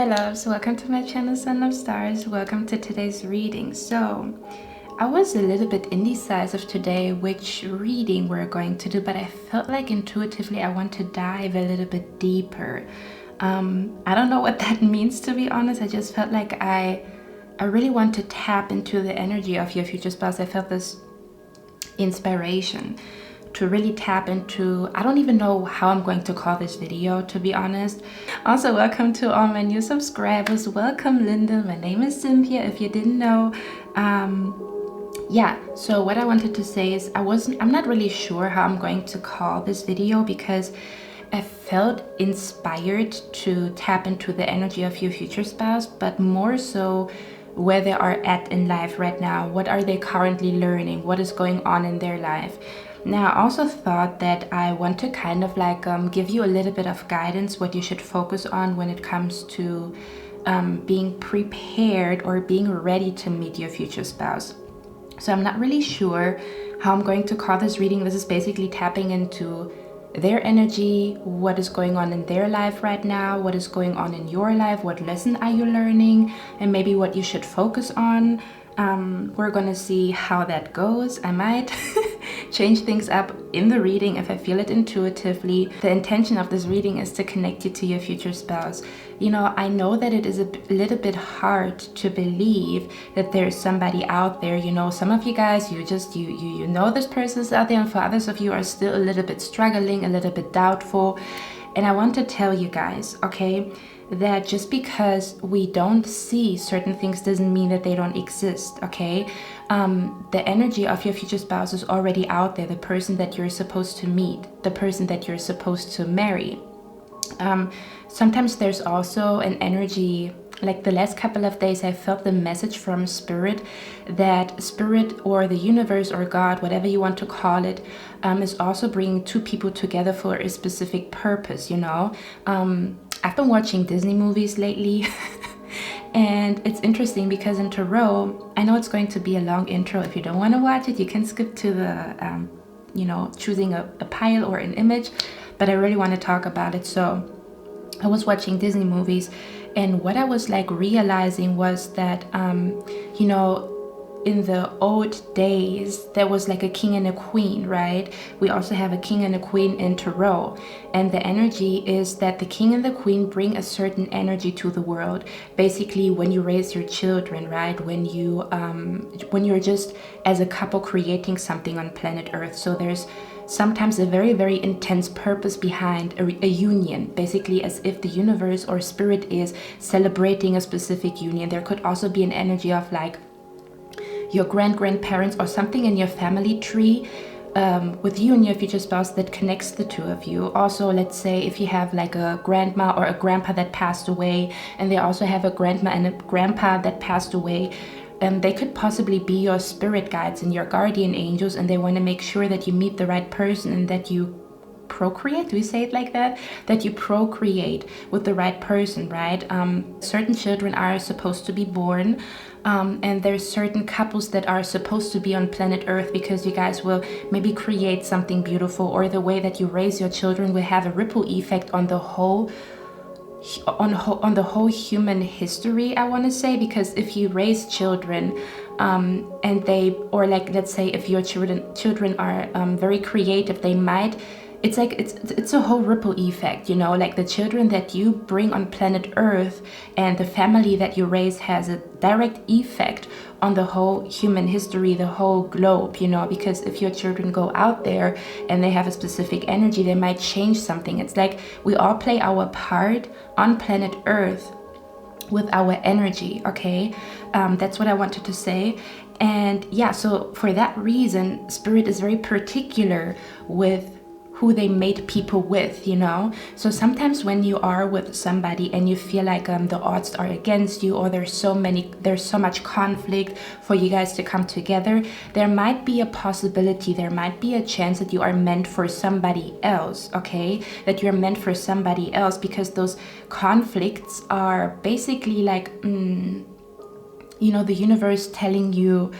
my loves, welcome to my channel Sun of Stars. Welcome to today's reading. So I was a little bit indecisive today which reading we're going to do, but I felt like intuitively I want to dive a little bit deeper. I don't know what that means, to be honest. I just felt like I really want to tap into the energy of your future spouse. I felt this inspiration to really tap into, I don't even know how I'm going to call this video, to be honest. Also, welcome to all my new subscribers. Welcome, Linda. My name is Cynthia, if you didn't know. Yeah, so what I wanted to say is I'm not really sure how I'm going to call this video, because I felt inspired to tap into the energy of your future spouse, but more so where they are at in life right now. What are they currently learning? What is going on in their life? Now, I also thought that I want to kind of like give you a little bit of guidance, what you should focus on when it comes to being prepared or being ready to meet your future spouse. So I'm not really sure how I'm going to call this reading. This is basically tapping into their energy, what is going on in their life right now, what is going on in your life, what lesson are you learning, and maybe what you should focus on. We're gonna see how that goes. I might change things up in the reading if I feel it intuitively. The intention of this reading is to connect you to your future spouse. You know, I know that it is a little bit hard to believe that there's somebody out there. You know, some of you guys, you know this person is out there, and for others of you are still a little bit struggling, a little bit doubtful. And I want to tell you guys, okay, that just because we don't see certain things doesn't mean that they don't exist, okay? The energy of your future spouse is already out there, the person that you're supposed to meet, the person that you're supposed to marry. Sometimes there's also an energy, like the last couple of days I felt the message from Spirit, that Spirit or the universe or God, whatever you want to call it, is also bringing two people together for a specific purpose, you know? I've been watching Disney movies lately and it's interesting because in Tarot, I know it's going to be a long intro. If you don't want to watch it, you can skip to the, you know, choosing a pile or an image, but I really want to talk about it. So I was watching Disney movies, and what I was like realizing was that, you know, in the old days, there was like a king and a queen, right? We also have a king and a queen in Tarot. And the energy is that the king and the queen bring a certain energy to the world. Basically, when you raise your children, right? When you're just as a couple creating something on planet Earth. So there's sometimes a very, very intense purpose behind a union, basically as if the universe or spirit is celebrating a specific union. There could also be an energy of like your grandparents or something in your family tree with you and your future spouse that connects the two of you. Also, let's say if you have like a grandma or a grandpa that passed away, and they also have a grandma and a grandpa that passed away, they could possibly be your spirit guides and your guardian angels, and they want to make sure that you meet the right person and that you procreate. Do we say it like that? That you procreate with the right person, right? Certain children are supposed to be born, and there's certain couples that are supposed to be on planet Earth because you guys will maybe create something beautiful, or the way that you raise your children will have a ripple effect on the whole human history, I want to say. Because if you raise children and they, or like let's say if your children are very creative, they might, it's like it's a whole ripple effect, you know, like the children that you bring on planet Earth and the family that you raise has a direct effect on the whole human history, the whole globe, you know, because if your children go out there and they have a specific energy, they might change something. It's like we all play our part on planet Earth with our energy, okay? That's what I wanted to say. And yeah, so for that reason, Spirit is very particular with who they mate people with, you know? So sometimes when you are with somebody and you feel like the odds are against you, or there's so much conflict for you guys to come together, there might be a possibility, there might be a chance that you are meant for somebody else, okay? That you're meant for somebody else, because those conflicts are basically like, you know, the universe telling you,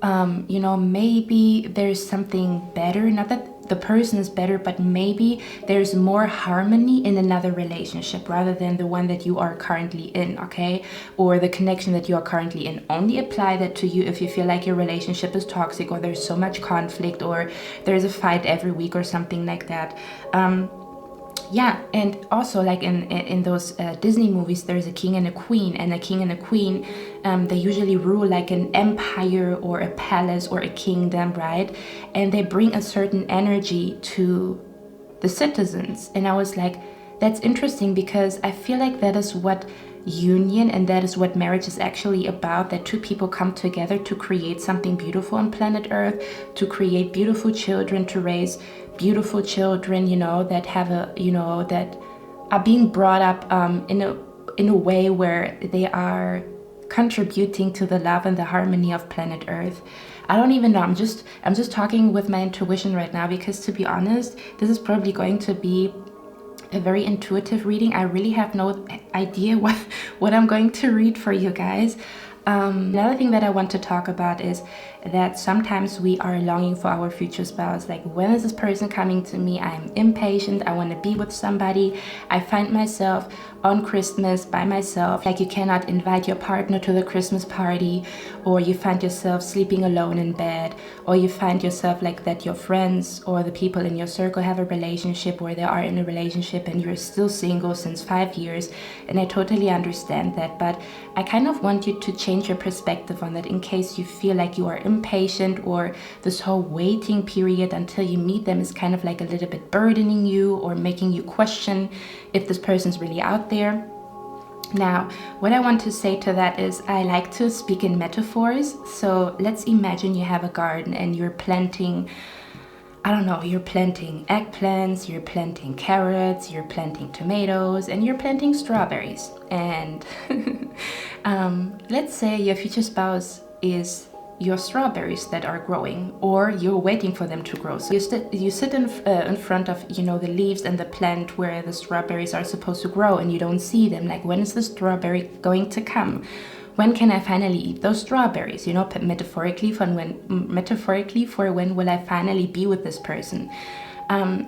you know, maybe there's something better. Not that the person is better, but maybe there's more harmony in another relationship rather than the one that you are currently in, okay? Or the connection that you are currently in. Only apply that to you if you feel like your relationship is toxic, or there's so much conflict, or there's a fight every week or something like that. Yeah, and also like in those Disney movies, there's a king and a queen, and a king and a queen, they usually rule like an empire or a palace or a kingdom, right? And they bring a certain energy to the citizens. And I was like, that's interesting, because I feel like that is what union and that is what marriage is actually about, that two people come together to create something beautiful on planet Earth, to create beautiful children, to raise beautiful children, you know, that have a, you know, that are being brought up in a way where they are contributing to the love and the harmony of planet Earth. I don't even know, I'm just talking with my intuition right now, because to be honest, this is probably going to be a very intuitive reading. I really have no idea what I'm going to read for you guys. Another thing that I want to talk about is that sometimes we are longing for our future spouse. Like, when is this person coming to me? I'm impatient. I want to be with somebody. I find myself on Christmas by myself. Like, you cannot invite your partner to the Christmas party, or you find yourself sleeping alone in bed, or you find yourself like that your friends or the people in your circle have a relationship, or they are in a relationship and you're still single since 5 years. And I totally understand that, but I kind of want you to change your perspective on that, in case you feel like you are impatient, or this whole waiting period until you meet them is kind of like a little bit burdening you, or making you question if this person's really out there. Now, what I want to say to that is, I like to speak in metaphors. So let's imagine you have a garden and you're planting, I don't know, you're planting eggplants, you're planting carrots, you're planting tomatoes, and you're planting strawberries. And let's say your future spouse is your strawberries that are growing, or you're waiting for them to grow. So you sit in front of, you know, the leaves and the plant where the strawberries are supposed to grow, and you don't see them. Like, when is the strawberry going to come? When can I finally eat those strawberries? You know, metaphorically for when will I finally be with this person?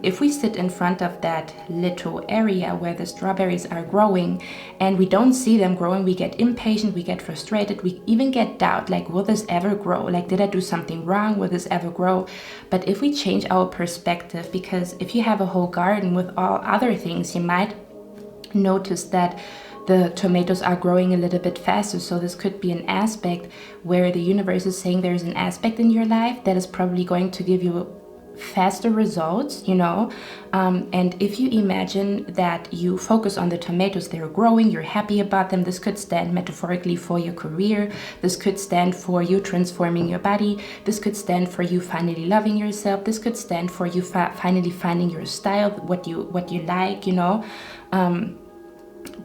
If we sit in front of that little area where the strawberries are growing and we don't see them growing, we get impatient, we get frustrated, we even get doubt, like, will this ever grow? Like, did I do something wrong? Will this ever grow? But if we change our perspective, because if you have a whole garden with all other things, you might notice that the tomatoes are growing a little bit faster. So this could be an aspect where the universe is saying there's an aspect in your life that is probably going to give you faster results, you know. And if you imagine that you focus on the tomatoes, they're growing, you're happy about them, this could stand metaphorically for your career, this could stand for you transforming your body, this could stand for you finally loving yourself, this could stand for you finally finding your style, what you like, you know.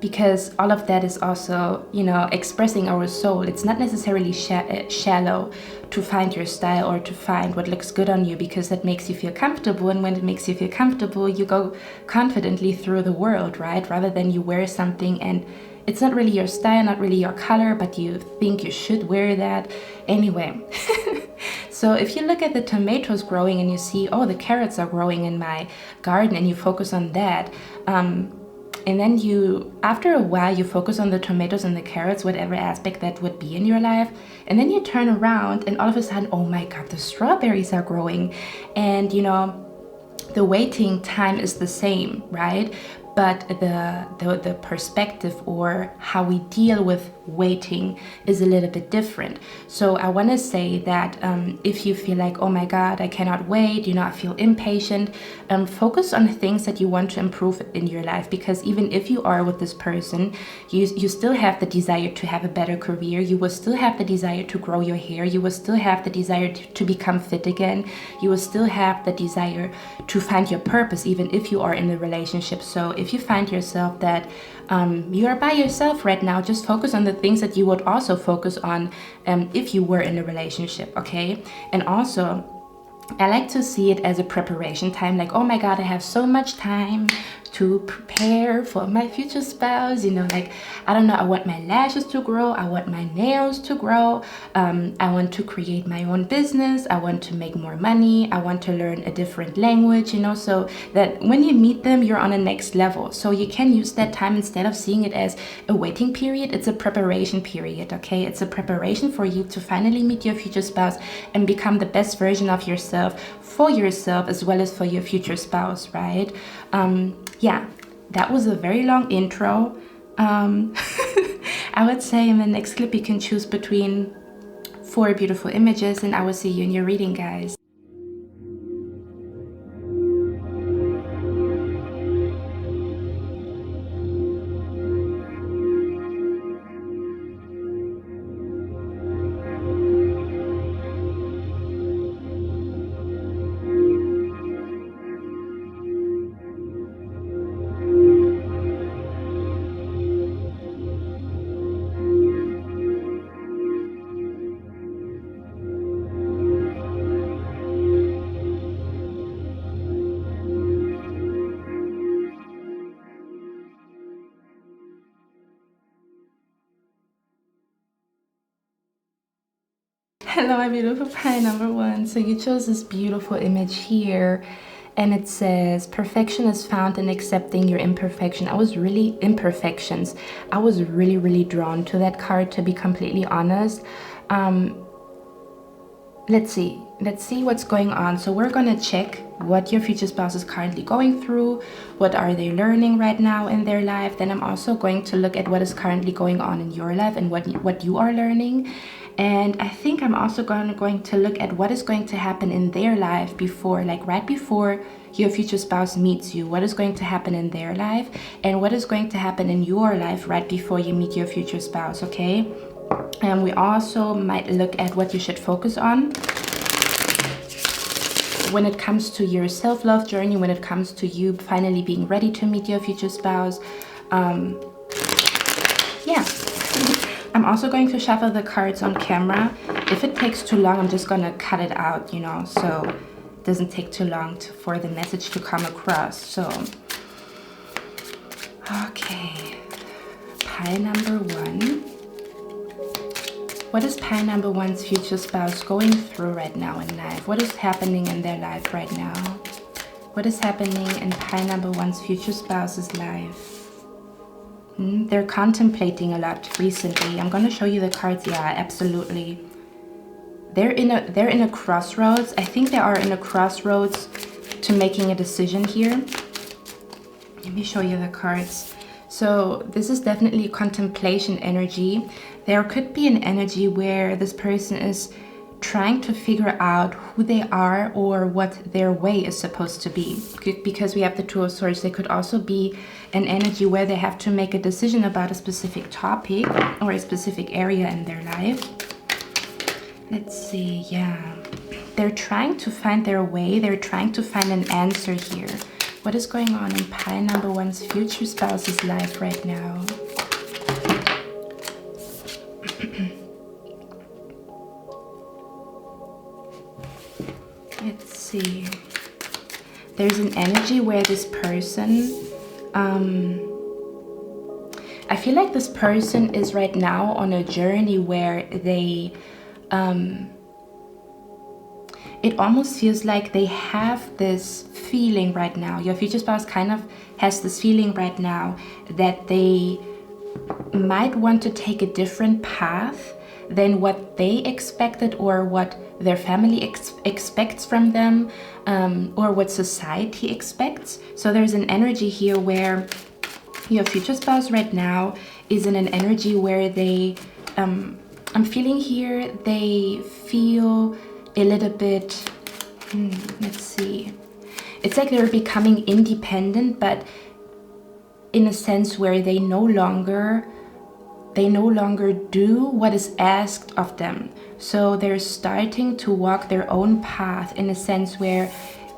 Because all of that is also, you know, expressing our soul. It's not necessarily shallow to find your style or to find what looks good on you, because that makes you feel comfortable. And when it makes you feel comfortable, you go confidently through the world, right? Rather than you wear something and it's not really your style, not really your color, but you think you should wear that. Anyway, so if you look at the tomatoes growing and you see, oh, the carrots are growing in my garden, and you focus on that, and then after a while, you focus on the tomatoes and the carrots, whatever aspect that would be in your life. And then you turn around and all of a sudden, oh my God, the strawberries are growing. And, you know, the waiting time is the same, right? But the perspective or how we deal with waiting is a little bit different. So I want to say that if you feel like, oh my God, I cannot wait, you know, I feel impatient, focus on things that you want to improve in your life. Because even if you are with this person, you still have the desire to have a better career, you will still have the desire to grow your hair, you will still have the desire to become fit again, you will still have the desire to find your purpose, even if you are in a relationship. So if you find yourself that you are by yourself right now, just focus on the things that you would also focus on if you were in a relationship, okay? And also, I like to see it as a preparation time, like, oh my God, I have so much time to prepare for my future spouse. You know, like, I don't know, I want my lashes to grow, I want my nails to grow, I want to create my own business, I want to make more money, I want to learn a different language, you know, so that when you meet them, you're on a next level. So you can use that time, instead of seeing it as a waiting period, it's a preparation period, okay? It's a preparation for you to finally meet your future spouse and become the best version of yourself, for yourself as well as for your future spouse, right? Yeah, that was a very long intro. I would say in the next clip you can choose between 4 beautiful images, and I will see you in your reading, guys. Hello, my beautiful pie number 1. So you chose this beautiful image here, and it says, perfection is found in accepting your imperfection. I was really really drawn to that card, to be completely honest. Let's see what's going on. So we're gonna check what your future spouse is currently going through, what are they learning right now in their life. Then I'm also going to look at what is currently going on in your life and what you are learning. And I think I'm also going to look at what is going to happen in their life before, like right before your future spouse meets you. What is going to happen in their life, and what is going to happen in your life right before you meet your future spouse, okay? And we also might look at what you should focus on when it comes to your self-love journey, when it comes to you finally being ready to meet your future spouse. Yeah. I'm also going to shuffle the cards on camera. If it takes too long, I'm just gonna cut it out, you know, so it doesn't take too long for the message to come across. So, okay, pile number 1. What is pile number 1's future spouse going through right now in life? What is happening in their life right now? What is happening in pile number 1's future spouse's life? They're contemplating a lot recently. I'm going to show you the cards. Yeah, absolutely. They're in a crossroads. I think they are in a crossroads to making a decision here. Let me show you the cards. So this is definitely contemplation energy. There could be an energy where this person is trying to figure out who they are or what their way is supposed to be. Because we have the Two of Swords, there could also be an energy where they have to make a decision about a specific topic or a specific area in their life. Let's see, yeah. They're trying to find their way. They're trying to find an answer here. What is going on in pile number 1's future spouse's life right now? Let's see. There's an energy where this person, I feel like this person is right now on a journey where they, it almost feels like they have this feeling right now. Your future spouse kind of has this feeling right now that they might want to take a different path than what they expected or what their family expects from them, or what society expects. So there's an energy here where your future spouse right now is in an energy where they, I'm feeling here, they feel a little bit, let's see. It's like they're becoming independent, but in a sense where they no longer do what is asked of them. So they're starting to walk their own path in a sense where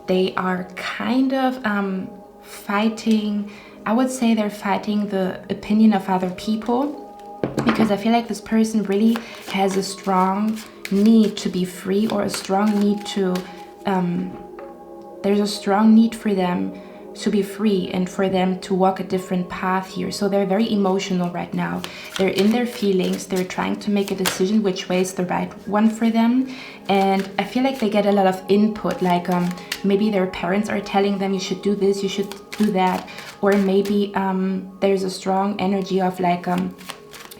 they are kind of fighting, I would say they're fighting the opinion of other people, because I feel like this person really has a strong need to be free, or a strong need to, there's a strong need for them to be free and for them to walk a different path here. So they're very emotional right now. They're in their feelings. They're trying to make a decision which way is the right one for them. And I feel like they get a lot of input, like maybe their parents are telling them you should do this, you should do that. Or maybe there's a strong energy of like,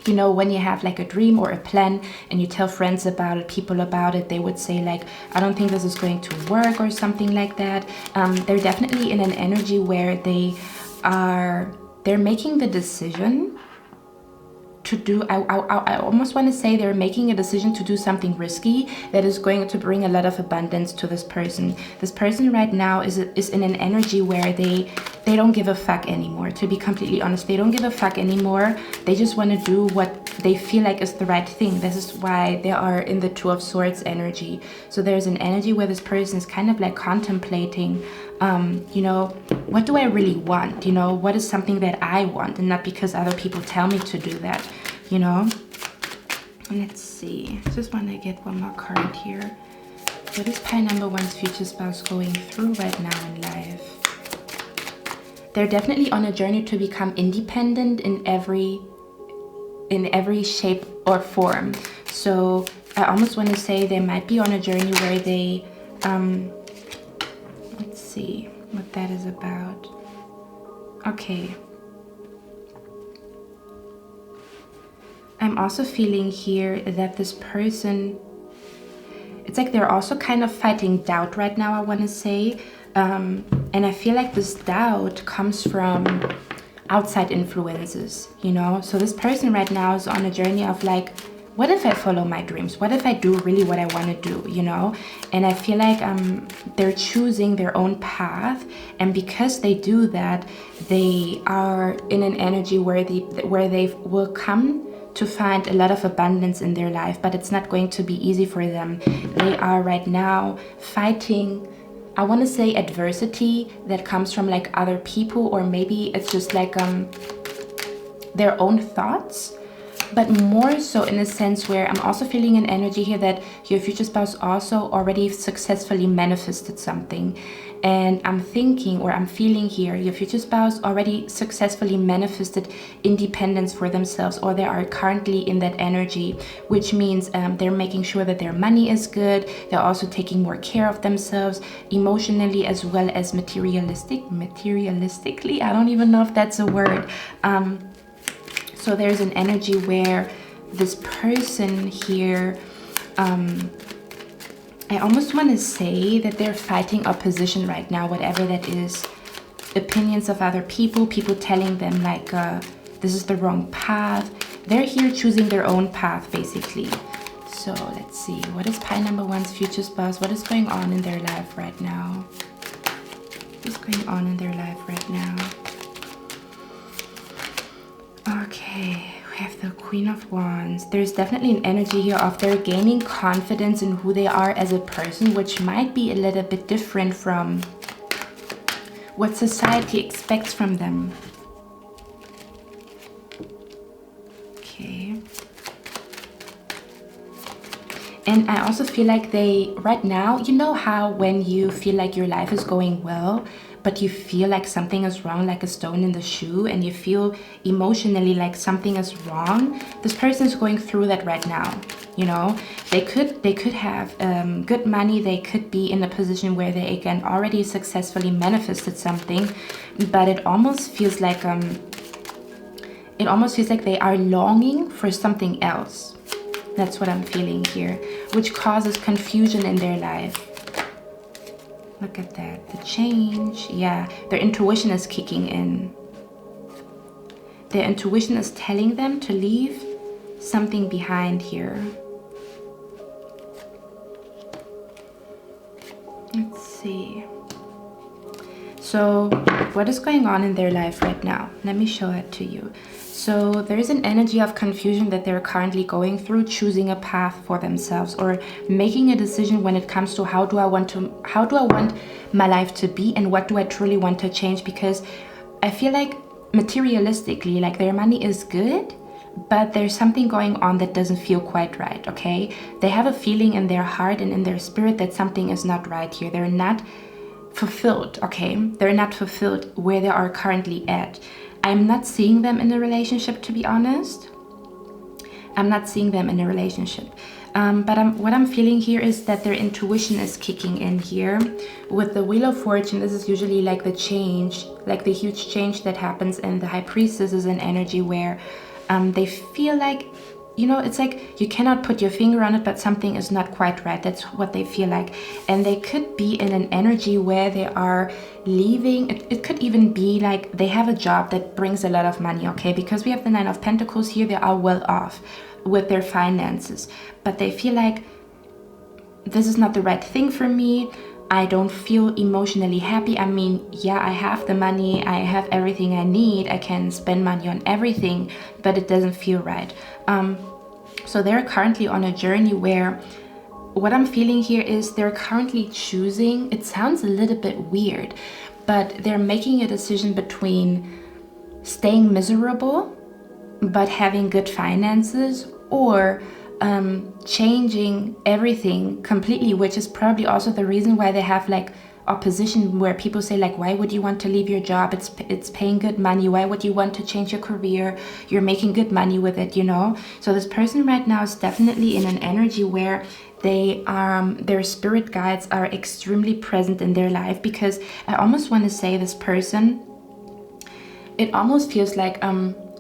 you know, when you have like a dream or a plan and you tell friends about it, people about it, they would say like, I don't think this is going to work or something like that. They're definitely in an energy where they're making the decision to do, I almost want to say they're making a decision to do something risky that is going to bring a lot of abundance to this person. This person right now is in an energy where they don't give a fuck anymore. To be completely honest, they don't give a fuck anymore. They just want to do what they feel like is the right thing. This is why they are in the Two of Swords energy. So there's an energy where this person is kind of like contemplating, you know, what do I really want? You know, what is something that I want, and not because other people tell me to do that, you know? Let's see. I just want to get one more card here. What is pile number one's future spouse going through right now in life? They're definitely on a journey to become independent in every shape or form. So I almost want to say they might be on a journey where they, let's see what that is about. Okay. I'm also feeling here that this person, it's like they're also kind of fighting doubt right now, I want to say. And I feel like this doubt comes from outside influences, you know? So this person right now is on a journey of like, what if I follow my dreams? What if I do really what I want to do, you know? And I feel like they're choosing their own path. And because they do that, they are in an energy where they will come to find a lot of abundance in their life, but it's not going to be easy for them. They are right now fighting, I want to say, adversity that comes from like other people, or maybe it's just like their own thoughts, but more so in a sense where I'm also feeling an energy here that your future spouse also already successfully manifested something. And I'm thinking, or I'm feeling here, your future spouse already successfully manifested independence for themselves, or they are currently in that energy, which means they're making sure that their money is good. They're also taking more care of themselves emotionally as well as materialistically. I don't even know if that's a word. So there's an energy where this person here, I almost want to say that they're fighting opposition right now, whatever that is. Opinions of other people, people telling them like, this is the wrong path. They're here choosing their own path, basically. So let's see, what is pile number one's future spouse? What is going on in their life right now? What is going on in their life right now? Okay, we have the Queen of Wands. There's definitely an energy here of they're gaining confidence in who they are as a person, which might be a little bit different from what society expects from them. Okay. And I also feel like they, right now, you know how when you feel like your life is going well, but you feel like something is wrong, like a stone in the shoe, and you feel emotionally like something is wrong? This person is going through that right now, you know? They could have good money, they could be in a position where they, again, already successfully manifested something, but it almost feels like they are longing for something else. That's what I'm feeling here, which causes confusion in their life. Look at that, the change. Yeah, their intuition is kicking in. Their intuition is telling them to leave something behind here. Let's see. So what is going on in their life right now? Let me show it to you. So there is an energy of confusion that they're currently going through, choosing a path for themselves or making a decision when it comes to how do I want my life to be and what do I truly want to change, because I feel like materialistically, like their money is good, but there's something going on that doesn't feel quite right, okay? They have a feeling in their heart and in their spirit that something is not right here. They're not fulfilled, okay? They're not fulfilled where they are currently at. I'm not seeing them in a relationship, to be honest. I'm not seeing them in a relationship. But what I'm feeling here is that their intuition is kicking in here. With the Wheel of Fortune, this is usually like the change, like the huge change that happens, and the High Priestess is an energy where they feel like, you know, it's like you cannot put your finger on it, but something is not quite right. That's what they feel like. And they could be in an energy where they are leaving. It could even be like they have a job that brings a lot of money, okay? Because we have the Nine of Pentacles here, they are well off with their finances. But they feel like this is not the right thing for me. I don't feel emotionally happy. I mean, yeah, I have the money, I have everything I need, I can spend money on everything, but it doesn't feel right. So they're currently on a journey where what I'm feeling here is they're currently choosing, it sounds a little bit weird, but they're making a decision between staying miserable but having good finances, or changing everything completely, which is probably also the reason why they have like opposition, where people say like, why would you want to leave your job? It's paying good money. Why would you want to change your career? You're making good money with it, you know? So this person right now is definitely in an energy where they their spirit guides are extremely present in their life, because I almost want to say this person, it almost feels like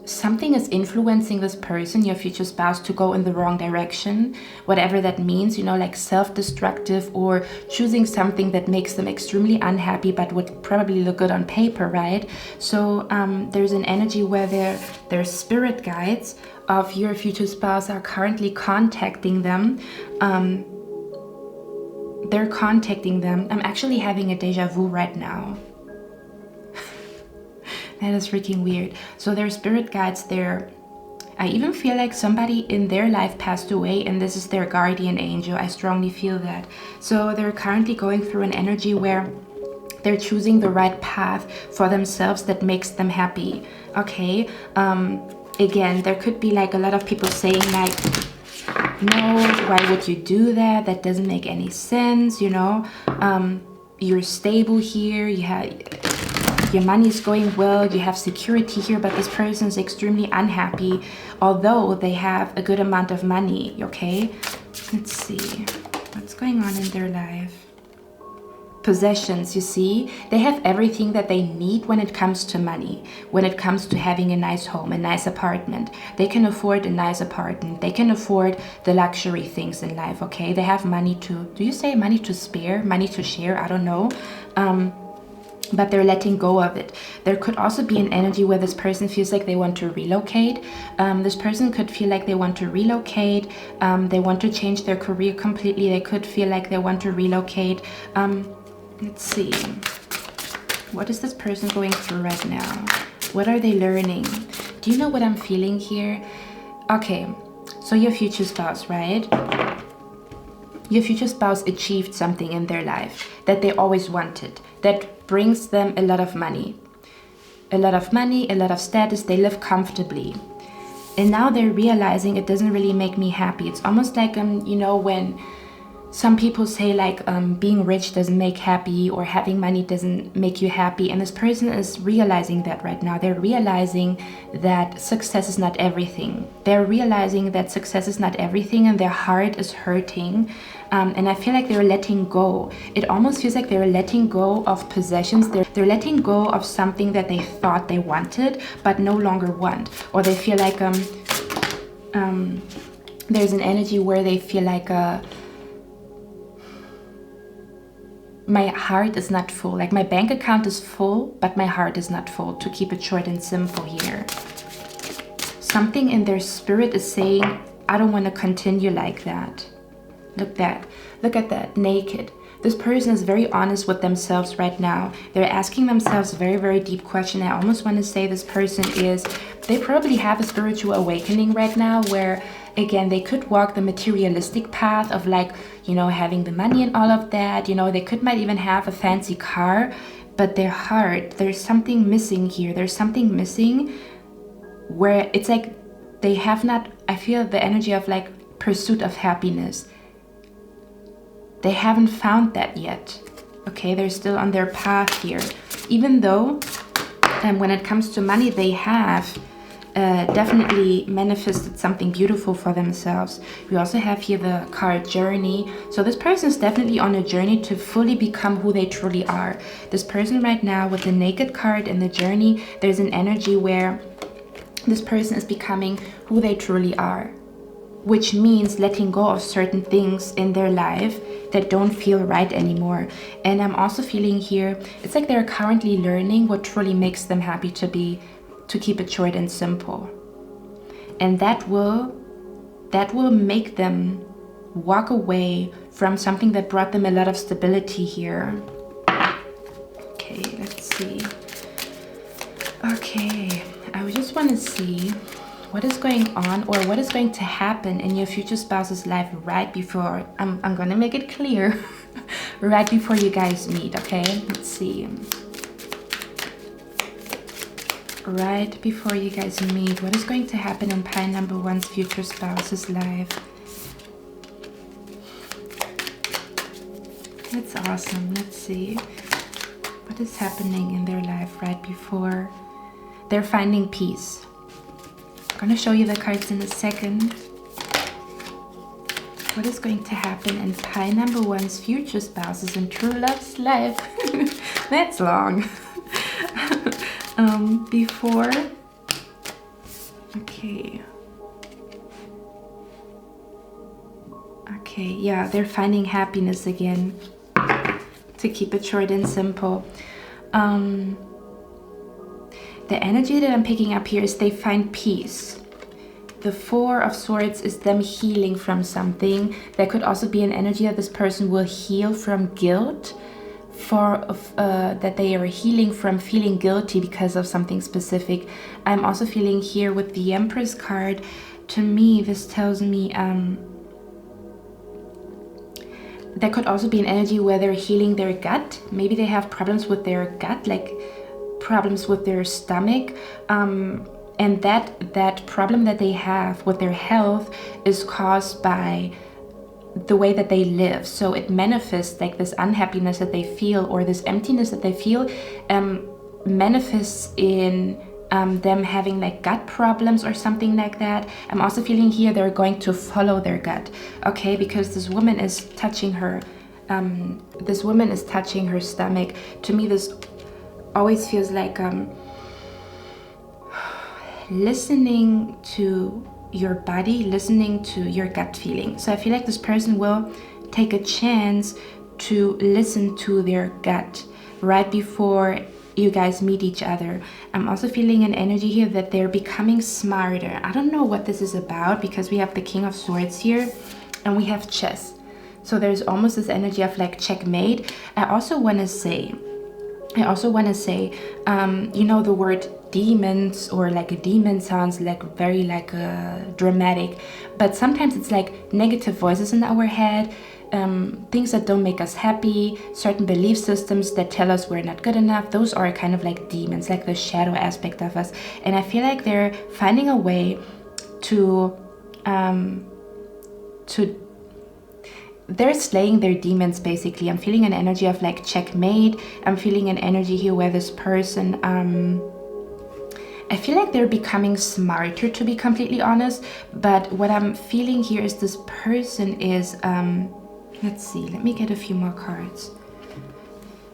something is influencing this person, your future spouse, to go in the wrong direction, whatever that means, you know, like self-destructive, or choosing something that makes them extremely unhappy but would probably look good on paper, right? So there's an energy where their spirit guides of your future spouse are currently contacting them. They're contacting them. I'm actually having a deja vu right now. That is freaking weird. So their spirit guides, I even feel like somebody in their life passed away and this is their guardian angel. I strongly feel that. So they're currently going through an energy where they're choosing the right path for themselves that makes them happy. Okay. Again, there could be like a lot of people saying like, no, why would you do that? That doesn't make any sense, you know? You're stable here, your money is going well, you have security here, but this person is extremely unhappy, although they have a good amount of money, okay? Let's see, what's going on in their life? Possessions, you see? They have everything that they need when it comes to money, when it comes to having a nice home, a nice apartment. They can afford a nice apartment. They can afford the luxury things in life, okay? They have money to, do you say money to spare, money to share? I don't know. But they're letting go of it. There could also be an energy where this person feels like they want to relocate. This person could feel like they want to relocate. They want to change their career completely. They could feel like they want to relocate. Let's see. What is this person going through right now? What are they learning? Do you know what I'm feeling here? Okay, so your future spouse, right? Your future spouse achieved something in their life that they always wanted, that brings them a lot of money. A lot of money, a lot of status, they live comfortably. And now they're realizing it doesn't really make me happy. It's almost like, you know, when some people say like being rich doesn't make happy, or having money doesn't make you happy. And this person is realizing that right now. They're realizing that success is not everything. They're realizing that success is not everything, and their heart is hurting. And I feel like they're letting go. It almost feels like they're letting go of possessions. They're letting go of something that they thought they wanted, but no longer want. Or they feel like there's an energy where they feel like my heart is not full. Like my bank account is full, but my heart is not full, to keep it short and simple here. Something in their spirit is saying, I don't want to continue like that. Look at that, naked. This person is very honest with themselves right now. They're asking themselves very, very deep question. I almost want to say this person they probably have a spiritual awakening right now, where again, they could walk the materialistic path of like, you know, having the money and all of that, you know, they might even have a fancy car, but their heart, there's something missing here. There's something missing where it's like they have not, I feel the energy of like pursuit of happiness. They haven't found that yet. Okay, they're still on their path here. Even though when it comes to money, they have definitely manifested something beautiful for themselves. We also have here the card journey. So this person is definitely on a journey to fully become who they truly are. This person right now with the naked card and the journey, there's an energy where this person is becoming who they truly are, which means letting go of certain things in their life that don't feel right anymore. And I'm also feeling here, it's like they're currently learning what truly makes them happy to keep it short and simple. And that will make them walk away from something that brought them a lot of stability here. Okay, let's see. Okay, I just want to see what is going on or what is going to happen in your future spouse's life right before, I'm going to make it clear, right before you guys meet, okay? Let's see. Right before you guys meet, what is going to happen in pile number 1's future spouse's life? That's awesome. Let's see. What is happening in their life right before they're finding peace? I'm going to show you the cards in a second. What is going to happen in pile number 1's future spouse's and true love's life? That's long. Before, okay, yeah, they're finding happiness again, to keep it short and simple. The energy that I'm picking up here is they find peace. The 4 of Swords is them healing from something. There could also be an energy that this person will heal from guilt, that they are healing from feeling guilty because of something specific. I'm also feeling here with the Empress card, to me this tells me there could also be an energy where they're healing their gut. Maybe they have problems with their gut, like problems with their stomach, and that problem that they have with their health is caused by the way that they live. So it manifests like this unhappiness that they feel, or this emptiness that they feel, manifests in them having like gut problems or something like that. I'm also feeling here they're going to follow their gut, okay, because this woman is touching her stomach. To me this always feels like listening to your body, listening to your gut feeling. So I feel like this person will take a chance to listen to their gut right before you guys meet each other. I'm also feeling an energy here that they're becoming smarter. I don't know what this is about, because we have the King of Swords here and we have chess. So there's almost this energy of like checkmate. I also want to say, you know, the word demons, or like a demon sounds like very like dramatic, but sometimes it's like negative voices in our head, things that don't make us happy, certain belief systems that tell us we're not good enough. Those are kind of like demons, like the shadow aspect of us. And I feel like they're finding a way to they're slaying their demons basically. I'm feeling an energy of like checkmate. I'm feeling an energy here where this person I feel like they're becoming smarter, to be completely honest. But what I'm feeling here is this person is let's see, let me get a few more cards.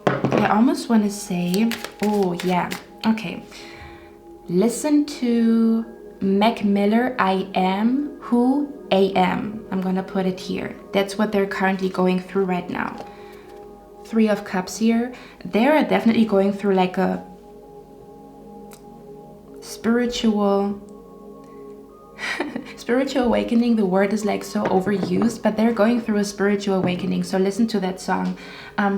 I almost want to say, oh yeah, okay, listen to Mac Miller, I Am Who AM. I'm gonna put it here. That's what they're currently going through right now. 3 of Cups here. They're definitely going through like a spiritual awakening. The word is like so overused, but they're going through a spiritual awakening. So listen to that song,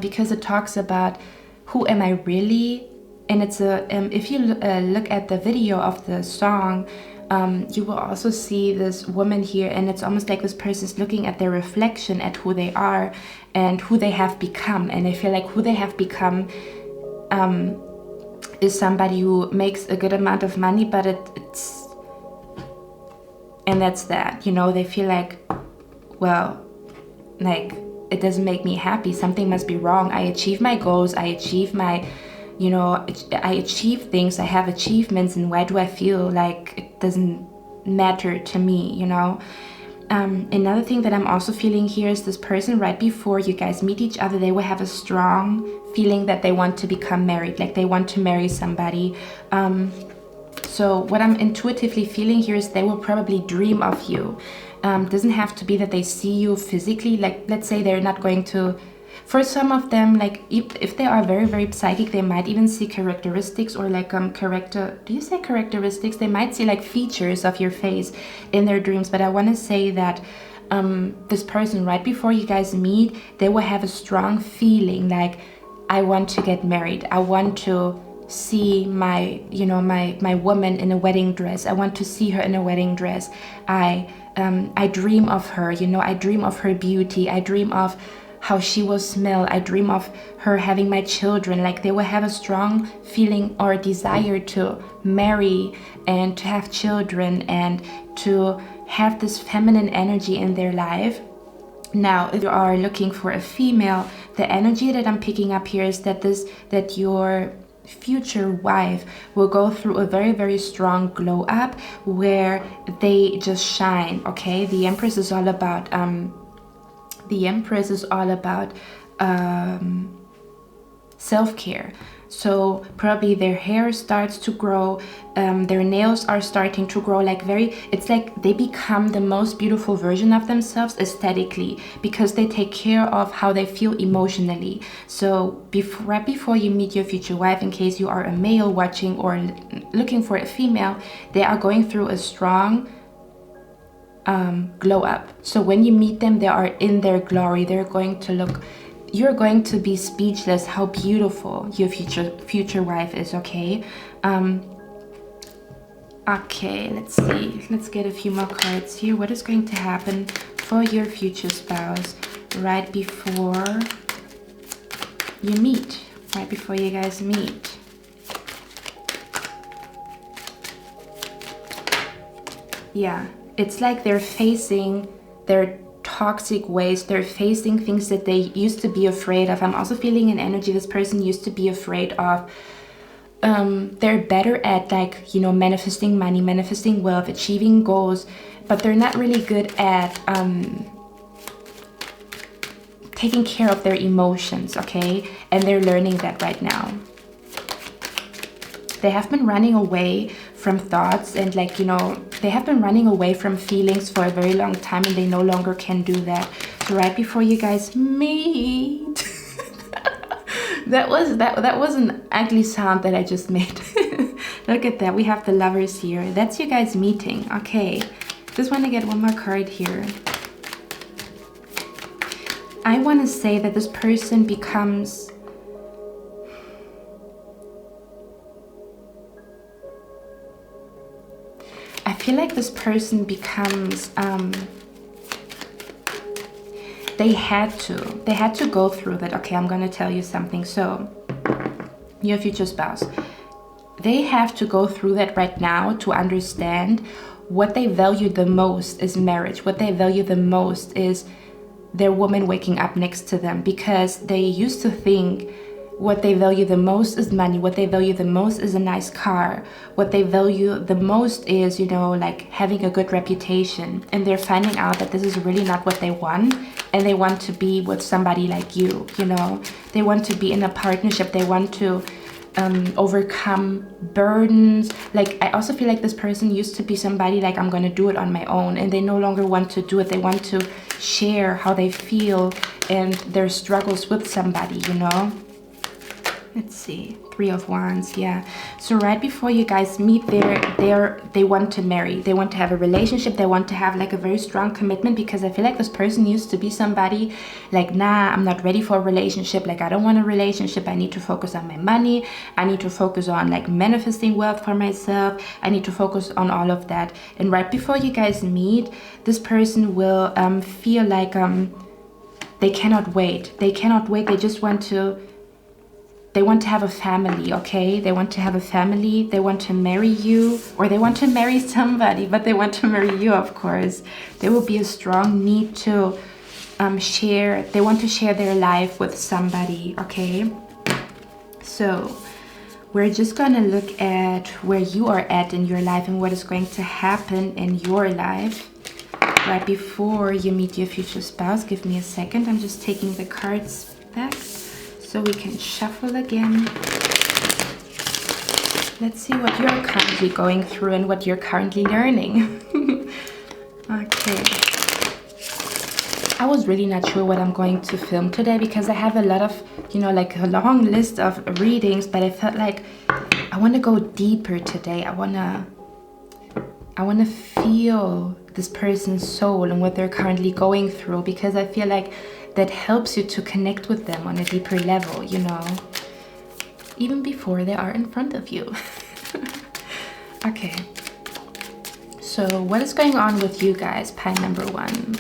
because it talks about who am I really. And it's a if you look at the video of the song, you will also see this woman here, and it's almost like this person's looking at their reflection, at who they are and who they have become. And I feel like who they have become is somebody who makes a good amount of money, but it's and that's that, you know. They feel like, well, like it doesn't make me happy. Something must be wrong. I achieve my goals. I achieve my, I achieve things. I have achievements, and why do I feel like it doesn't matter to me, Another thing that I'm also feeling here is this person, right before you guys meet each other, they will have a strong feeling that they want to become married, like they want to marry somebody. So what I'm intuitively feeling here is they will probably dream of you. Doesn't have to be that they see you physically. Like, let's say they're not going to, for some of them, like if they are very, very psychic, they might even see characteristics or like do you say characteristics? They might see like features of your face in their dreams. But I want to say that this person, right before you guys meet, they will have a strong feeling like, I want to get married. I want to see my woman in a wedding dress. I want to see her in a wedding dress. I dream of her, I dream of her beauty. I dream of how she will smell. I dream of her having my children. Like, they will have a strong feeling or desire to marry and to have children and to have this feminine energy in their life. Now, if you are looking for a female, the energy that I'm picking up here is that your future wife will go through a very, very strong glow up where they just shine. Okay, the Empress is all about self-care. So probably their hair starts to grow, their nails are starting to grow, it's like they become the most beautiful version of themselves aesthetically, because they take care of how they feel emotionally. So right before you meet your future wife, in case you are a male watching or looking for a female, they are going through a strong glow up. So when you meet them, they are in their glory. You're going to be speechless how beautiful your future wife is. Okay, okay, let's see. Let's get a few more cards here. What is going to happen for your future spouse right before you meet? Right before you guys meet. Yeah, it's like they're facing their toxic ways. They're facing things that they used to be afraid of. I'm also feeling an energy this person used to be afraid of. They're better at manifesting money, manifesting wealth, achieving goals, but they're not really good at taking care of their emotions. Okay, and they're learning that right now. They have been running away from thoughts and they have been running away from feelings for a very long time, and they no longer can do that. So right before you guys meet, that was an ugly sound that I just made. Look at that, we have the Lovers here. That's you guys meeting. Okay, just want to get one more card here. I want to say that this person becomes, I feel like this person becomes, they had to go through that. Okay, I'm gonna tell you something. So your future spouse, they have to go through that right now to understand what they value the most is marriage. What they value the most is their woman waking up next to them, because they used to think what they value the most is money. What they value the most is a nice car. What they value the most is, having a good reputation. And they're finding out that this is really not what they want. And they want to be with somebody like you, They want to be in a partnership. They want to overcome burdens. I also feel like this person used to be somebody I'm gonna do it on my own. And they no longer want to do it. They want to share how they feel and their struggles with somebody, Let's see, 3 of Wands, yeah. So right before you guys meet, they want to marry. They want to have a relationship. They want to have a very strong commitment, because I feel like this person used to be somebody nah, I'm not ready for a relationship. I don't want a relationship. I need to focus on my money. I need to focus on manifesting wealth for myself. I need to focus on all of that. And right before you guys meet, this person will feel they cannot wait. They cannot wait. They just want to, they want to have a family, okay? They want to have a family. They want to marry you, or they want to marry somebody, but they want to marry you, of course. There will be a strong need to they want to share their life with somebody, okay? So we're just gonna look at where you are at in your life and what is going to happen in your life right before you meet your future spouse. Give me a second. I'm just taking the cards back so we can shuffle again. Let's see what you're currently going through and what you're currently learning. Okay. I was really not sure what I'm going to film today because I have a lot of, you know, like a long list of readings, but I felt like I want to go deeper today. I want to feel this person's soul and what they're currently going through, because I feel like that helps you to connect with them on a deeper level, you know, even before they are in front of you. Okay. So what is going on with you guys, pile number 1?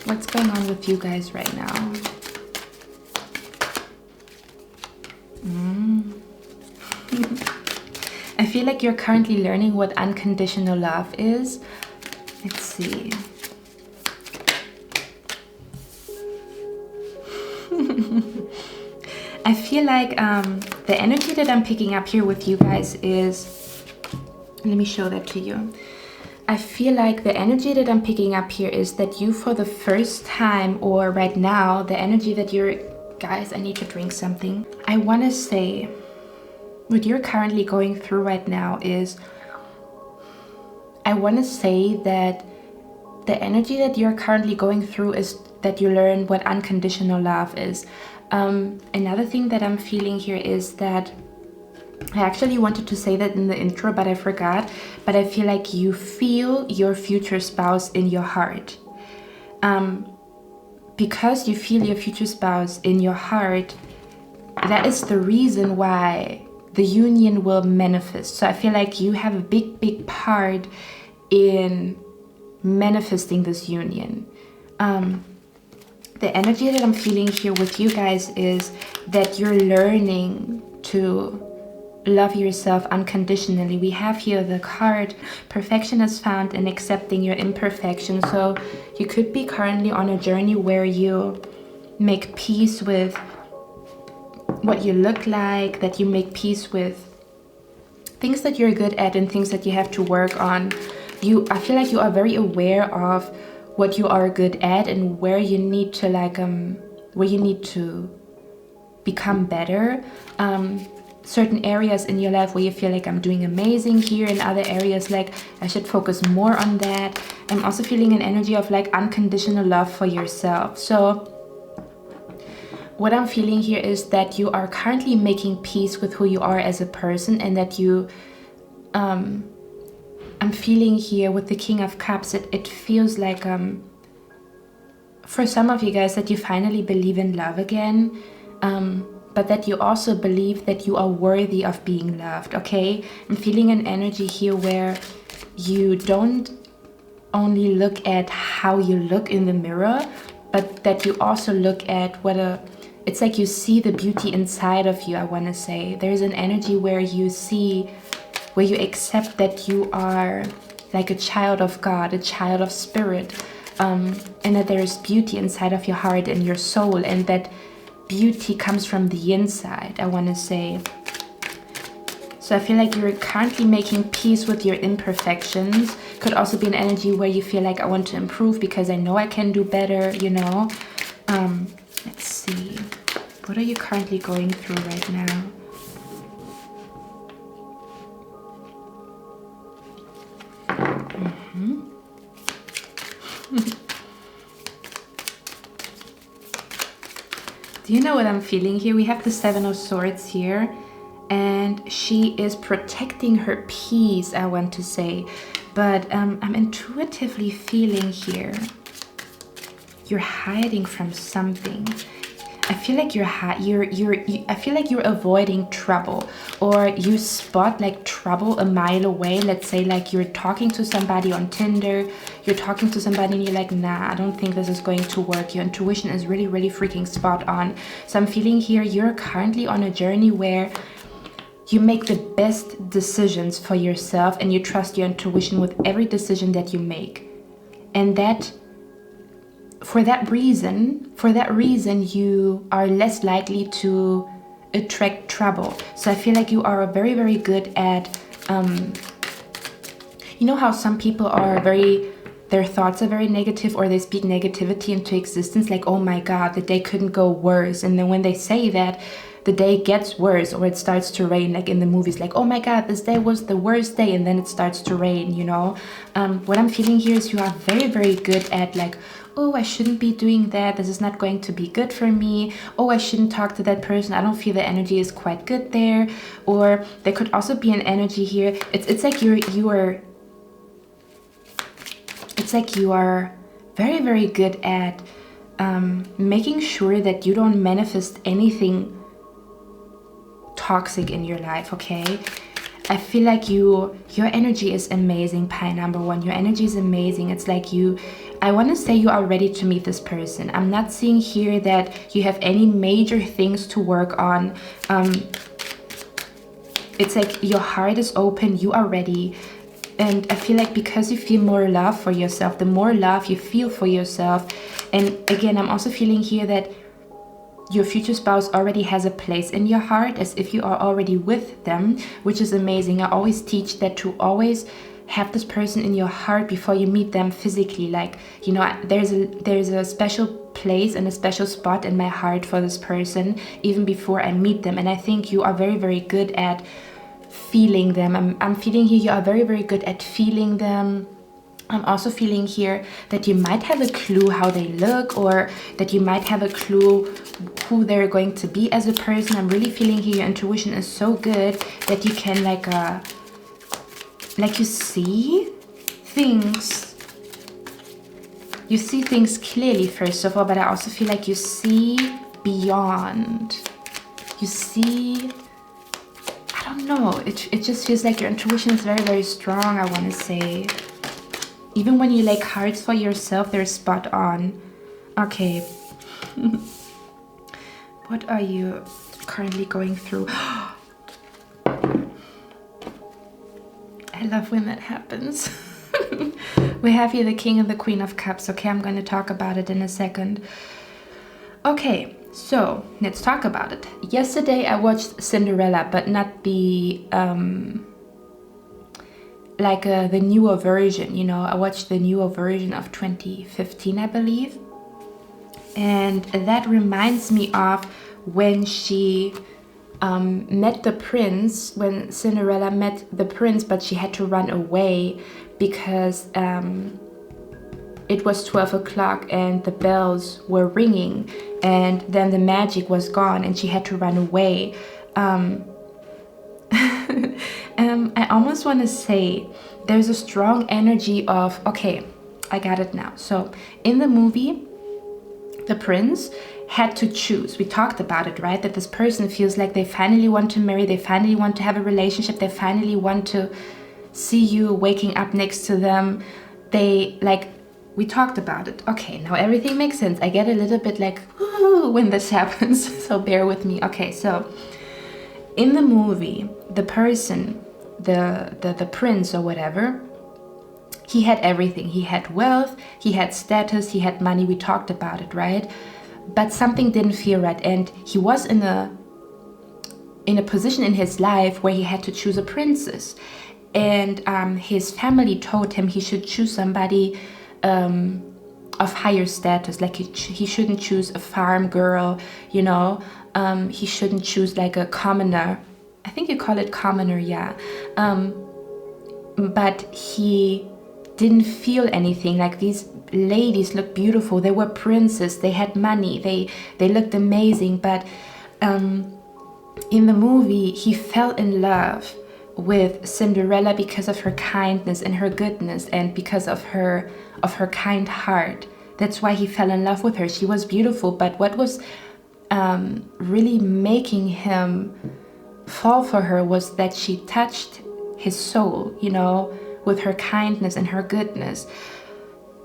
What's going on with you guys right now? I feel like you're currently learning what unconditional love is. Let's see. I feel like the energy that I'm picking up here with you guys is, let me show that to you. I feel like the energy that I'm picking up here is that you, for the first time, or right now, the energy that you're, guys, I need to drink something. I want to say what you're currently going through right now is, I want to say that the energy that you're currently going through is that you learn what unconditional love is. Another thing that I'm feeling here is that I actually wanted to say that in the intro, but I forgot. But I feel like you feel your future spouse in your heart. Because you feel your future spouse in your heart, that is the reason why the union will manifest. So I feel like you have a big part in manifesting this union. The energy that I'm feeling here with you guys is that you're learning to love yourself unconditionally. We have here the card, perfection is found in accepting your imperfection. So you could be currently on a journey where you make peace with what you look like, that you make peace with things that you're good at and things that you have to work on. I feel like you are very aware of what you are good at and where you need to become better. Certain areas in your life where you feel like I'm doing amazing here, and other areas like I should focus more on that. I'm also feeling an energy of like unconditional love for yourself. So what I'm feeling here is that you are currently making peace with who you are as a person, and that you I'm feeling here with the King of Cups, it feels like for some of you guys that you finally believe in love again, but that you also believe that you are worthy of being loved, okay? I'm feeling an energy here where you don't only look at how you look in the mirror, but that you also look at it's like you see the beauty inside of you, I want to say. There's an energy where you accept that you are like a child of God, a child of spirit, and that there is beauty inside of your heart and your soul, and that beauty comes from the inside, I want to say. So I feel like you're currently making peace with your imperfections. Could also be an energy where you feel like I want to improve because I know I can do better, you know. Let's see. What are you currently going through right now? Do you know what I'm feeling here? We have the Seven of Swords here, and she is protecting her peace, I want to say. But I'm intuitively feeling here you're hiding from something. I feel like I feel like you're avoiding trouble, or you spot like trouble a mile away. Let's say like you're talking to somebody on Tinder, you're talking to somebody and you're like, nah, I don't think this is going to work. Your intuition is really freaking spot on. So I'm feeling here you're currently on a journey where you make the best decisions for yourself and you trust your intuition with every decision that you make. And that for that reason, you are less likely to attract trouble. So I feel like you are very, very good at, you know how some people are their thoughts are very negative, or they speak negativity into existence, like, oh my God, the day couldn't go worse. And then when they say that, the day gets worse, or it starts to rain, like in the movies, like, oh my God, this day was the worst day, and then it starts to rain, you know. What I'm feeling here is you are very, very good at, like, oh, I shouldn't be doing that, this is not going to be good for me, oh, I shouldn't talk to that person, I don't feel the energy is quite good there. Or there could also be an energy here, it's like you are very, very good at making sure that you don't manifest anything toxic in your life, okay? I feel like your energy is amazing, pie number one. Your energy is amazing. It's like I want to say you are ready to meet this person. I'm not seeing here that you have any major things to work on. It's like your heart is open, you are ready. And I feel like because you feel more love for yourself, the more love you feel for yourself. And again, I'm also feeling here that your future spouse already has a place in your heart, as if you are already with them, which is amazing. I always teach that to always have this person in your heart before you meet them physically. Like, you know, there's a special place and a special spot in my heart for this person even before I meet them. And I think you are very, very good at feeling them. I'm feeling here you are very, very good at feeling them. I'm also feeling here that you might have a clue how they look, or that you might have a clue who they're going to be as a person. I'm really feeling here your intuition is so good that you can like you see things. You see things clearly, first of all, but I also feel like you see beyond. You see, I don't know, it just feels like your intuition is very, very strong, I want to say. Even when you lay cards for yourself, they're spot on. Okay. What are you currently going through? I love when that happens. We have here the King and the Queen of Cups. Okay, I'm going to talk about it in a second. Okay, so let's talk about it. Yesterday I watched Cinderella, but not the the newer version, you know. I watched the newer version of 2015, I believe. And that reminds me of when she met the prince, when Cinderella met the prince, but she had to run away because it was 12 o'clock and the bells were ringing, and then the magic was gone and she had to run away. I almost want to say there's a strong energy of, okay, I got it now. So in the movie, the prince had to choose. We talked about it, right? That this person feels like they finally want to marry, they finally want to have a relationship, they finally want to see you waking up next to them. We talked about it. Okay, now everything makes sense. I get a little bit like, ooh, when this happens, so bear with me. Okay, so in the movie, the person, the prince or whatever, he had everything. He had wealth, he had status, he had money. We talked about it, right? But something didn't feel right, and he was in a position in his life where he had to choose a princess, and his family told him he should choose somebody of higher status. Like he shouldn't choose a farm girl, you know. He shouldn't choose like a commoner. I think you call it commoner, yeah. But he didn't feel anything. Like, these ladies looked beautiful. They were princes. They had money. They looked amazing. But in the movie, he fell in love with Cinderella because of her kindness and her goodness, and because of her kind heart. That's why he fell in love with her. She was beautiful. But what was really making him fall for her was that she touched his soul, you know, with her kindness and her goodness.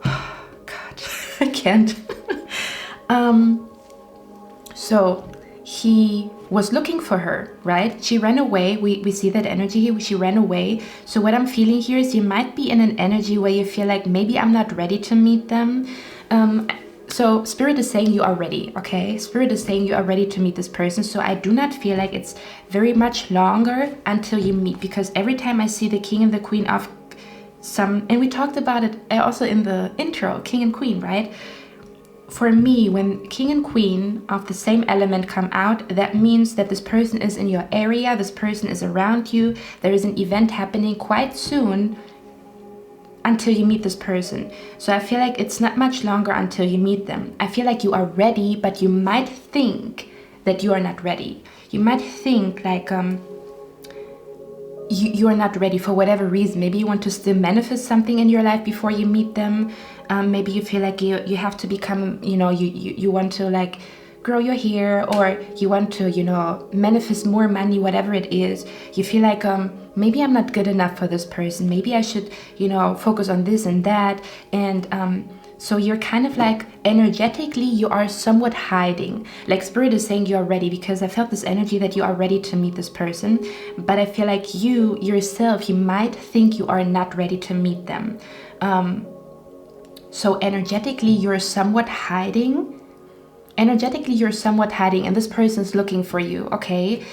God, I can't. So he was looking for her, right? She ran away. We see that energy. She ran away. So what I'm feeling here is you might be in an energy where you feel like maybe I'm not ready to meet them. So Spirit is saying you are ready, okay? Spirit is saying you are ready to meet this person. So I do not feel like it's very much longer until you meet, because every time I see the King and the Queen of some, and we talked about it also in the intro, King and Queen, right? For me, when King and Queen of the same element come out, that means that this person is in your area, this person is around you, there is an event happening quite soon until you meet this person. So I feel like it's not much longer until you meet them. I feel like you are ready, but you might think that you are not ready. You might think like you are not ready for whatever reason. Maybe you want to still manifest something in your life before you meet them. Maybe you feel like you have to become, you want to like grow your hair, or you want to, manifest more money, whatever it is. You feel like maybe I'm not good enough for this person. Maybe I should, focus on this and that. And so you're kind of like energetically, you are somewhat hiding. Like Spirit is saying you are ready, because I felt this energy that you are ready to meet this person. But I feel like you yourself, you might think you are not ready to meet them. So energetically, you're somewhat hiding. And this person is looking for you, okay?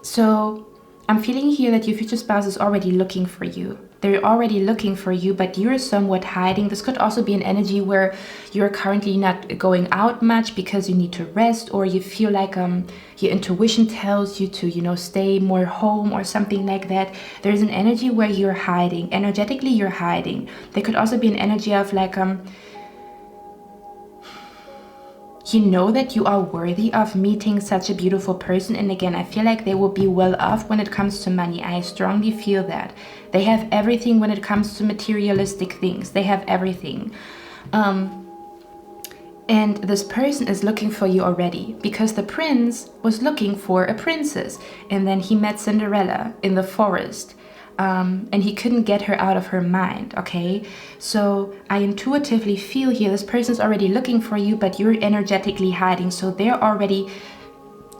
So I'm feeling here that your future spouse is already looking for you. They're already looking for you, but you're somewhat hiding. This could also be an energy where you're currently not going out much because you need to rest, or you feel like your intuition tells you to, stay more home or something like that. There's an energy where you're hiding. Energetically, you're hiding. There could also be an energy of like, you know that you are worthy of meeting such a beautiful person. And again, I feel like they will be well off when it comes to money. I strongly feel that. They have everything when it comes to materialistic things. They have everything. And this person is looking for you already, because the prince was looking for a princess. And then he met Cinderella in the forest. And he couldn't get her out of her mind, okay? So I intuitively feel here this person's already looking for you, but you're energetically hiding. So they're already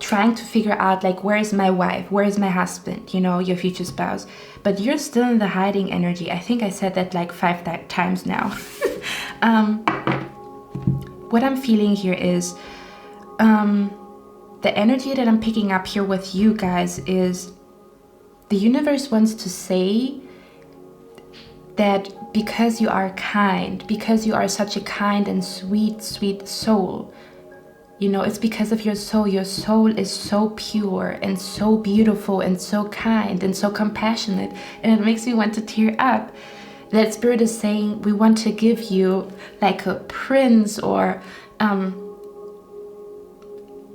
trying to figure out like, where is my wife? Where is my husband? Your future spouse. But you're still in the hiding energy. I think I said that like 5 times now. What I'm feeling here is the energy that I'm picking up here with you guys is the universe wants to say that because you are kind, because you are such a kind and sweet, sweet soul, it's because of your soul. Your soul is so pure and so beautiful and so kind and so compassionate. And it makes me want to tear up. That Spirit is saying, we want to give you like a prince, or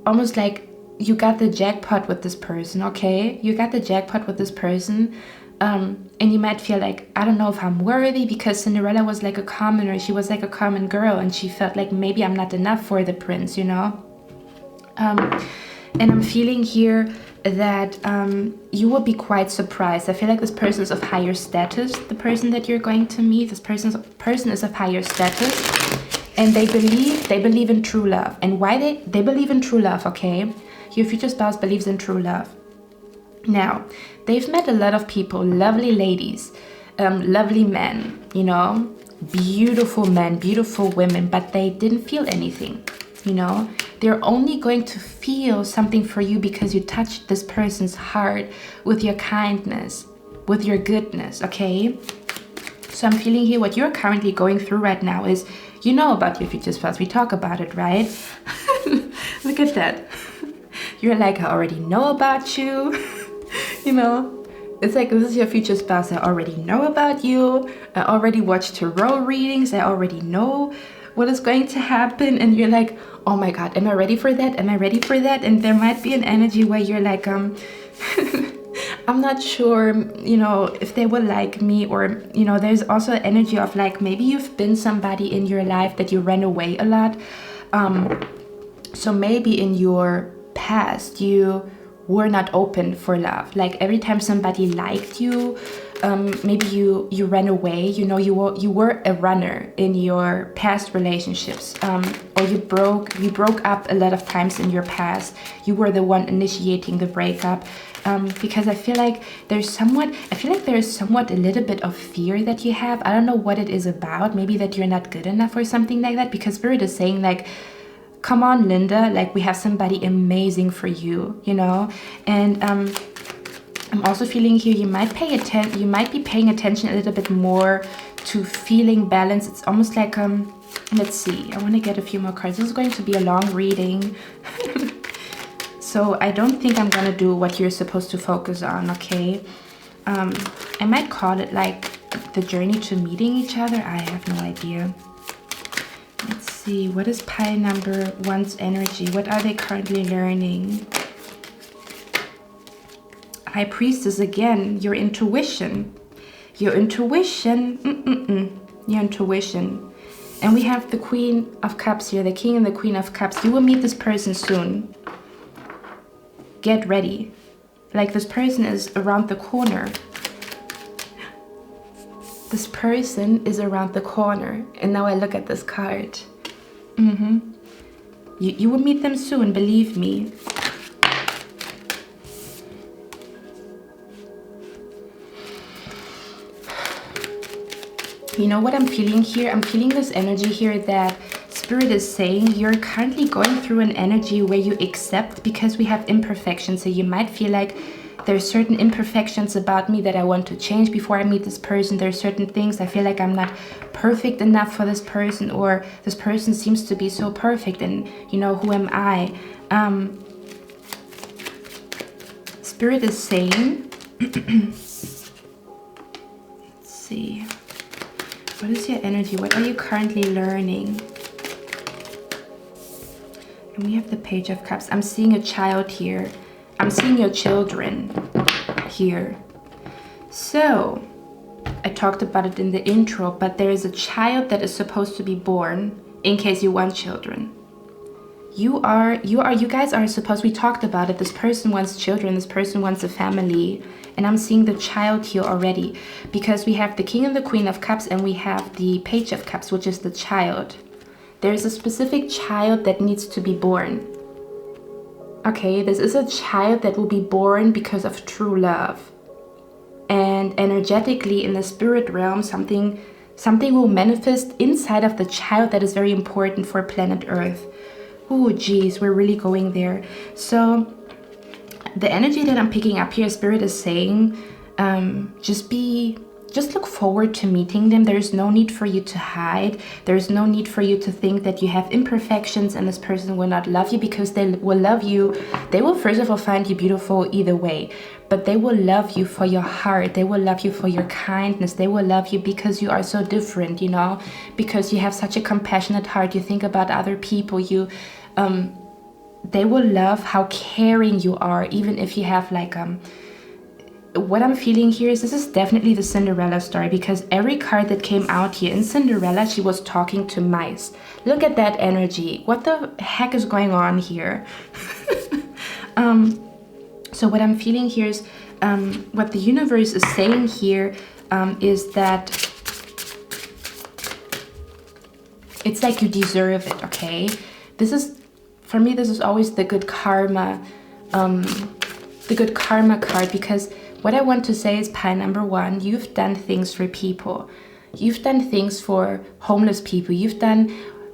almost like you got the jackpot with this person, okay? You got the jackpot with this person. And you might feel like, I don't know if I'm worthy, because Cinderella was like a commoner. She was like a common girl, and she felt like maybe I'm not enough for the prince, And I'm feeling here that you will be quite surprised. I feel like this person is of higher status, the person that you're going to meet. This person is of higher status, and they believe in true love. And why they believe in true love, okay? Your future spouse believes in true love. Now, they've met a lot of people, lovely ladies, lovely men, beautiful men, beautiful women, but they didn't feel anything, They're only going to feel something for you because you touched this person's heart with your kindness, with your goodness, okay? So I'm feeling here what you're currently going through right now is, about your future spouse. We talk about it, right? Look at that. You're like, I already know about you. It's like, this is your future spouse. I already know about you. I already watched tarot readings. I already know what is going to happen. And you're like, oh my God, am I ready for that? Am I ready for that? And there might be an energy where you're like, I'm not sure, if they will like me, or, there's also an energy of like, maybe you've been somebody in your life that you ran away a lot. So maybe in your past, you were not open for love. Like every time somebody liked you, maybe you ran away, you know, you were a runner in your past relationships, or you broke up a lot of times in your past. You were the one initiating the breakup, because I feel like there's somewhat a little bit of fear that you have. I don't know what it is about. Maybe that you're not good enough or something like that, because Spirit is saying like, come on, Linda, like we have somebody amazing for you, you know. And I'm also feeling here you might be paying attention a little bit more to feeling balance. It's almost like let's see, I want to get a few more cards. This is going to be a long reading. So I don't think I'm gonna do what you're supposed to focus on, okay? I might call it like the journey to meeting each other. I have no idea. Let's see, what is pile number 1's energy? What are they currently learning? High Priestess again, your intuition. Your intuition. Your intuition. And we have the Queen of Cups here, the King and the Queen of Cups. You will meet this person soon. Get ready. Like this person is around the corner. This person is around the corner. And now I look at this card. You will meet them soon, believe me. You know what I'm feeling here? I'm feeling this energy here that Spirit is saying you're currently going through an energy where you accept, because we have imperfections. So you might feel like there's certain imperfections about me that I want to change before I meet this person. There's certain things I feel like I'm not perfect enough for this person, or this person seems to be so perfect, and you know, who am I? Spirit is saying, let's see. What is your energy? What are you currently learning? And we have the Page of Cups. I'm seeing a child here. I'm seeing your children here. So, I talked about it in the intro, but there is a child that is supposed to be born in case you want children. You guys are supposed, we talked about it, this person wants children, this person wants a family. And I'm seeing the child here already, because we have the King and the Queen of Cups, and we have the Page of Cups, which is the child. There's a specific child that needs to be born. Okay, this is a child that will be born because of true love. And energetically in the spirit realm, something will manifest inside of the child that is very important for planet Earth. Oh, geez, we're really going there. So the energy that I'm picking up here, Spirit is saying, just look forward to meeting them. There's no need for you to hide. There's no need for you to think that you have imperfections and this person will not love you, because they will love you. They will first of all find you beautiful either way, but they will love you for your heart. They will love you for your kindness. They will love you because you are so different, you know, because you have such a compassionate heart. You think about other people. They will love how caring you are, even if you have like what I'm feeling here is this is definitely the Cinderella story, because every card that came out here in Cinderella, she was talking to mice. Look at that energy. What the heck is going on here? So what I'm feeling here is what the universe is saying here is that it's like you deserve it, okay? This is, for me, this is always the good karma card, because what I want to say is pile number 1, you've done things for people. You've done things for homeless people. You've done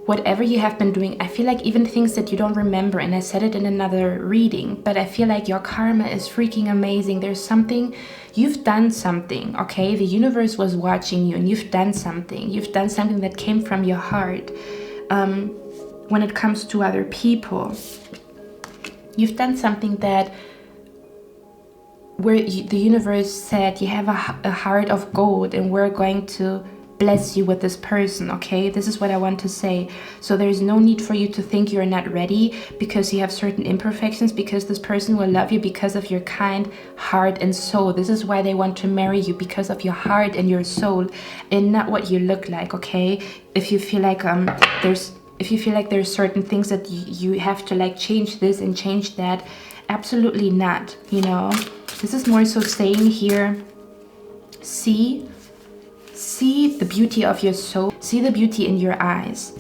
whatever you have been doing. I feel like even things that you don't remember, and I said it in another reading, but I feel like your karma is freaking amazing. There's something, you've done something, okay? The universe was watching you, and you've done something. You've done something that came from your heart. When it comes to other people, you've done something that the universe said you have a heart of gold, and we're going to bless you with this person, okay? This is what I want to say. So there's no need for you to think you're not ready because you have certain imperfections, because this person will love you because of your kind heart and soul. This is why they want to marry you, because of your heart and your soul, and not what you look like, okay? If you feel like there's certain things that you have to like change this and change that, absolutely not, you know? This is more so saying here, see the beauty of your soul, see the beauty in your eyes,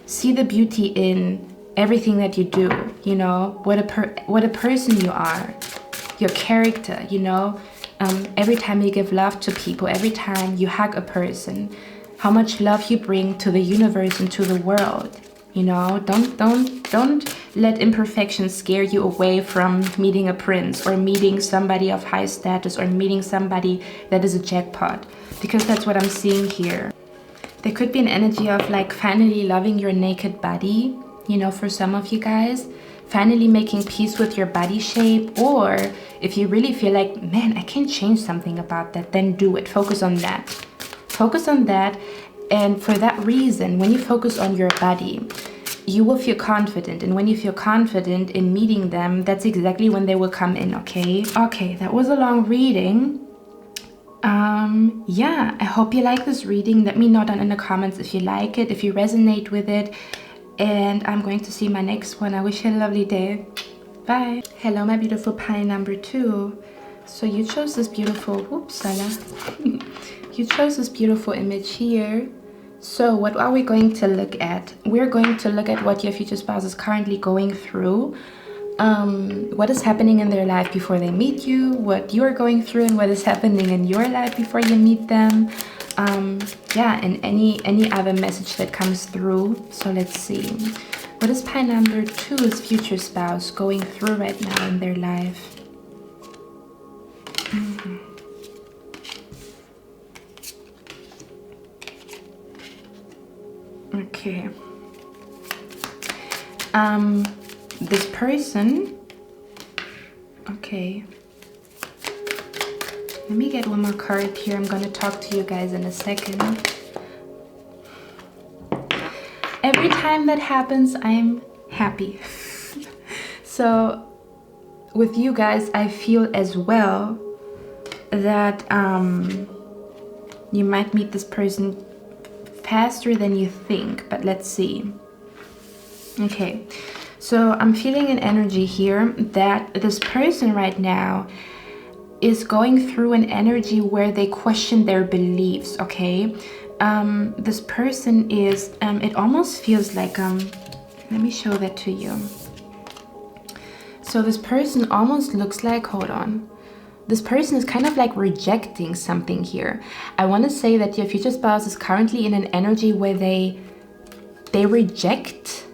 see the beauty in everything that you do, you know, what a person you are, your character, you know, every time you give love to people, every time you hug a person, how much love you bring to the universe and to the world, you know. Don't let imperfections scare you away from meeting a prince or meeting somebody of high status or meeting somebody that is a jackpot, because that's what I'm seeing here. There could be an energy of like finally loving your naked body, you know, for some of you guys, finally making peace with your body shape. Or if you really feel like, man, I can change something about that, then do it. Focus on that. Focus on that. And for that reason, when you focus on your body, you will feel confident. And when you feel confident in meeting them, that's exactly when they will come in, okay? Okay, that was a long reading. Yeah, I hope you like this reading. Let me know down in the comments if you like it, if you resonate with it. And I'm going to see my next one. I wish you a lovely day. Bye. Hello, my beautiful pie number 2. So you chose this beautiful, you chose this beautiful image here. So what are we going to look at? We're going to look at what your future spouse is currently going through. What is happening in their life before they meet you, what you're going through, and what is happening in your life before you meet them. Yeah, and any other message that comes through. So let's see. What is pie number 2's future spouse going through right now in their life? Okay. This person, okay. Let me get one more card here. I'm gonna talk to you guys in a second. Every time that happens, I'm happy. So with you guys, I feel as well that you might meet this person faster than you think, but let's see. Okay, so I'm feeling an energy here that this person right now is going through an energy where they question their beliefs, okay? This person is, it almost feels like, let me show that to you. So this person almost looks like, hold on. This person is kind of like rejecting something here. I want to say that your future spouse is currently in an energy where they reject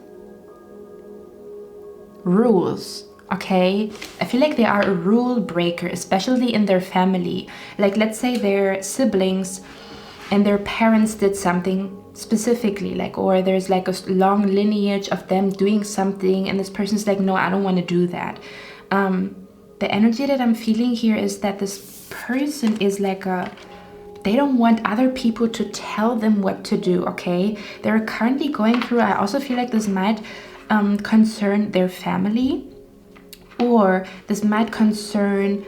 rules, okay? I feel like they are a rule breaker, especially in their family. Like, let's say their siblings and their parents did something specifically, like, or there's like a long lineage of them doing something, and this person's like, no, I don't want to do that. The energy that I'm feeling here is that this person is like they don't want other people to tell them what to do, okay? They're currently going through, I also feel like this might concern their family, or this might concern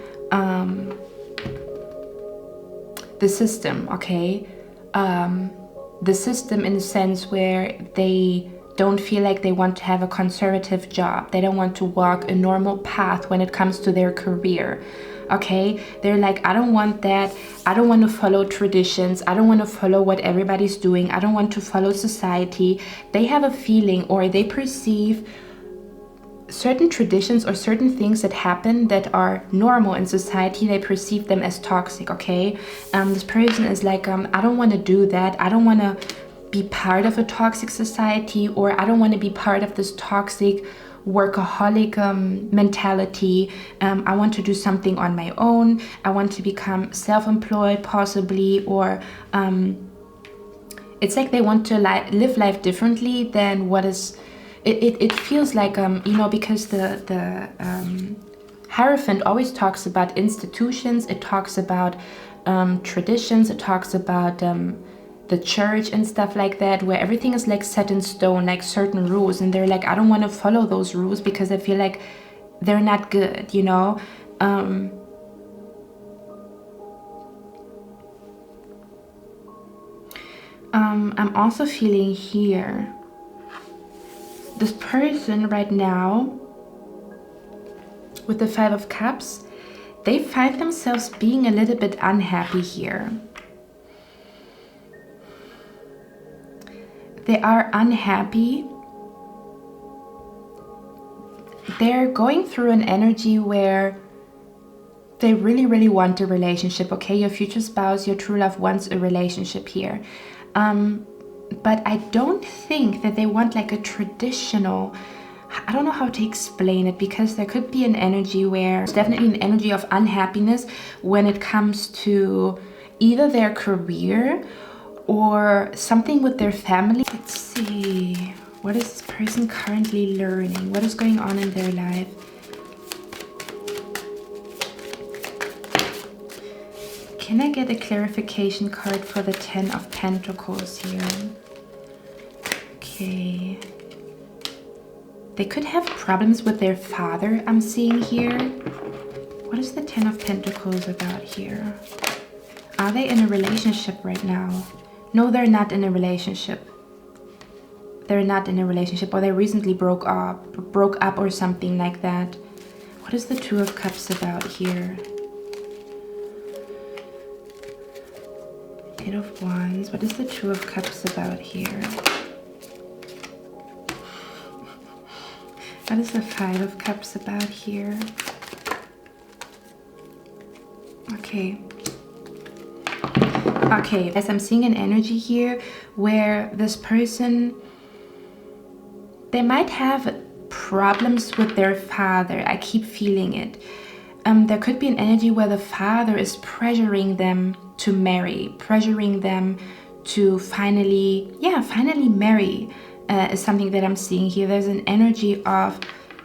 the system, okay? The system in a sense where they don't feel like they want to have a conservative job. They don't want to walk a normal path when it comes to their career, okay? They're like, I don't want that. I don't want to follow traditions. I don't want to follow what everybody's doing. I don't want to follow society. They have a feeling, or they perceive certain traditions or certain things that happen that are normal in society. They perceive them as toxic, okay? This person is like, I don't want to do that. I don't want to be part of a toxic society, or I don't want to be part of this toxic workaholic mentality. I want to do something on my own. I want to become self-employed possibly, or it's like they want to live life differently than what is. It feels like you know, because the Hierophant always talks about institutions. It talks about traditions. It talks about the church and stuff like that, where everything is like set in stone, like certain rules, and they're like, I don't want to follow those rules because I feel like they're not good, you know? I'm also feeling here, this person right now with the 5 of Cups, they find themselves being a little bit unhappy here. They are unhappy. They're going through an energy where they really, really want a relationship, okay? Your future spouse, your true love wants a relationship here. But I don't think that they want like a traditional, I don't know how to explain it, because there could be an energy where there's definitely an energy of unhappiness when it comes to either their career or something with their family. Let's see. What is this person currently learning? What is going on in their life? Can I get a clarification card for the Ten of Pentacles here? Okay. They could have problems with their father, I'm seeing here. What is the Ten of Pentacles about here? Are they in a relationship right now? No, they're not in a relationship. They're not in a relationship, or they recently broke up or something like that. What is the Two of Cups about here? Eight of Wands. What is the Two of Cups about here? What is the Five of Cups about here? Okay. Okay, as I'm seeing an energy here where this person, they might have problems with their father. I keep feeling it. There could be an energy where the father is pressuring them to marry, pressuring them to finally marry, is something that I'm seeing here. There's an energy of,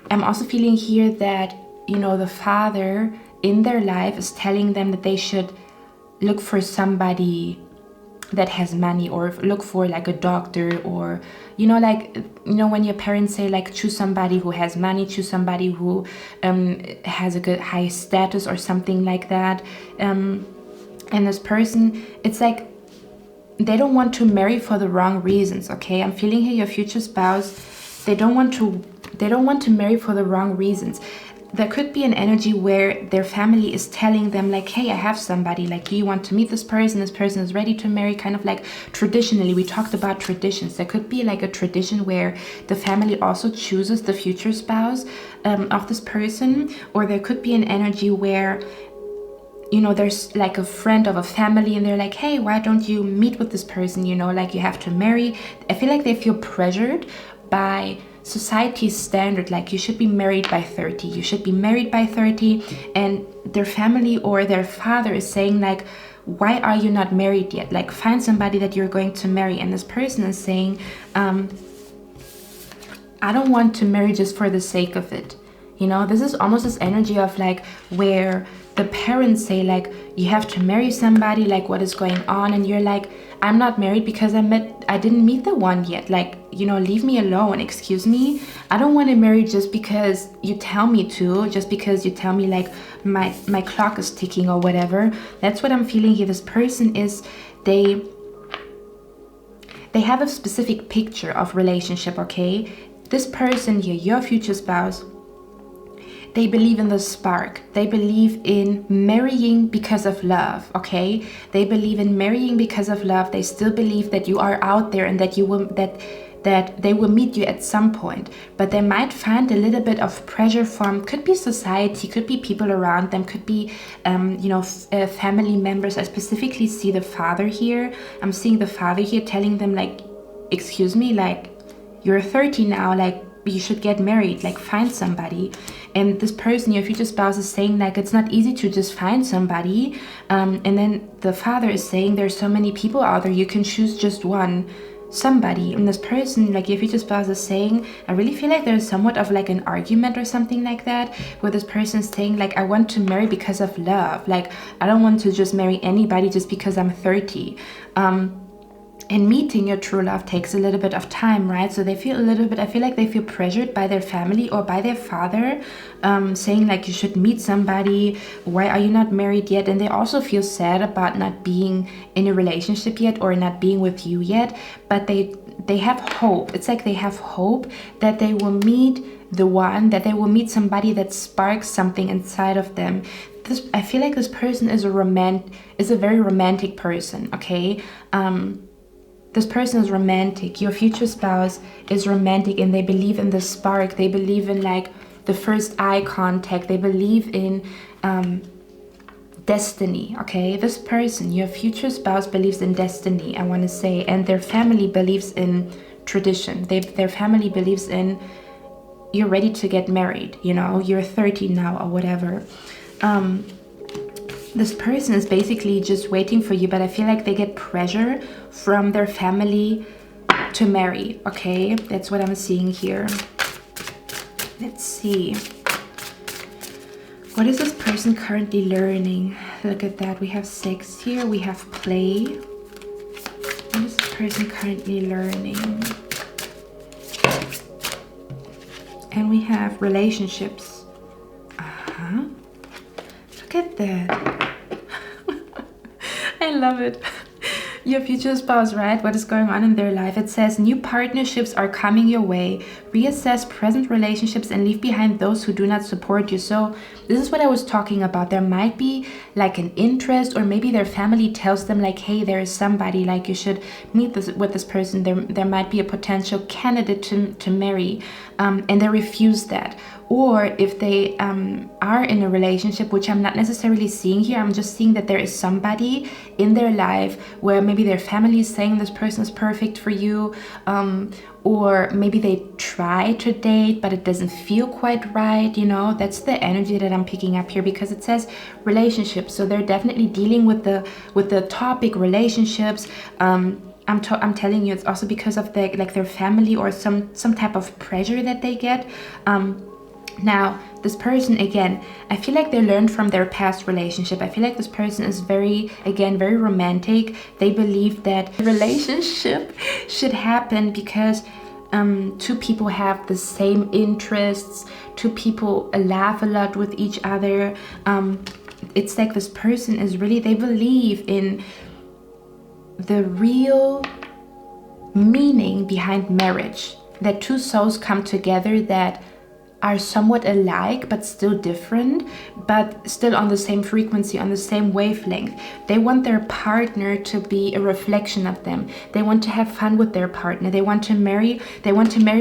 I'm also feeling here that, you know, the father in their life is telling them that they should look for somebody that has money, or look for like a doctor, or, you know, like, you know, when your parents say like choose somebody who has money, choose somebody who has a good high status or something like that. And this person, it's like they don't want to marry for the wrong reasons, okay? I'm feeling here your future spouse, they don't want to marry for the wrong reasons. There could be an energy where their family is telling them like, hey, I have somebody, like, do you want to meet this person is ready to marry, kind of like traditionally. We talked about traditions. There could be like a tradition where the family also chooses the future spouse of this person, or there could be an energy where, you know, there's like a friend of a family and they're like, hey, why don't you meet with this person, you know, like you have to marry. I feel like they feel pressured by society's standard, like you should be married by 30, you should be married by 30, and their family or their father is saying like, why are you not married yet? Like, find somebody that you're going to marry. And this person is saying, I don't want to marry just for the sake of it. You know, this is almost this energy of like where the parents say like, you have to marry somebody, like what is going on? And you're like, I'm not married because I didn't meet the one yet. Like, you know, leave me alone, excuse me. I don't want to marry just because you tell me to, just because you tell me like my clock is ticking or whatever. That's what I'm feeling here. This person is, they have a specific picture of relationship, okay? This person here, your future spouse, they believe in the spark. They believe in marrying because of love, okay? They believe in marrying because of love. They still believe that you are out there and that you will, that they will meet you at some point. But they might find a little bit of pressure from, could be society, could be people around them, could be, you know, family members. I specifically see the father here. I'm seeing the father here telling them like, excuse me, like, you're 30 now, like, you should get married, like find somebody. And this person, your future spouse, is saying like it's not easy to just find somebody, and then the father is saying there's so many people out there, you can choose just one somebody. And this person, like your future spouse, is saying, I really feel like there's somewhat of like an argument or something like that, where this person is saying like, I want to marry because of love, like I don't want to just marry anybody just because I'm 30. And meeting your true love takes a little bit of time, right? So they feel a little bit, I feel like they feel pressured by their family or by their father, saying like you should meet somebody, why are you not married yet? And they also feel sad about not being in a relationship yet or not being with you yet, but they have hope. It's like they have hope that they will meet the one, that they will meet somebody that sparks something inside of them. I feel like this person is a very romantic person, okay? This person is romantic. Your future spouse is romantic, and they believe in the spark. They believe in like the first eye contact. They believe in destiny, okay? This person, your future spouse, believes in destiny, I want to say, and their family believes in tradition. Their family believes in you're ready to get married, you know, you're 30 now or whatever. This person is basically just waiting for you, but I feel like they get pressure from their family to marry, okay? That's what I'm seeing here. Let's see. What is this person currently learning? Look at that. We have sex here. We have play. What is this person currently learning? And we have relationships. Look at that. I love it. Your future spouse, right? What is going on in their life? It says new partnerships are coming your way. Reassess present relationships and leave behind those who do not support you. So this is what I was talking about. There might be like an interest, or maybe their family tells them like, hey, there is somebody, like you should meet with this person. There might be a potential candidate to marry, and they refuse that. Or if they are in a relationship, which I'm not necessarily seeing here, I'm just seeing that there is somebody in their life where maybe their family is saying this person is perfect for you, or maybe they try to date but it doesn't feel quite right, you know. That's the energy that I'm picking up here, because it says relationships, so they're definitely dealing with the topic relationships. I'm telling you, it's also because of their family or some type of pressure that they get. Now, this person, again, I feel like they learned from their past relationship. I feel like this person is very romantic. They believe that the relationship should happen because two people have the same interests, two people laugh a lot with each other. It's like this person is really, they believe in the real meaning behind marriage, that two souls come together that are somewhat alike but still different, but still on the same frequency, on the same wavelength. They want their partner to be a reflection of them. They want to have fun with their partner. They want to marry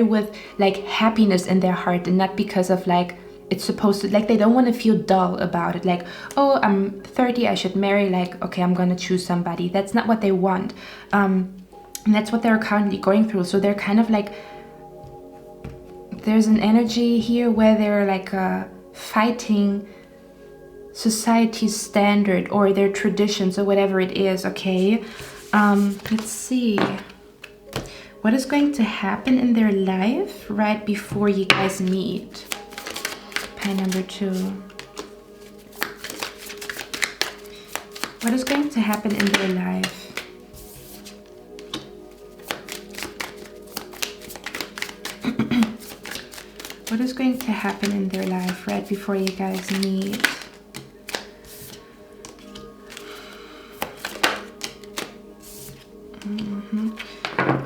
with like happiness in their heart, and not because of like it's supposed to, like they don't want to feel dull about it, like, oh, I'm 30, I should marry, like, okay, I'm gonna choose somebody. That's not what they want, and that's what they're currently going through. So they're kind of like, there's an energy here where they're like fighting society's standard or their traditions or whatever it is, okay? Let's see. What is going to happen in their life right before you guys meet? Pie number 2. What is going to happen in their life? What is going to happen in their life right before you guys meet?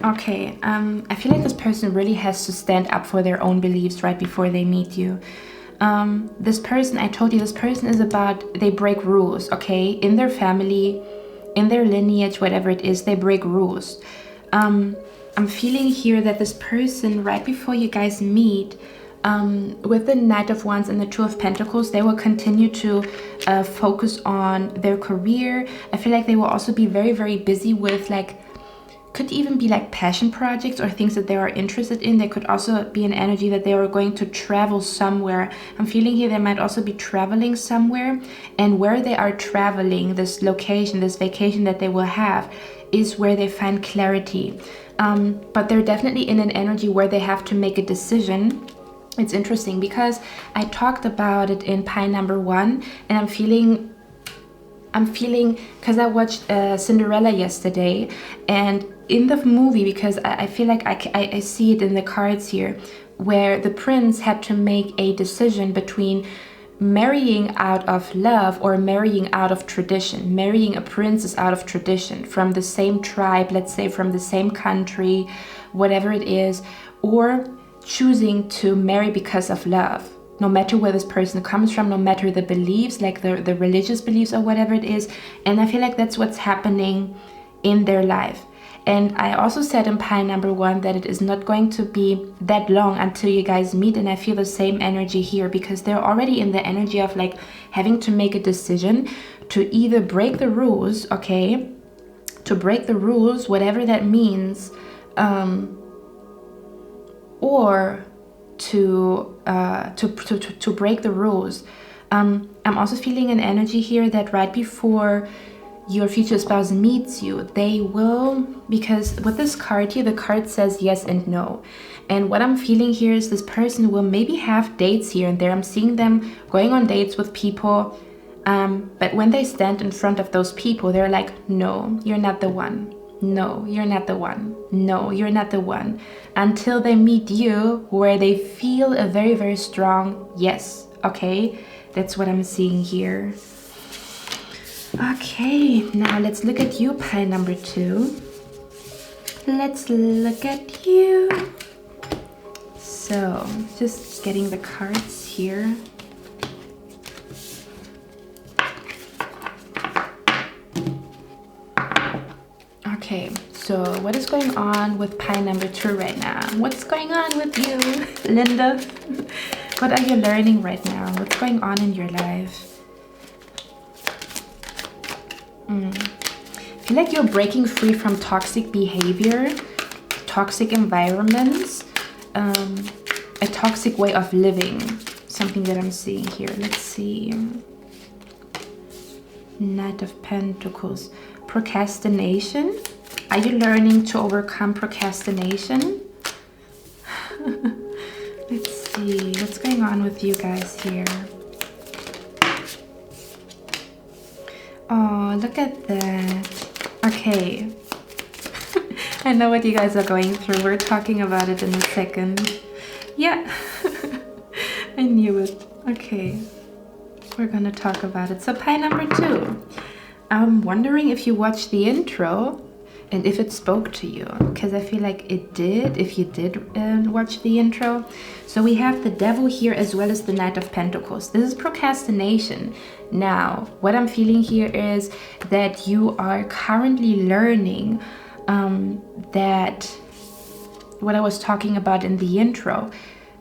Okay, I feel like this person really has to stand up for their own beliefs right before they meet you. This person, I told you, this person is about, they break rules, okay? In their family, in their lineage, whatever it is, they break rules. I'm feeling here that this person, right before you guys meet, with the Knight of Wands and the Two of Pentacles, they will continue to focus on their career. I feel like they will also be very busy with, like, could even be like passion projects or things that they are interested in. There could also be an energy that they are going to travel somewhere. I'm feeling here they might also be traveling somewhere, and where they are traveling, this location, this vacation that they will have, is where they find clarity. But they're definitely in an energy where they have to make a decision. It's interesting because I talked about it in pie number 1, and I'm feeling, because I watched Cinderella yesterday, and in the movie, because I feel like I see it in the cards here, where the prince had to make a decision between marrying out of love or marrying out of tradition. Marrying a princess out of tradition, from the same tribe, let's say from the same country, whatever it is, or choosing to marry because of love, no matter where this person comes from, no matter the beliefs, like the religious beliefs or whatever it is. And I feel like that's what's happening in their life. And I also said in pile number 1 that it is not going to be that long until you guys meet, and I feel the same energy here, because they're already in the energy of like having to make a decision to either break the rules, okay, to break the rules, whatever that means, or to break the rules. I'm also feeling an energy here that right before your future spouse meets you, they will, because with this card here, the card says yes and no. And what I'm feeling here is this person will maybe have dates here and there. I'm seeing them going on dates with people, but when they stand in front of those people, they're like, no, you're not the one. No, you're not the one. No, you're not the one. Until they meet you, where they feel a very, very strong yes. Okay, that's what I'm seeing here. Okay, now let's look at you, pile number 2. Let's look at you. So, just getting the cards here. Okay, so what is going on with pile number 2 right now? What's going on with you, Linda? What are you learning right now? What's going on in your life? I feel like you're breaking free from toxic behavior, toxic environments, a toxic way of living. Something that I'm seeing here. Let's see. Knight of Pentacles. Procrastination. Are you learning to overcome procrastination? Let's see. What's going on with you guys here? Oh, look at that. Okay. I know what you guys are going through. We're talking about it in a second. Yeah. I knew it. Okay. We're gonna talk about it. So pile number 2. I'm wondering if you watched the intro and if it spoke to you, because I feel like it did, if you did watch the intro. So we have the Devil here as well as the Knight of Pentacles. This is procrastination. Now, what I'm feeling here is that you are currently learning that what I was talking about in the intro,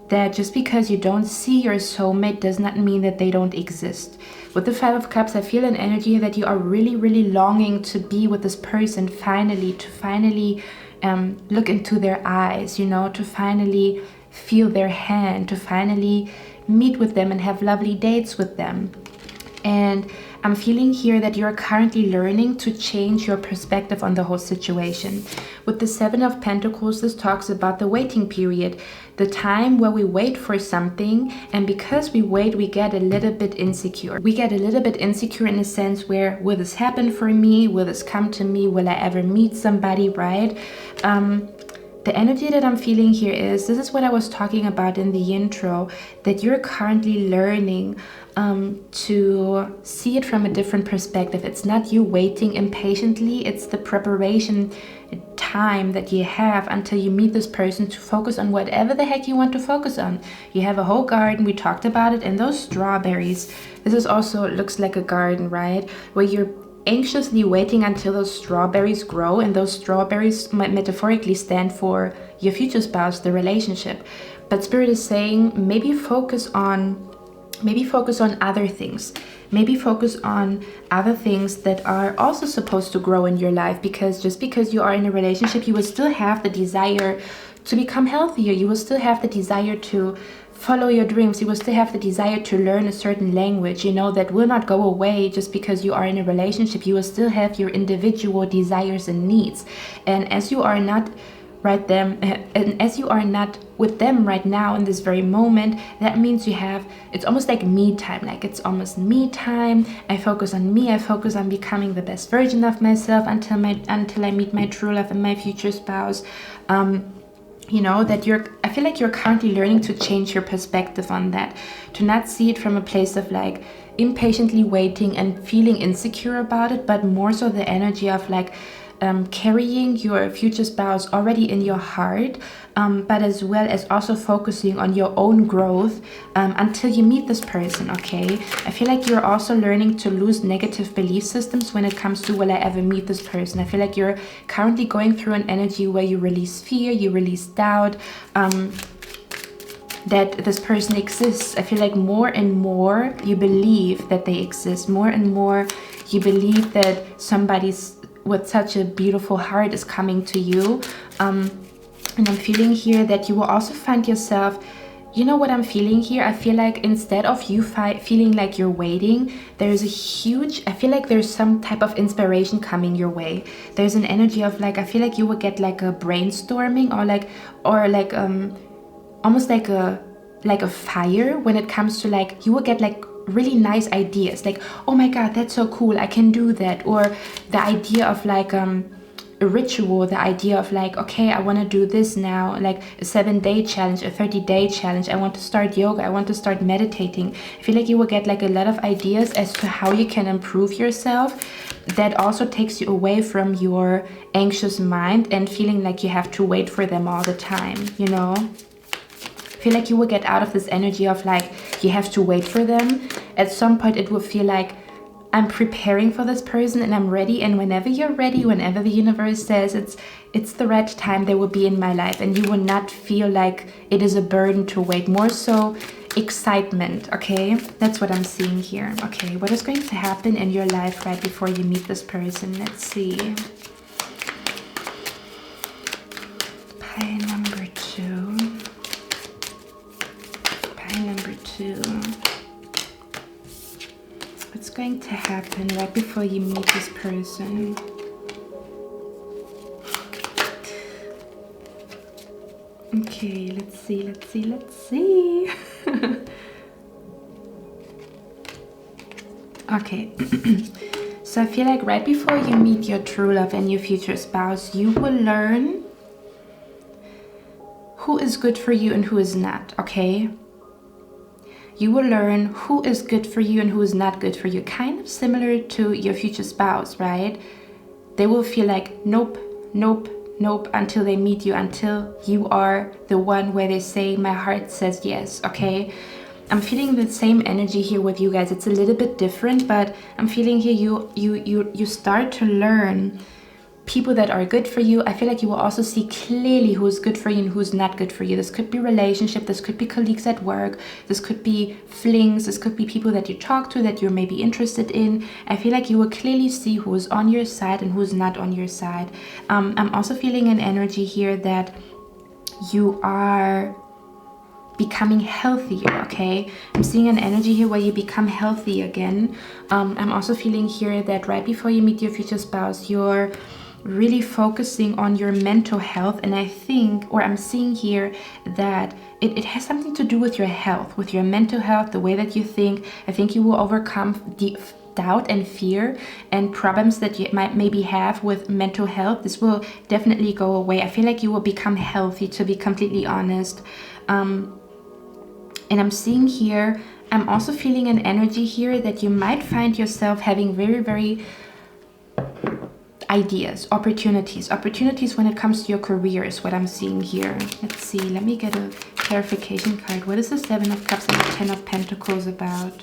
that just because you don't see your soulmate does not mean that they don't exist. With the 5 of Cups, I feel an energy that you are really, really longing to be with this person finally, to finally look into their eyes, you know, to finally feel their hand, to finally meet with them and have lovely dates with them. And I'm feeling here that you're currently learning to change your perspective on the whole situation. With the 7 of Pentacles, this talks about the waiting period, the time where we wait for something, and because we wait, we get a little bit insecure. We get a little bit insecure in a sense where, will this happen for me? Will this come to me? Will I ever meet somebody, right? The energy that I'm feeling here is, this is what I was talking about in the intro, that you're currently learning to see it from a different perspective. It's not you waiting impatiently, it's the preparation time that you have until you meet this person to focus on whatever the heck you want to focus on. You have a whole garden, we talked about it, and those strawberries. This is also, looks like a garden, right? Where you're anxiously waiting until those strawberries grow, and those strawberries might metaphorically stand for your future spouse, the relationship. But Spirit is saying maybe focus on other things. Maybe focus on other things that are also supposed to grow in your life, because just because you are in a relationship, you will still have the desire to become healthier. You will still have the desire to follow your dreams. You will still have the desire to learn a certain language, you know, that will not go away just because you are in a relationship. You will still have your individual desires and needs. And as you are not right them, and as you are not with them right now in this very moment, that means you have, it's almost like me time, like it's almost me time. I focus on me, I focus on becoming the best version of myself until I meet my true love and my future spouse. You know, that I feel like you're currently learning to change your perspective on that, to not see it from a place of like impatiently waiting and feeling insecure about it, but more so the energy of like carrying your future spouse already in your heart, but as well as also focusing on your own growth until you meet this person, okay? I feel like you're also learning to lose negative belief systems when it comes to, will I ever meet this person? I feel like you're currently going through an energy where you release fear, you release doubt, that this person exists. I feel like more and more you believe that they exist, more and more you believe that somebody's with such a beautiful heart is coming to you. And I'm feeling here that you will also find yourself, you know what I'm feeling here? I feel like instead of you feeling like you're waiting, there's a huge, I feel like there's some type of inspiration coming your way. There's an energy of like, I feel like you will get like a brainstorming or like almost like a fire when it comes to like, you will get like really nice ideas, like, oh my god, that's so cool, I can do that. Or the idea of like a ritual, the idea of like, okay, I want to do this now, like a 7-day challenge, a 30-day challenge, I want to start yoga, I want to start meditating. I feel like you will get like a lot of ideas as to how you can improve yourself. That also takes you away from your anxious mind and feeling like you have to wait for them all the time, you know? I feel like you will get out of this energy of like you have to wait for them. At some point it will feel like I'm preparing for this person and I'm ready, and whenever you're ready, whenever the universe says it's the right time, they will be in my life, and you will not feel like it is a burden to wait. More so excitement, okay? That's what I'm seeing here. Okay, what is going to happen in your life right before you meet this person? Let's see. Pile number 2. Number 2. What's going to happen right before you meet this person? Okay, let's see. Okay. So I feel like right before you meet your true love and your future spouse, you will learn who is good for you and who is not, okay? You will learn who is good for you and who is not good for you. Kind of similar to your future spouse, right? They will feel like, nope, nope, nope, until they meet you, until you are the one where they say, my heart says yes, okay? I'm feeling the same energy here with you guys. It's a little bit different, but I'm feeling here you start to learn people that are good for you. I feel like you will also see clearly who is good for you and who's not good for you. This could be relationship, this could be colleagues at work, this could be flings, this could be people that you talk to that you're maybe interested in. I feel like you will clearly see who is on your side and who's not on your side. I'm also feeling an energy here that you are becoming healthier, okay? I'm seeing an energy here where you become healthy again. I'm also feeling here that right before you meet your future spouse, you're really focusing on your mental health. And I think, or I'm seeing here that it has something to do with your health, with your mental health, the way that you think. I think you will overcome the doubt and fear and problems that you might maybe have with mental health. This will definitely go away. I feel like you will become healthy, to be completely honest. And I'm seeing here, I'm also feeling an energy here that you might find yourself having very, very ideas, opportunities when it comes to your career is what I'm seeing here. Let's see, let me get a clarification card. What is the 7 of Cups and the 10 of Pentacles about?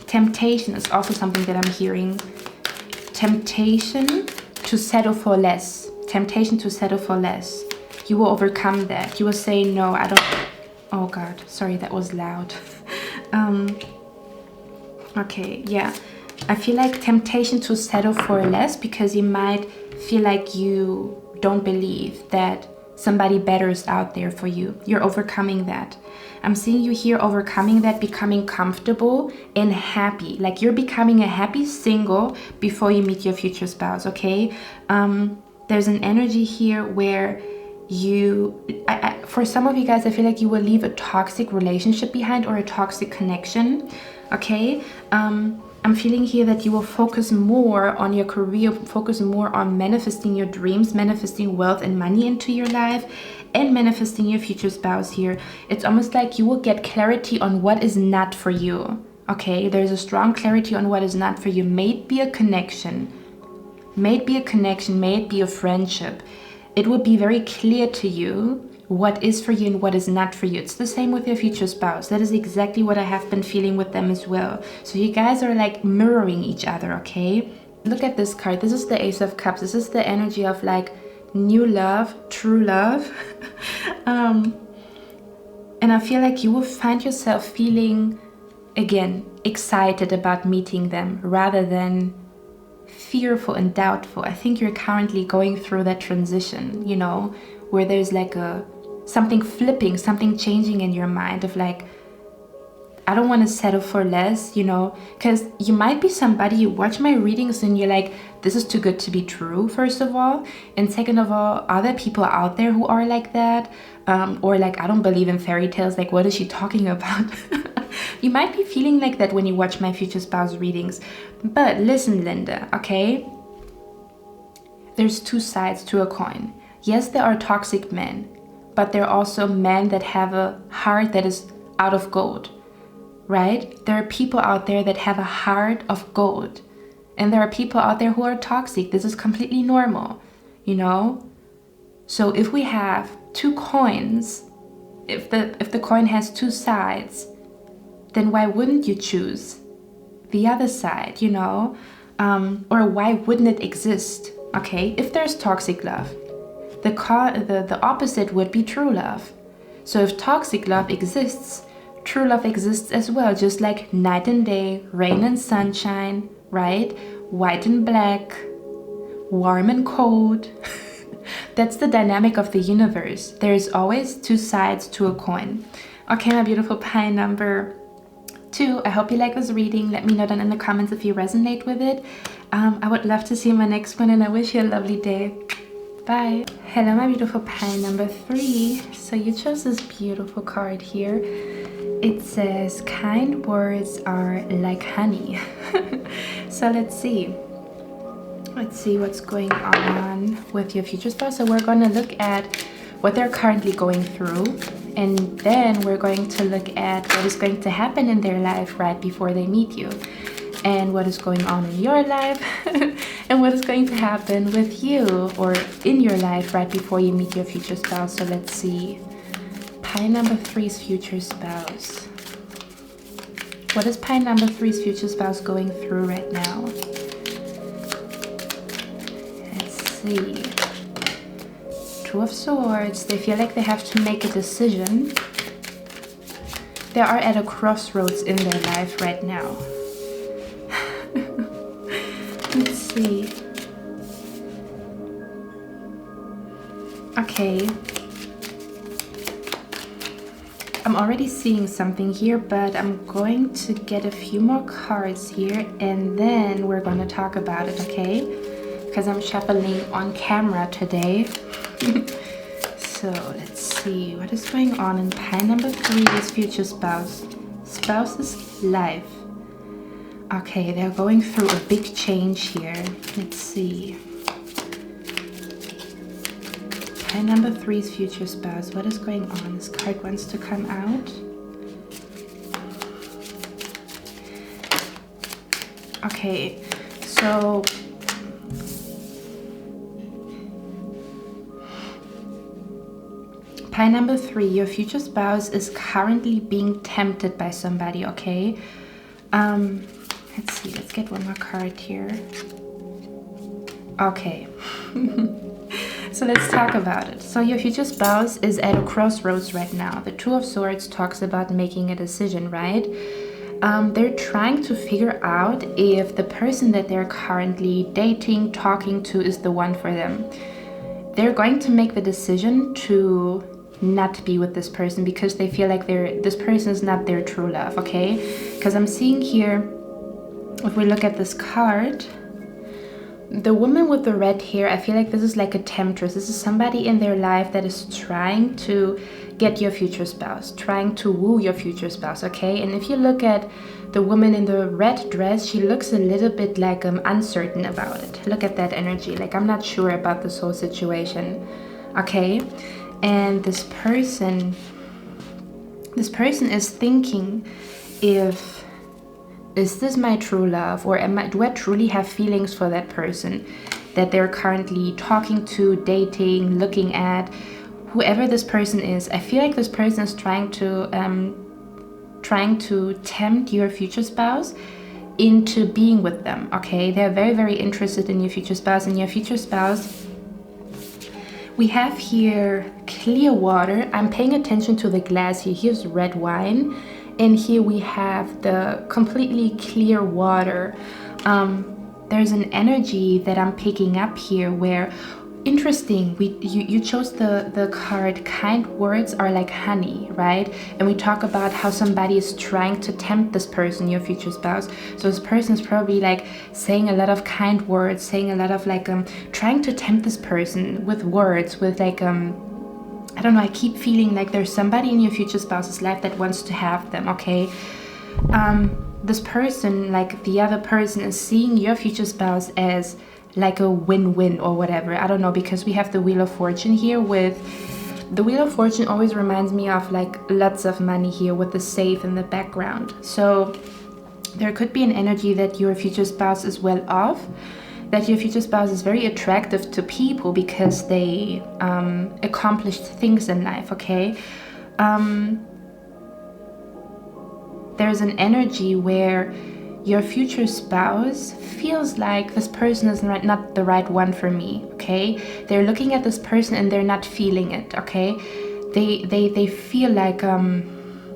Temptation is also something that I'm hearing. Temptation to settle for less. Temptation to settle for less. You will overcome that. You will say, no, I don't... Oh God, sorry, that was loud. Okay, yeah. I feel like temptation to settle for less because you might feel like you don't believe that somebody better is out there for you. You're overcoming that. I'm seeing you here overcoming that, becoming comfortable and happy. Like you're becoming a happy single before you meet your future spouse, okay? There's an energy here where for some of you guys, I feel like you will leave a toxic relationship behind or a toxic connection. Okay, I'm feeling here that you will focus more on your career, focus more on manifesting your dreams, manifesting wealth and money into your life, and manifesting your future spouse here. It's almost like you will get clarity on what is not for you. Okay, there's a strong clarity on what is not for you. May it be a connection, may it be a friendship. It will be very clear to you what is for you and what is not for you. It's the same with your future spouse. That is exactly what I have been feeling with them as well. So you guys are like mirroring each other, okay? Look at this card. This is the Ace of Cups. This is the energy of like new love, true love. And I feel like you will find yourself feeling, again, excited about meeting them rather than fearful and doubtful. I think you're currently going through that transition, you know, where there's like something flipping, something changing in your mind of like, I don't want to settle for less, you know, because you might be somebody, you watch my readings and you're like, this is too good to be true, first of all. And second of all, are there people out there who are like that? Or like, I don't believe in fairy tales, like what is she talking about? You might be feeling like that when you watch my future spouse readings. But listen, Linda, okay? There's two sides to a coin. Yes, there are toxic men, but there are also men that have a heart that is out of gold, right? There are people out there that have a heart of gold. And there are people out there who are toxic. This is completely normal, you know? So if we have two coins, if the coin has two sides, then why wouldn't you choose the other side, you know? Or why wouldn't it exist, okay? If there's toxic love, the opposite would be true love. So if toxic love exists, true love exists as well, just like night and day, rain and sunshine, right? White and black, warm and cold. That's the dynamic of the universe. There is always two sides to a coin. Okay, my beautiful pie number 2. I hope you like this reading. Let me know down in the comments if you resonate with it. I would love to see my next one, and I wish you a lovely day. Bye. Hello, my beautiful pie number 3. So you chose this beautiful card here. It says, kind words are like honey. So let's see what's going on with your future spouse. So we're going to look at what they're currently going through, and then we're going to look at what is going to happen in their life right before they meet you, and what is going on in your life and what is going to happen with you or in your life right before you meet your future spouse. So let's see. Pie number 3's future spouse. What is pie number 3's future spouse going through right now? Let's see. Two of Swords. They feel like they have to make a decision. They are at a crossroads in their life right now. Let's see. Okay. I'm already seeing something here, but I'm going to get a few more cards here and then we're going to talk about it, okay? Because I'm shuffling on camera today. So let's see what is going on in pie number 3's future spouse's life. Okay, they're going through a big change here. Let's see. Pie number 3's future spouse. What is going on? This card wants to come out. Okay, so pie number 3, your future spouse is currently being tempted by somebody, okay? Let's see, let's get one more card here. Okay. So let's talk about it. So your future spouse is at a crossroads right now. The Two of Swords talks about making a decision, right? They're trying to figure out if the person that they're currently dating, talking to is the one for them. They're going to make the decision to not be with this person because they feel like this person is not their true love, okay? Because I'm seeing here, if we look at this card, the woman with the red hair, I feel like this is like a temptress. This is somebody in their life that is trying to get your future spouse, trying to woo your future spouse, okay? And if you look at the woman in the red dress, she looks a little bit like uncertain about it. Look at that energy, like I'm not sure about this whole situation, okay? And this person is thinking, is this my true love, or do I truly have feelings for that person that they're currently talking to, dating, looking at? Whoever this person is, I feel like this person is trying to tempt your future spouse into being with them, okay? They're very, very interested in your future spouse, and your future spouse, we have here clear water. I'm paying attention to the glass here. Here's red wine, and here we have the completely clear water. There's an energy that I'm picking up here where, interesting, you chose the card, kind words are like honey, right? And we talk about how somebody is trying to tempt this person, your future spouse. So this person is probably like saying a lot of kind words, saying a lot of like trying to tempt this person with words, with like I don't know, I keep feeling like there's somebody in your future spouse's life that wants to have them, okay? This person, like the other person, is seeing your future spouse as like a win-win or whatever. I don't know, because we have the Wheel of Fortune here. With the Wheel of Fortune always reminds me of like lots of money here with the safe in the background. So there could be an energy that your future spouse is well off, that your future spouse is very attractive to people because they accomplished things in life, okay? There's an energy where your future spouse feels like this person is not the right one for me, okay? They're looking at this person and they're not feeling it, okay? They feel like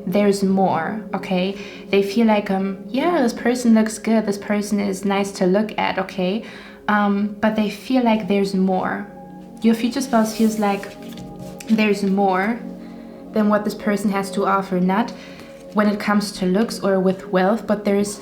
there's more, okay? They feel like, yeah, this person looks good, this person is nice to look at, okay? But they feel like there's more. Your future spouse feels like there's more than what this person has to offer, not when it comes to looks or with wealth, but there's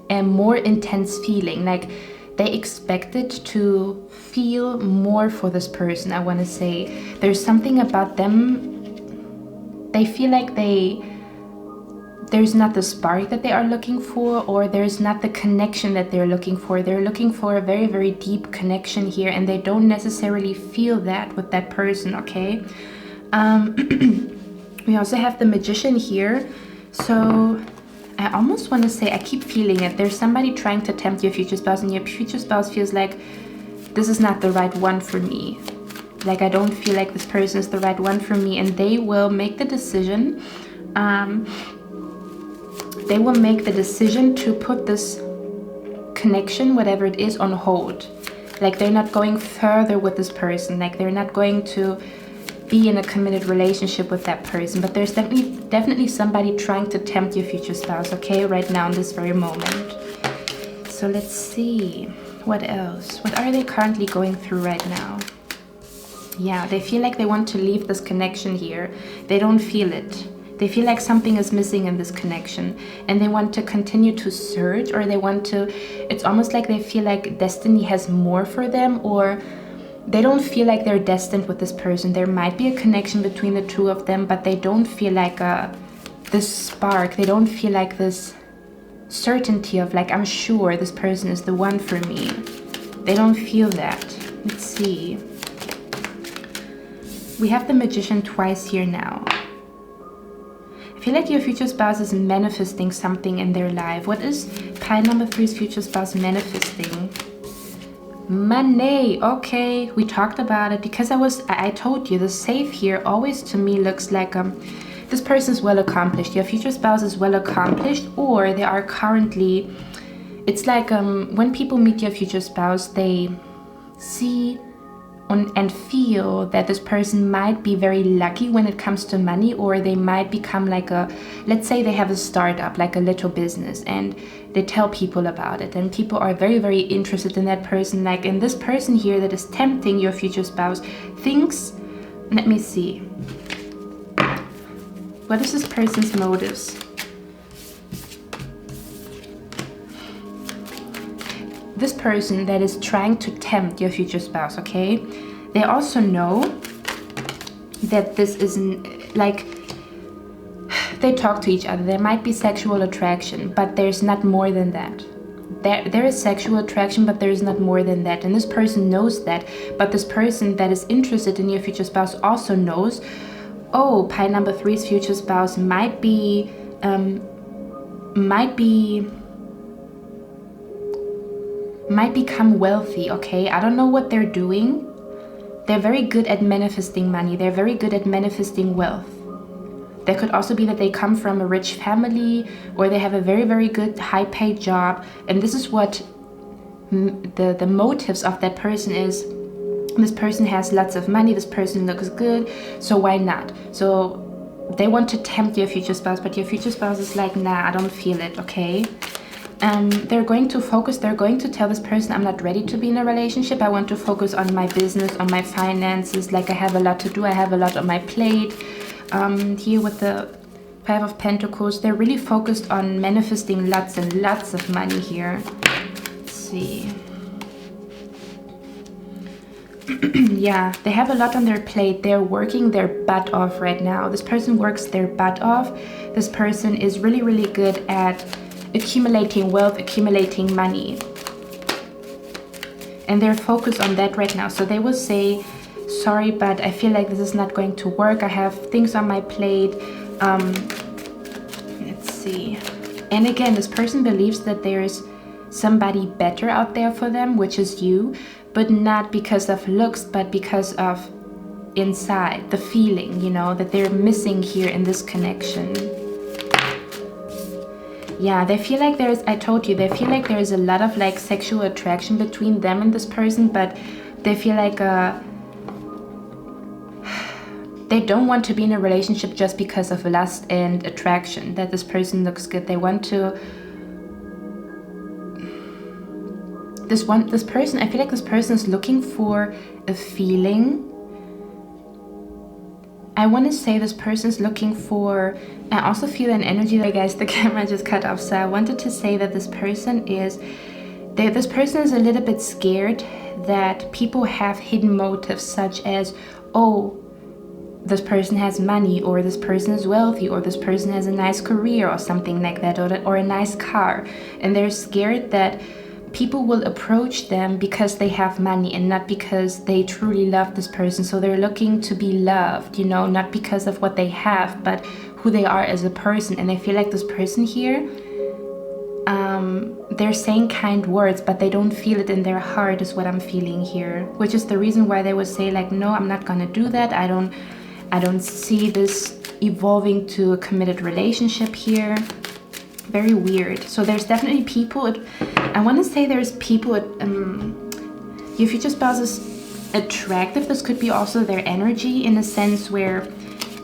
a more intense feeling, like they expected to feel more for this person. I want to say there's something about them, they feel like there's not the spark that they are looking for, or there's not the connection that they're looking for. They're looking for a very, very deep connection here, and they don't necessarily feel that with that person, okay? We also have the Magician here. So I almost want to say, I keep feeling it. There's somebody trying to tempt your future spouse, and your future spouse feels like this is not the right one for me. Like, I don't feel like this person is the right one for me, and they will make the decision. They will make the decision to put this connection, whatever it is, on hold. Like, they're not going further with this person. Like, they're not going to be in a committed relationship with that person. But there's definitely somebody trying to tempt your future spouse, okay, right now in this very moment. So let's see, what else? What are they currently going through right now? Yeah, they feel like they want to leave this connection here. They don't feel it. They feel like something is missing in this connection, and they want to continue to search, or they want to, it's almost like they feel like destiny has more for them, or they don't feel like they're destined with this person. There might be a connection between the two of them, but they don't feel like this spark. They don't feel like this certainty of like, I'm sure this person is the one for me. They don't feel that. Let's see. We have the Magician twice here now. I feel like your future spouse is manifesting something in their life. What is pile number 3's future spouse manifesting? Money. Okay, we talked about it because I told you the safe here always to me looks like this person is well accomplished. Your future spouse is well accomplished, or they are currently, it's like when people meet your future spouse, they see and feel that this person might be very lucky when it comes to money, or they might become like let's say they have a startup, like a little business, and they tell people about it, and people are very, very interested in that person. Like, in this person here that is tempting your future spouse thinks, let me see, what is this person's motives? this person that is trying to tempt your future spouse, okay? They also know that this isn't like, they talk to each other. There might be sexual attraction, but there's not more than that. There is sexual attraction, but there is not more than that. And this person knows that. But this person that is interested in your future spouse also knows, oh, pile number 3's future spouse might become wealthy, okay? I don't know what they're doing. They're very good at manifesting money. They're very good at manifesting wealth. There could also be that they come from a rich family, or they have a very, very good high-paid job. And this is what the motives of that person is. This person has lots of money. This person looks good. So why not? So they want to tempt your future spouse, but your future spouse is like, nah, I don't feel it, okay? They're going to focus. They're going to tell this person, I'm not ready to be in a relationship. I want to focus on my business, on my finances. Like, I have a lot to do. I have a lot on my plate. Here with the 5 of Pentacles, they're really focused on manifesting lots and lots of money here. Let's see. Yeah, they have a lot on their plate. They're working their butt off right now. This person works their butt off. This person is really, really good at accumulating wealth, accumulating money. And they're focused on that right now. So they will say, sorry, but I feel like this is not going to work. I have things on my plate. Let's see. And again, this person believes that there's somebody better out there for them, which is you, but not because of looks, but because of inside, the feeling, you know, that they're missing here in this connection. Yeah, they feel like there's, I told you, they feel like there's a lot of like sexual attraction between them and this person, but they feel like they don't want to be in a relationship just because of lust and attraction, that this person looks good. They want to, this person, I feel like this person is looking for a feeling. I want to say this person's looking for, I also feel an energy. There, guys, the camera just cut off. So I wanted to say that this person is a little bit scared that people have hidden motives, such as, oh, this person has money, or this person is wealthy, or this person has a nice career, or something like that, or a nice car. And they're scared that people will approach them because they have money and not because they truly love this person. So they're looking to be loved, you know, not because of what they have, but who they are as a person. And I feel like this person here, they're saying kind words, but they don't feel it in their heart, is what I'm feeling here, which is the reason why they would say like, no, I'm not gonna do that. I don't see this evolving to a committed relationship here. Very weird. So there's definitely people, I want to say there's people, your future spouse is attractive. This could be also their energy, in a sense where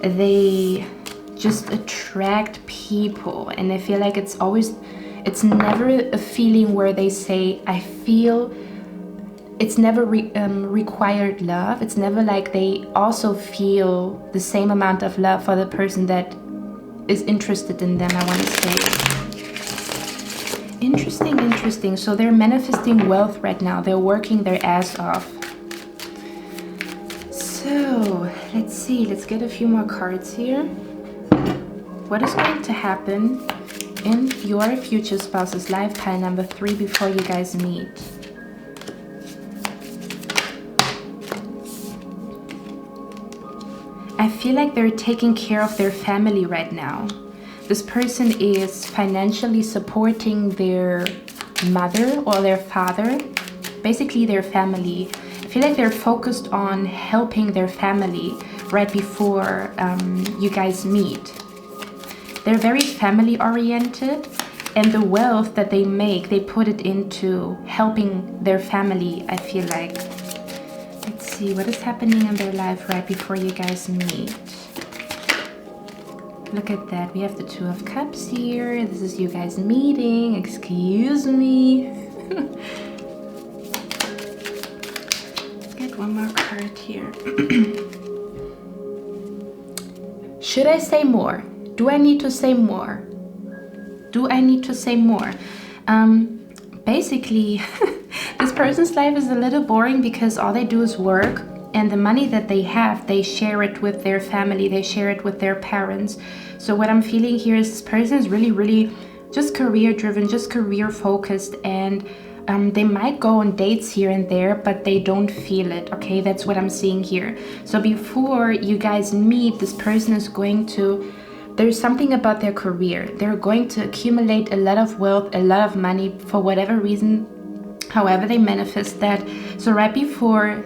they just attract people, and I feel like it's never a feeling where they say, I feel. It's never required love. It's never like they also feel the same amount of love for the person that is interested in them, I want to say. Interesting. So they're manifesting wealth right now. They're working their ass off. So let's see. Let's get a few more cards here. What is going to happen in your future spouse's life, pile number 3, before you guys meet? I feel like they're taking care of their family right now. This person is financially supporting their mother or their father, basically their family. I feel like they're focused on helping their family right before you guys meet. They're very family oriented, and the wealth that they make, they put it into helping their family, I feel like. Let's see, what is happening in their life right before you guys meet? Look at that. We have the 2 of Cups here. This is you guys meeting. Excuse me. Let's get one more card here. Should I say more? Do I need to say more? basically, this person's life is a little boring because all they do is work, and the money that they have, they share it with their family, they share it with their parents. So what I'm feeling here is this person is really, really just career driven, just career focused, and they might go on dates here and there, but they don't feel it, okay? That's what I'm seeing here. So before you guys meet, this person is going to, there's something about their career. They're going to accumulate a lot of wealth, a lot of money for whatever reason, however they manifest that. So right before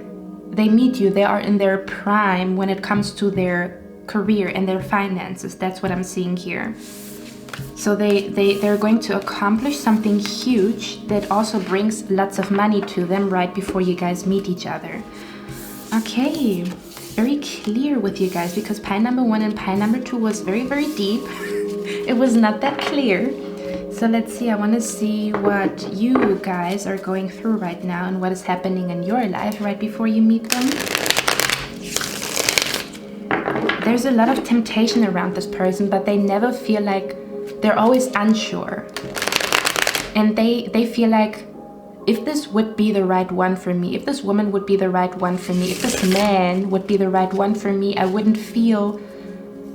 they meet you, they are in their prime when it comes to their career and their finances. That's what I'm seeing here. So they're going to accomplish something huge that also brings lots of money to them right before you guys meet each other. Okay, very clear with you guys, because pile number 1 and pile number 2 was very, very deep. It was not that clear. So let's see, I want to see what you guys are going through right now and what is happening in your life right before you meet them. There's a lot of temptation around this person, but they never feel like, they're always unsure. And they feel like, if this would be the right one for me, if this woman would be the right one for me, if this man would be the right one for me, I wouldn't feel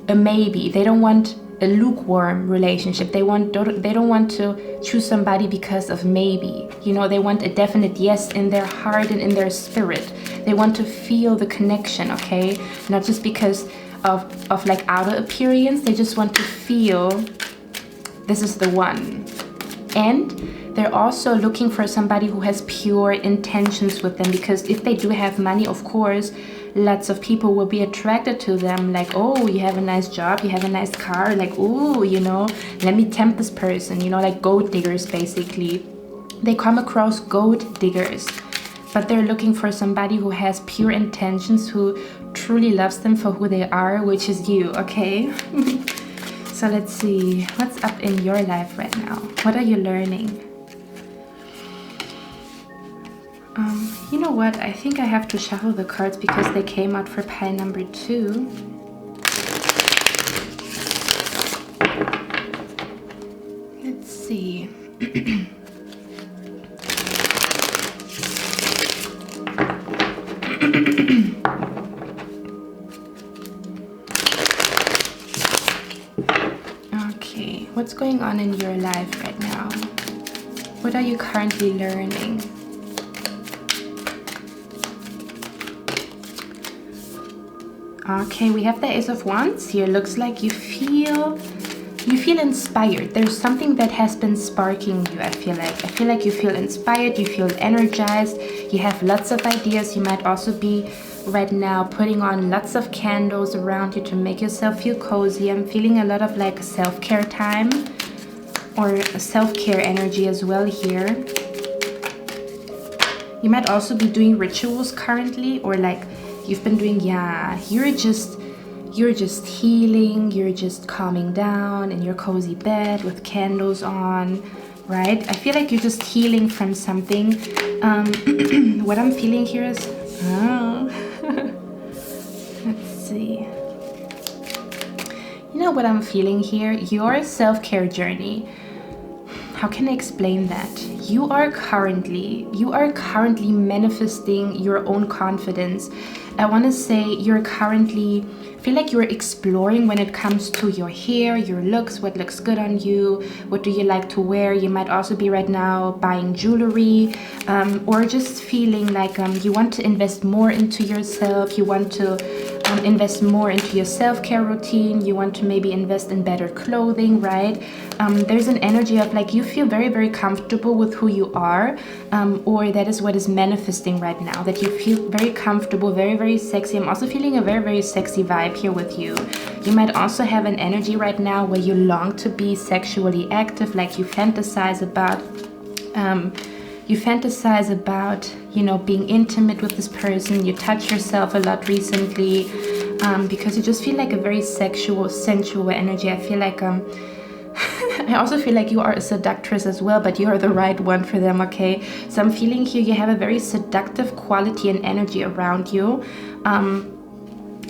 a maybe. They don't want a lukewarm relationship. They don't want to choose somebody because of maybe. You know, they want a definite yes in their heart and in their spirit. They want to feel the connection, okay? Not just because of like outer appearance. They just want to feel this is the one. And they're also looking for somebody who has pure intentions with them, because if they do have money, of course, lots of people will be attracted to them. Like, oh, you have a nice job, you have a nice car, like, oh, you know, let me tempt this person, you know, like gold diggers basically. They come across gold diggers, but they're looking for somebody who has pure intentions, who truly loves them for who they are, which is you, okay? So let's see, what's up in your life right now? What are you learning? You know what? I think I have to shuffle the cards because they came out for pile number 2. Let's see. Okay, what's going on in your life right now? What are you currently learning? Okay, we have the Ace of Wands here. Looks like you feel inspired. There's something that has been sparking you, I feel like you feel inspired, you feel energized, you have lots of ideas. You might also be right now putting on lots of candles around you to make yourself feel cozy. I'm feeling a lot of like self-care time or self-care energy as well here. You might also be doing rituals currently, or like you've been doing, yeah, you're just healing, you're just calming down in your cozy bed with candles on, right? I feel like you're just healing from something. What I'm feeling here is, let's see. You know what I'm feeling here? Your self-care journey. How can I explain that? You are currently manifesting your own confidence. I want to say you're currently, feel like you're exploring when it comes to your hair, your looks, what looks good on you, what do you like to wear. You might also be right now buying jewelry, or just feeling like you want to invest more into yourself. You want to invest more into your self-care routine. You want to maybe invest in better clothing, right? There's an energy of like you feel very, very comfortable with who you are, or that is what is manifesting right now, that you feel very comfortable, very, very sexy. I'm also feeling a very, very sexy vibe here with you. You might also have an energy right now where you long to be sexually active, like you fantasize about, you know, being intimate with this person. You touch yourself a lot recently, because you just feel like a very sexual, sensual energy. I feel like I also feel like you are a seductress as well, but you are the right one for them, okay? So I'm feeling here you have a very seductive quality and energy around you.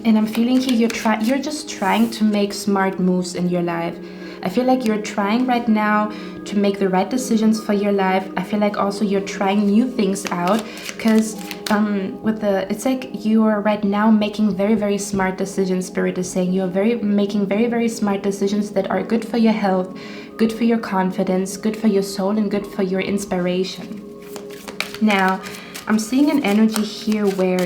And I'm feeling here you're just trying to make smart moves in your life. I feel like you're trying right now to make the right decisions for your life. I feel like also you're trying new things out, because it's like you are right now making very, very smart decisions. Spirit is saying you're making very, very smart decisions that are good for your health, good for your confidence, good for your soul, and good for your inspiration. Now, I'm seeing an energy here where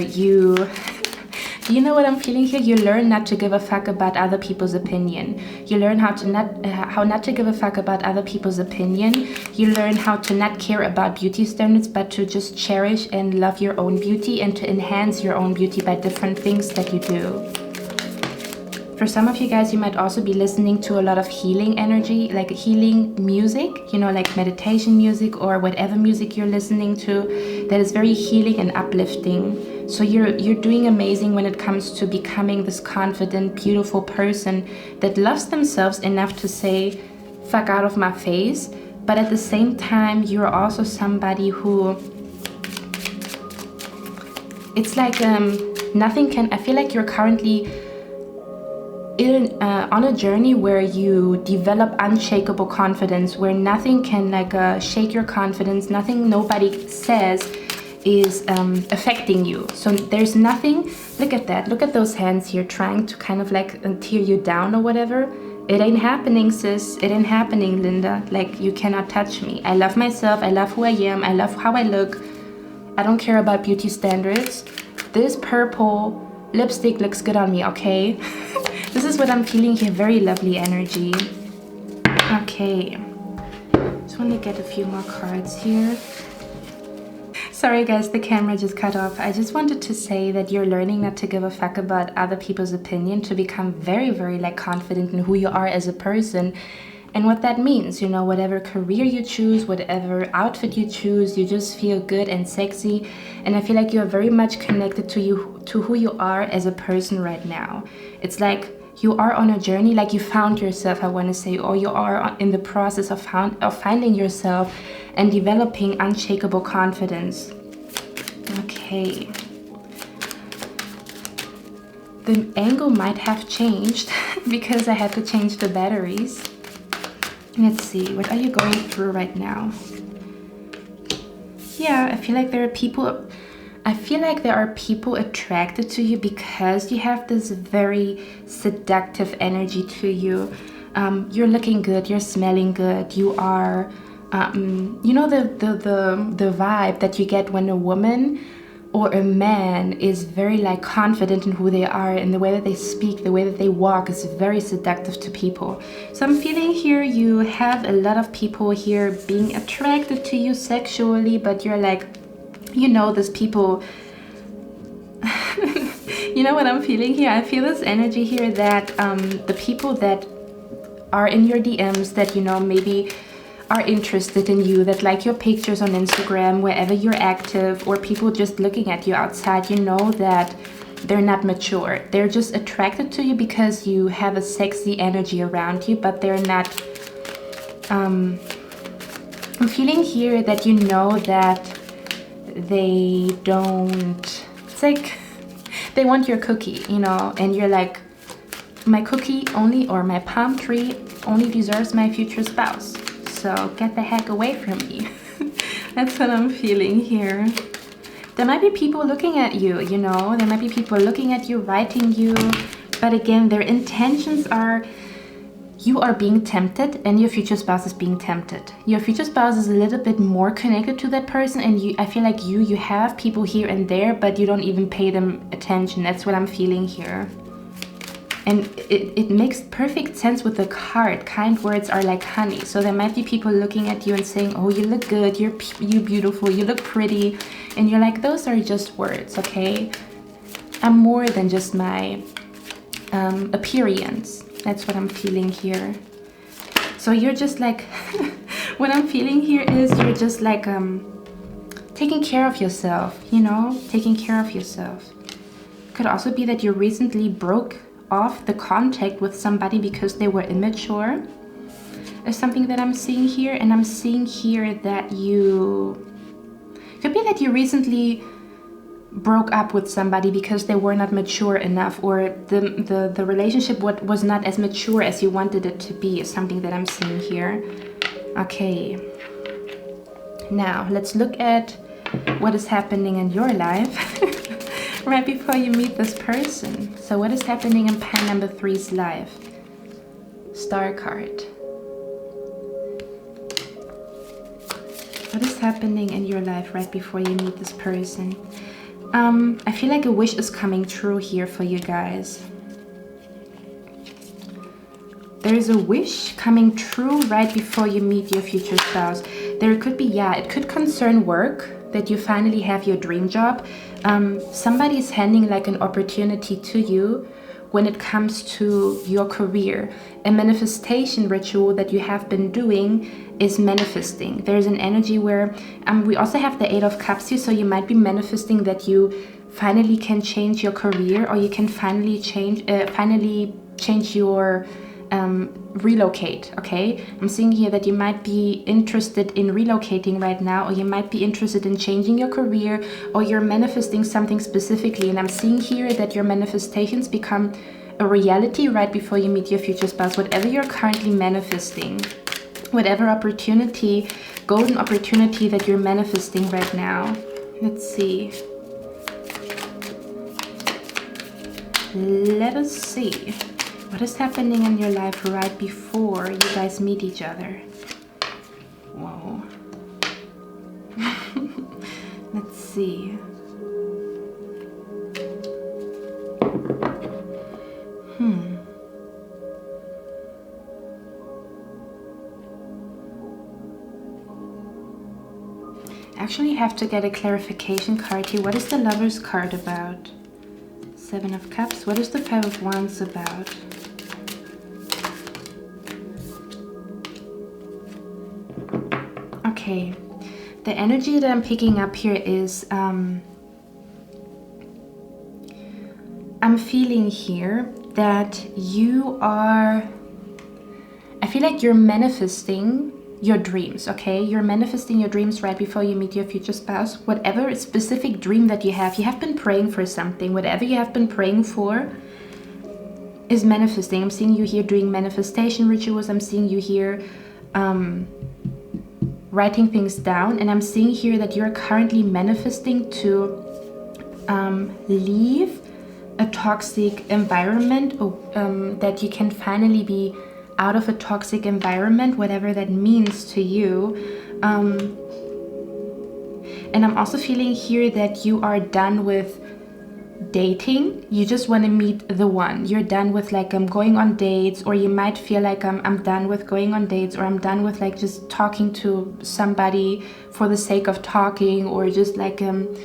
you know what I'm feeling here? You learn not to give a fuck about other people's opinion. You learn how not to give a fuck about other people's opinion. You learn how to not care about beauty standards, but to just cherish and love your own beauty and to enhance your own beauty by different things that you do. For some of you guys, you might also be listening to a lot of healing energy, like healing music, you know, like meditation music or whatever music you're listening to that is very healing and uplifting. So you're doing amazing when it comes to becoming this confident, beautiful person that loves themselves enough to say, fuck out of my face. But at the same time, you're also somebody who, it's like nothing can, I feel like you're currently on a journey where you develop unshakable confidence, where nothing can shake your confidence, nothing nobody says is affecting you. So there's nothing, look at that, look at those hands here trying to kind of like tear you down or whatever. It ain't happening, sis. It ain't happening, Linda. Like, you cannot touch me. I love myself. I love who I am. I love how I look. I don't care about beauty standards. This purple lipstick looks good on me, okay? This is what I'm feeling here. Very lovely energy. Okay. Just want to get a few more cards here. Sorry guys, the camera just cut off. I just wanted to say that you're learning not to give a fuck about other people's opinion, to become very, very confident in who you are as a person and what that means. You know, whatever career you choose, whatever outfit you choose, you just feel good and sexy. And I feel like you're very much connected to who you are as a person right now. It's like you are on a journey, like you found yourself, I want to say, or you are in the process of finding yourself and developing unshakable confidence. Okay. The angle might have changed because I had to change the batteries. Let's see, what are you going through right now? Yeah, I feel like there are people attracted to you because you have this very seductive energy to you. You're looking good, you're smelling good, you are you know, the vibe that you get when a woman or a man is very confident in who they are, and the way that they speak, the way that they walk is very seductive to people. So I'm feeling here you have a lot of people here being attracted to you sexually, but you're like, you know, these people you know what I'm feeling here? I feel this energy here that the people that are in your DMs that, you know, maybe are interested in you, that like your pictures on Instagram, wherever you're active, or people just looking at you outside, you know that they're not mature. They're just attracted to you because you have a sexy energy around you, but they're not, I'm feeling here that you know that they don't, it's like they want your cookie, you know, and you're like, my cookie only, or my palm tree only deserves my future spouse. So get the heck away from me. That's what I'm feeling here. There might be people looking at you, you know, there might be people looking at you, writing you, but again, their intentions are, you are being tempted and your future spouse is being tempted. Your future spouse is a little bit more connected to that person, and I feel like you have people here and there, but you don't even pay them attention. That's what I'm feeling here. And it makes perfect sense with the card. Kind words are like honey. So there might be people looking at you and saying, oh, you look good, you're beautiful, you look pretty. And you're like, those are just words, okay? I'm more than just my appearance. That's what I'm feeling here. So you're just like, what I'm feeling here is you're just like taking care of yourself, you know? Taking care of yourself. Could also be that you recently broke off the contact with somebody because they were immature, is something that I'm seeing here. And I'm seeing here that you could be that you recently broke up with somebody because they were not mature enough, or the relationship was not as mature as you wanted it to be, is something that I'm seeing here. Okay, now let's look at what is happening in your life right before you meet this person. So what is happening in pile number 3's life? Star card. What is happening in your life right before you meet this person? I feel like a wish is coming true here for you guys. There's a wish coming true right before you meet your future spouse. There could be, yeah, it could concern work, that you finally have your dream job. Somebody's handing like an opportunity to you when it comes to your career. A manifestation ritual that you have been doing is manifesting. There's an energy where we also have the 8 of Cups here, so you might be manifesting that you finally can change your career, or you can finally change your relocate. Okay, I'm seeing here that you might be interested in relocating right now, or you might be interested in changing your career, or you're manifesting something specifically. And I'm seeing here that your manifestations become a reality right before you meet your future spouse. Whatever you're currently manifesting, whatever opportunity, golden opportunity that you're manifesting right now. Let's see. Let us see. What is happening in your life right before you guys meet each other? Whoa. Let's see. Actually have to get a clarification card here. What is the Lover's card about? 7 of Cups. What is the 5 of Wands about? Okay, the energy that I'm picking up here is I'm feeling here that you are, I feel like you're manifesting your dreams. Okay, you're manifesting your dreams right before you meet your future spouse. Whatever specific dream that you have been praying for something. Whatever you have been praying for is manifesting. I'm seeing you here doing manifestation rituals. I'm seeing you here writing things down, and I'm seeing here that you're currently manifesting to leave a toxic environment, that you can finally be out of a toxic environment, whatever that means to you. And I'm also feeling here that you are done with dating. You just want to meet the one. You're done with like going on dates, or you might feel like I'm done with going on dates, or I'm done with like just talking to somebody for the sake of talking, or just like you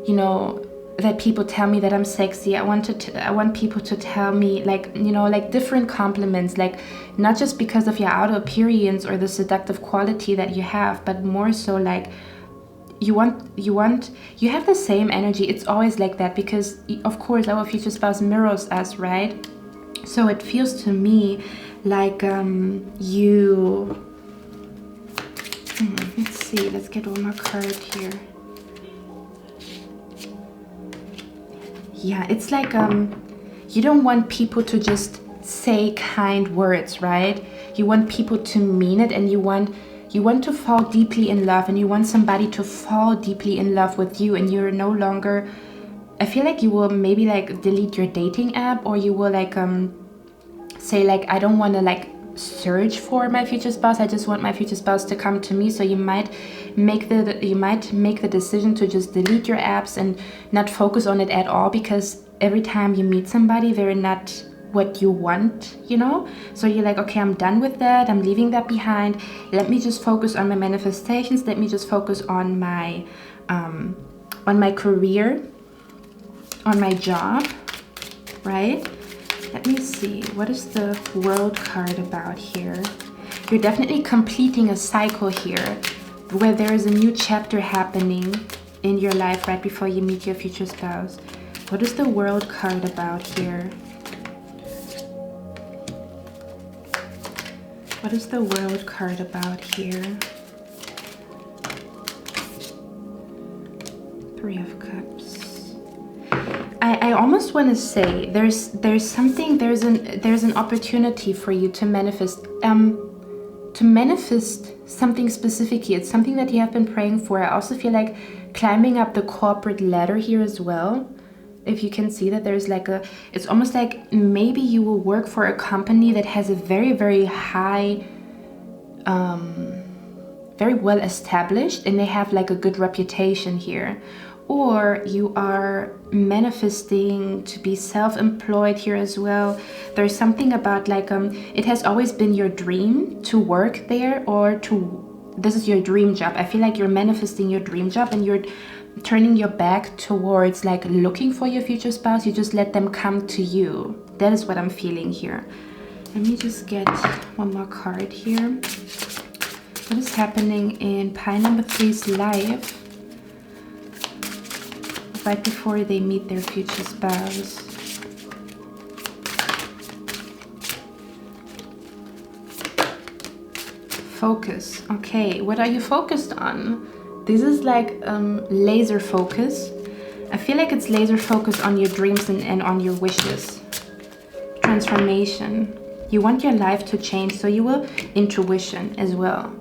know, that people tell me that I'm sexy. I want people to tell me, like, you know, like different compliments, like not just because of your outer appearance or the seductive quality that you have, but more so like you have the same energy. It's always like that, because of course our future spouse mirrors us, right? So it feels to me like let's see, let's get one more card here. Yeah, it's like you don't want people to just say kind words, right? You want people to mean it, and you want to fall deeply in love, and you want somebody to fall deeply in love with you, and you're no longer, I feel like you will maybe like delete your dating app, or you will like say like, I don't want to like search for my future spouse, I just want my future spouse to come to me. So you might make the decision to just delete your apps and not focus on it at all, because every time you meet somebody, they're not what you want, you know? So you're like, okay, I'm done with that, I'm leaving that behind, let me just focus on my manifestations, let me just focus on my career, on my job, right? Let me see, what is the World card about here? You're definitely completing a cycle here, where there is a new chapter happening in your life right before you meet your future spouse. What is the World card about here? What is the World card about here? 3 of Cups. I almost want to say there's an opportunity for you to manifest something specific here. It's something that you have been praying for. I also feel like climbing up the corporate ladder here as well. If you can see that there's like it's almost like maybe you will work for a company that has a very, very high, very well established, and they have like a good reputation here. Or you are manifesting to be self-employed here as well. There's something about like it has always been your dream to work there, or this is your dream job. I feel like you're manifesting your dream job and you're turning your back towards like looking for your future spouse. You just let them come to you. That is what I'm feeling here. Let me just get one more card here. What is happening in pile number 3's life right before they meet their future spouse? Focus. Okay, what are you focused on? This is like laser focus. I feel like it's laser focus on your dreams and on your wishes. Transformation. You want your life to change, so you will intuition as well.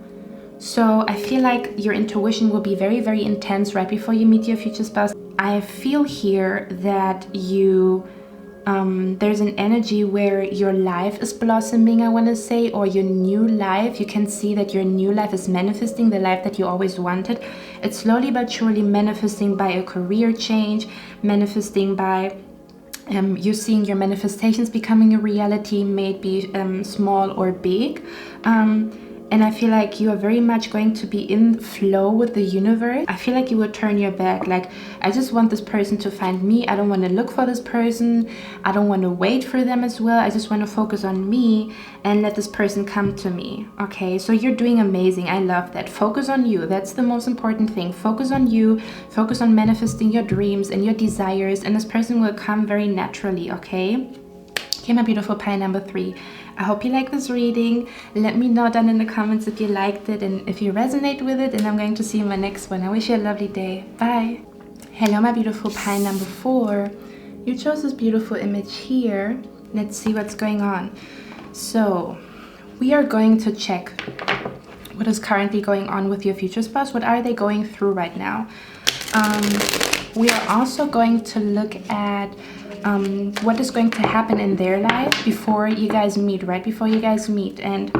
So I feel like your intuition will be very, very intense right before you meet your future spouse. I feel here that you there's an energy where your life is blossoming, I want to say, or your new life. You can see that your new life is manifesting the life that you always wanted. It's slowly but surely manifesting by a career change, manifesting by you seeing your manifestations becoming a reality, maybe small or big. And I feel like you are very much going to be in flow with the universe. I feel like you will turn your back. Like, I just want this person to find me. I don't want to look for this person. I don't want to wait for them as well. I just want to focus on me and let this person come to me. Okay, so you're doing amazing. I love that. Focus on you. That's the most important thing. Focus on you. Focus on manifesting your dreams and your desires. And this person will come very naturally, okay? Okay, my beautiful pile number 3. I hope you like this reading. Let me know down in the comments if you liked it and if you resonate with it, and I'm going to see you in my next one. I wish you a lovely day. Bye. Hello, my beautiful pile number 4. You chose this beautiful image here. Let's see what's going on. So we are going to check what is currently going on with your future spouse. What are they going through right now? We are also going to look at what is going to happen in their life before you guys meet, right before you guys meet, and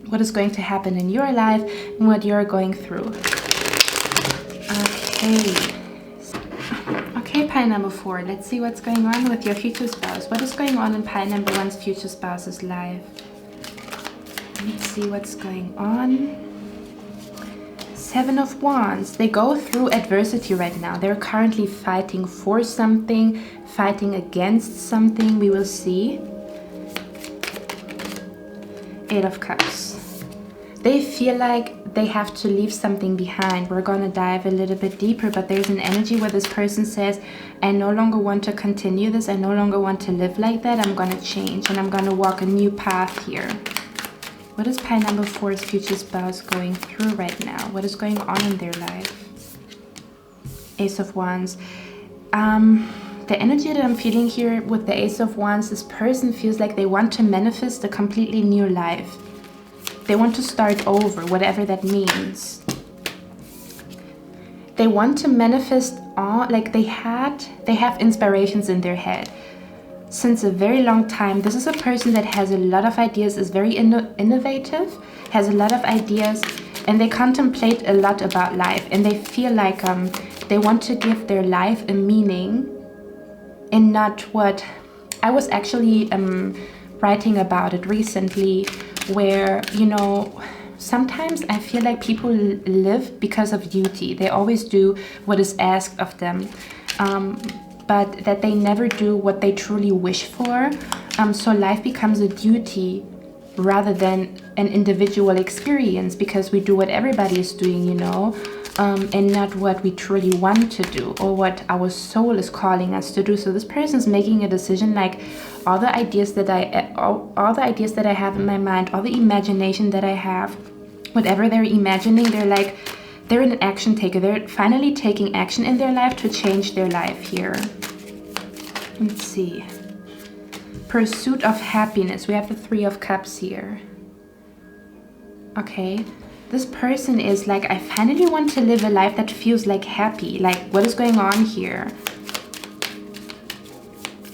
what is going to happen in your life and what you're going through. Okay, pile number 4. Let's see what's going on with your future spouse. What is going on in pile number 1's future spouse's life? Let's see what's going on. 7 of Wands. They go through adversity right now. They're currently fighting for something, fighting against something. We will see. 8 of Cups. They feel like they have to leave something behind. We're going to dive a little bit deeper, but there's an energy where this person says, I no longer want to continue this. I no longer want to live like that. I'm going to change and I'm going to walk a new path here. What is pile number 4's future spouse going through right now? What is going on in their life? Ace of Wands. The energy that I'm feeling here with the Ace of Wands, this person feels like they want to manifest a completely new life. They want to start over, whatever that means. They want to manifest all, like they have inspirations in their head. Since a very long time. This is a person that has a lot of ideas, is very innovative, has a lot of ideas, and they contemplate a lot about life, and they feel like they want to give their life a meaning and not what I was actually writing about it recently, where, you know, sometimes I feel like people live because of duty. They always do what is asked of them. But that they never do what they truly wish for. So life becomes a duty rather than an individual experience, because we do what everybody is doing, you know, and not what we truly want to do or what our soul is calling us to do. So this person is making a decision, like all the ideas that I have in my mind, all the imagination that I have, whatever they're imagining, they're an action taker. They're finally taking action in their life to change their life here. Let's see. Pursuit of happiness. We have the Three of Cups here. Okay. This person is like, I finally want to live a life that feels like happy. Like, what is going on here?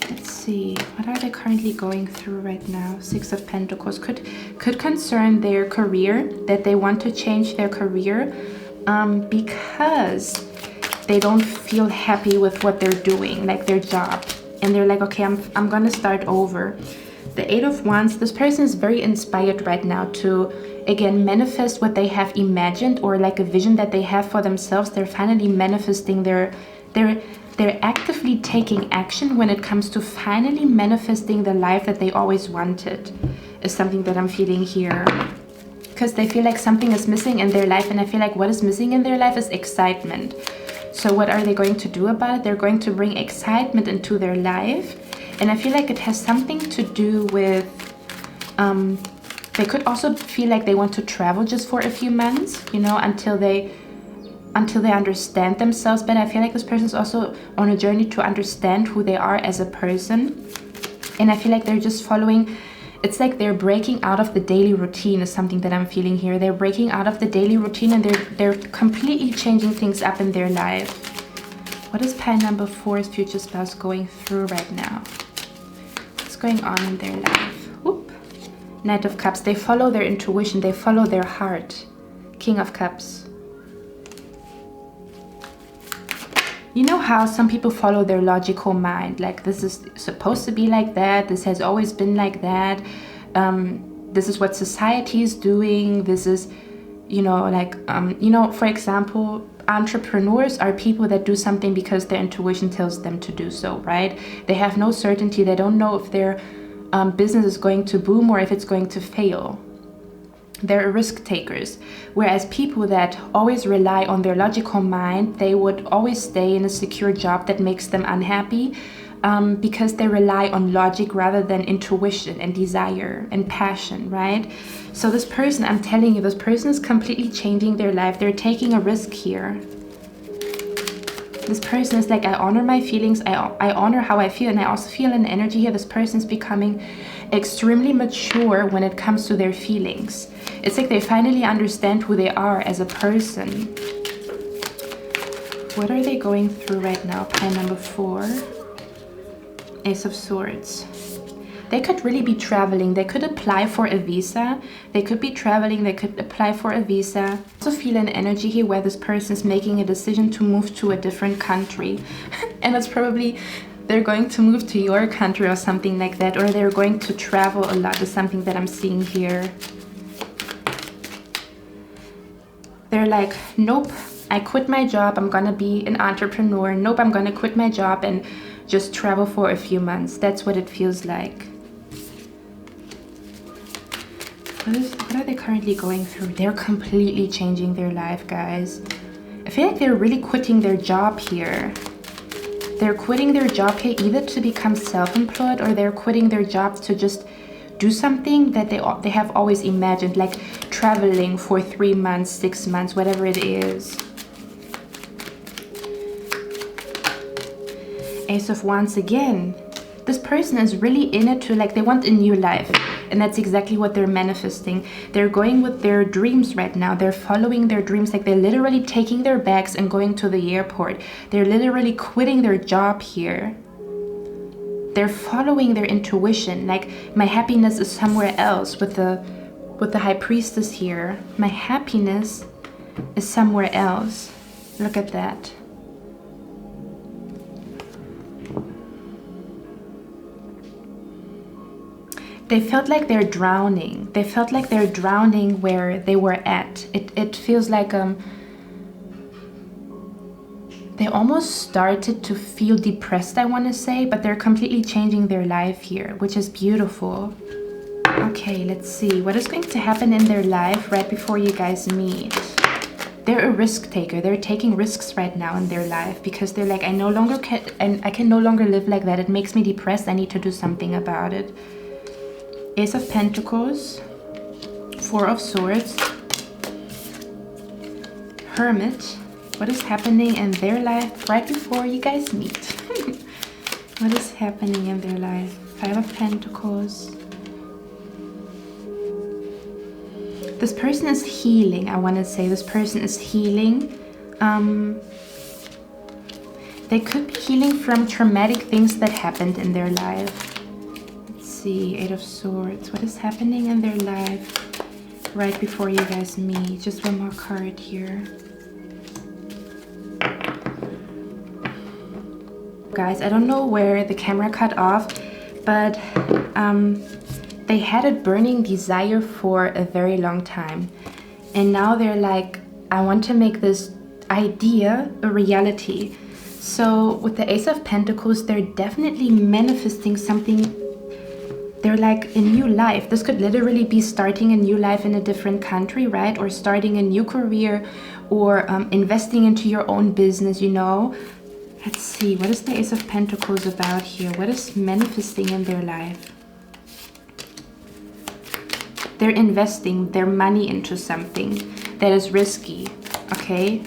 Let's see. What are they currently going through right now? Six of Pentacles. Could concern their career, that they want to change their career because they don't feel happy with what they're doing, like their job. And they're like, okay, I'm gonna start over. The Eight of Wands, this person is very inspired right now to, again, manifest what they have imagined, or like a vision that they have for themselves. They're finally manifesting they're actively taking action when it comes to finally manifesting the life that they always wanted, is something that I'm feeling here. Because they feel like something is missing in their life, and I feel like what is missing in their life is excitement. So what are they going to do about it? They're going to bring excitement into their life. And I feel like it has something to do with, they could also feel like they want to travel just for a few months, you know, until they understand themselves. But I feel like this person is also on a journey to understand who they are as a person. And I feel like they're just following, it's like they're breaking out of the daily routine is something that I'm feeling here. They're breaking out of the daily routine, and they're completely changing things up in their life. What is pile number 4's future spouse going through right now? What's going on in their life? Whoop. Knight of Cups. They follow their intuition. They follow their heart. King of Cups. You know how some people follow their logical mind, like this is supposed to be like that, this has always been like that, this is what society is doing, this is, you know, like, you know, for example, entrepreneurs are people that do something because their intuition tells them to do so, right? They have no certainty, they don't know if their business is going to boom or if it's going to fail. They're risk takers, whereas people that always rely on their logical mind, they would always stay in a secure job that makes them unhappy because they rely on logic rather than intuition and desire and passion, right? So this person, I'm telling you, this person is completely changing their life. They're taking a risk here. This person is like, I honor my feelings, I honor how I feel, and I also feel an energy here. This person is becoming extremely mature when it comes to their feelings. It's like they finally understand who they are as a person. What are they going through right now? Pile number 4. Ace of Swords. They could really be traveling. They could apply for a visa. They could be traveling. They could apply for a visa. I also feel an energy here where this person is making a decision to move to a different country. And it's probably they're going to move to your country or something like that. Or they're going to travel a lot is something that I'm seeing here. They're like, nope, I quit my job. I'm going to be an entrepreneur. Nope, I'm going to quit my job and just travel for a few months. That's what it feels like. What are they currently going through? They're completely changing their life, guys. I feel like they're really quitting their job here. They're quitting their job here either to become self-employed, or they're quitting their job to just do something that they have always imagined, like traveling for 3 months, 6 months, whatever it is. Ace of Wands again. This person is really in it to, like, they want a new life. And that's exactly what they're manifesting. They're going with their dreams right now. They're following their dreams. Like, they're literally taking their bags and going to the airport. They're literally quitting their job here. They're following their intuition. Like, my happiness is somewhere else with the High Priestess here. My happiness is somewhere else. Look at that. They felt like they're drowning. They felt like they're drowning where they were at. It feels like they almost started to feel depressed, I want to say, but they're completely changing their life here, which is beautiful. Okay, let's see. What is going to happen in their life right before you guys meet? They're a risk taker. They're taking risks right now in their life because they're like, I can no longer live like that. It makes me depressed. I need to do something about it. Ace of Pentacles, 4 of Swords, Hermit. What is happening in their life right before you guys meet? What is happening in their life? Five of Pentacles. This person is healing. I want to say this person is healing. They could be healing from traumatic things that happened in their life. Let's see, Eight of Swords. What is happening in their life right before you guys meet? Just one more card here. Guys, I don't know where the camera cut off, but they had a burning desire for a very long time. And now they're like, I want to make this idea a reality. So with the Ace of Pentacles, they're definitely manifesting something. They're like a new life. This could literally be starting a new life in a different country, right? Or starting a new career, or investing into your own business, you know. Let's see, what is the Ace of Pentacles about here? What is manifesting in their life? They're investing their money into something that is risky, okay?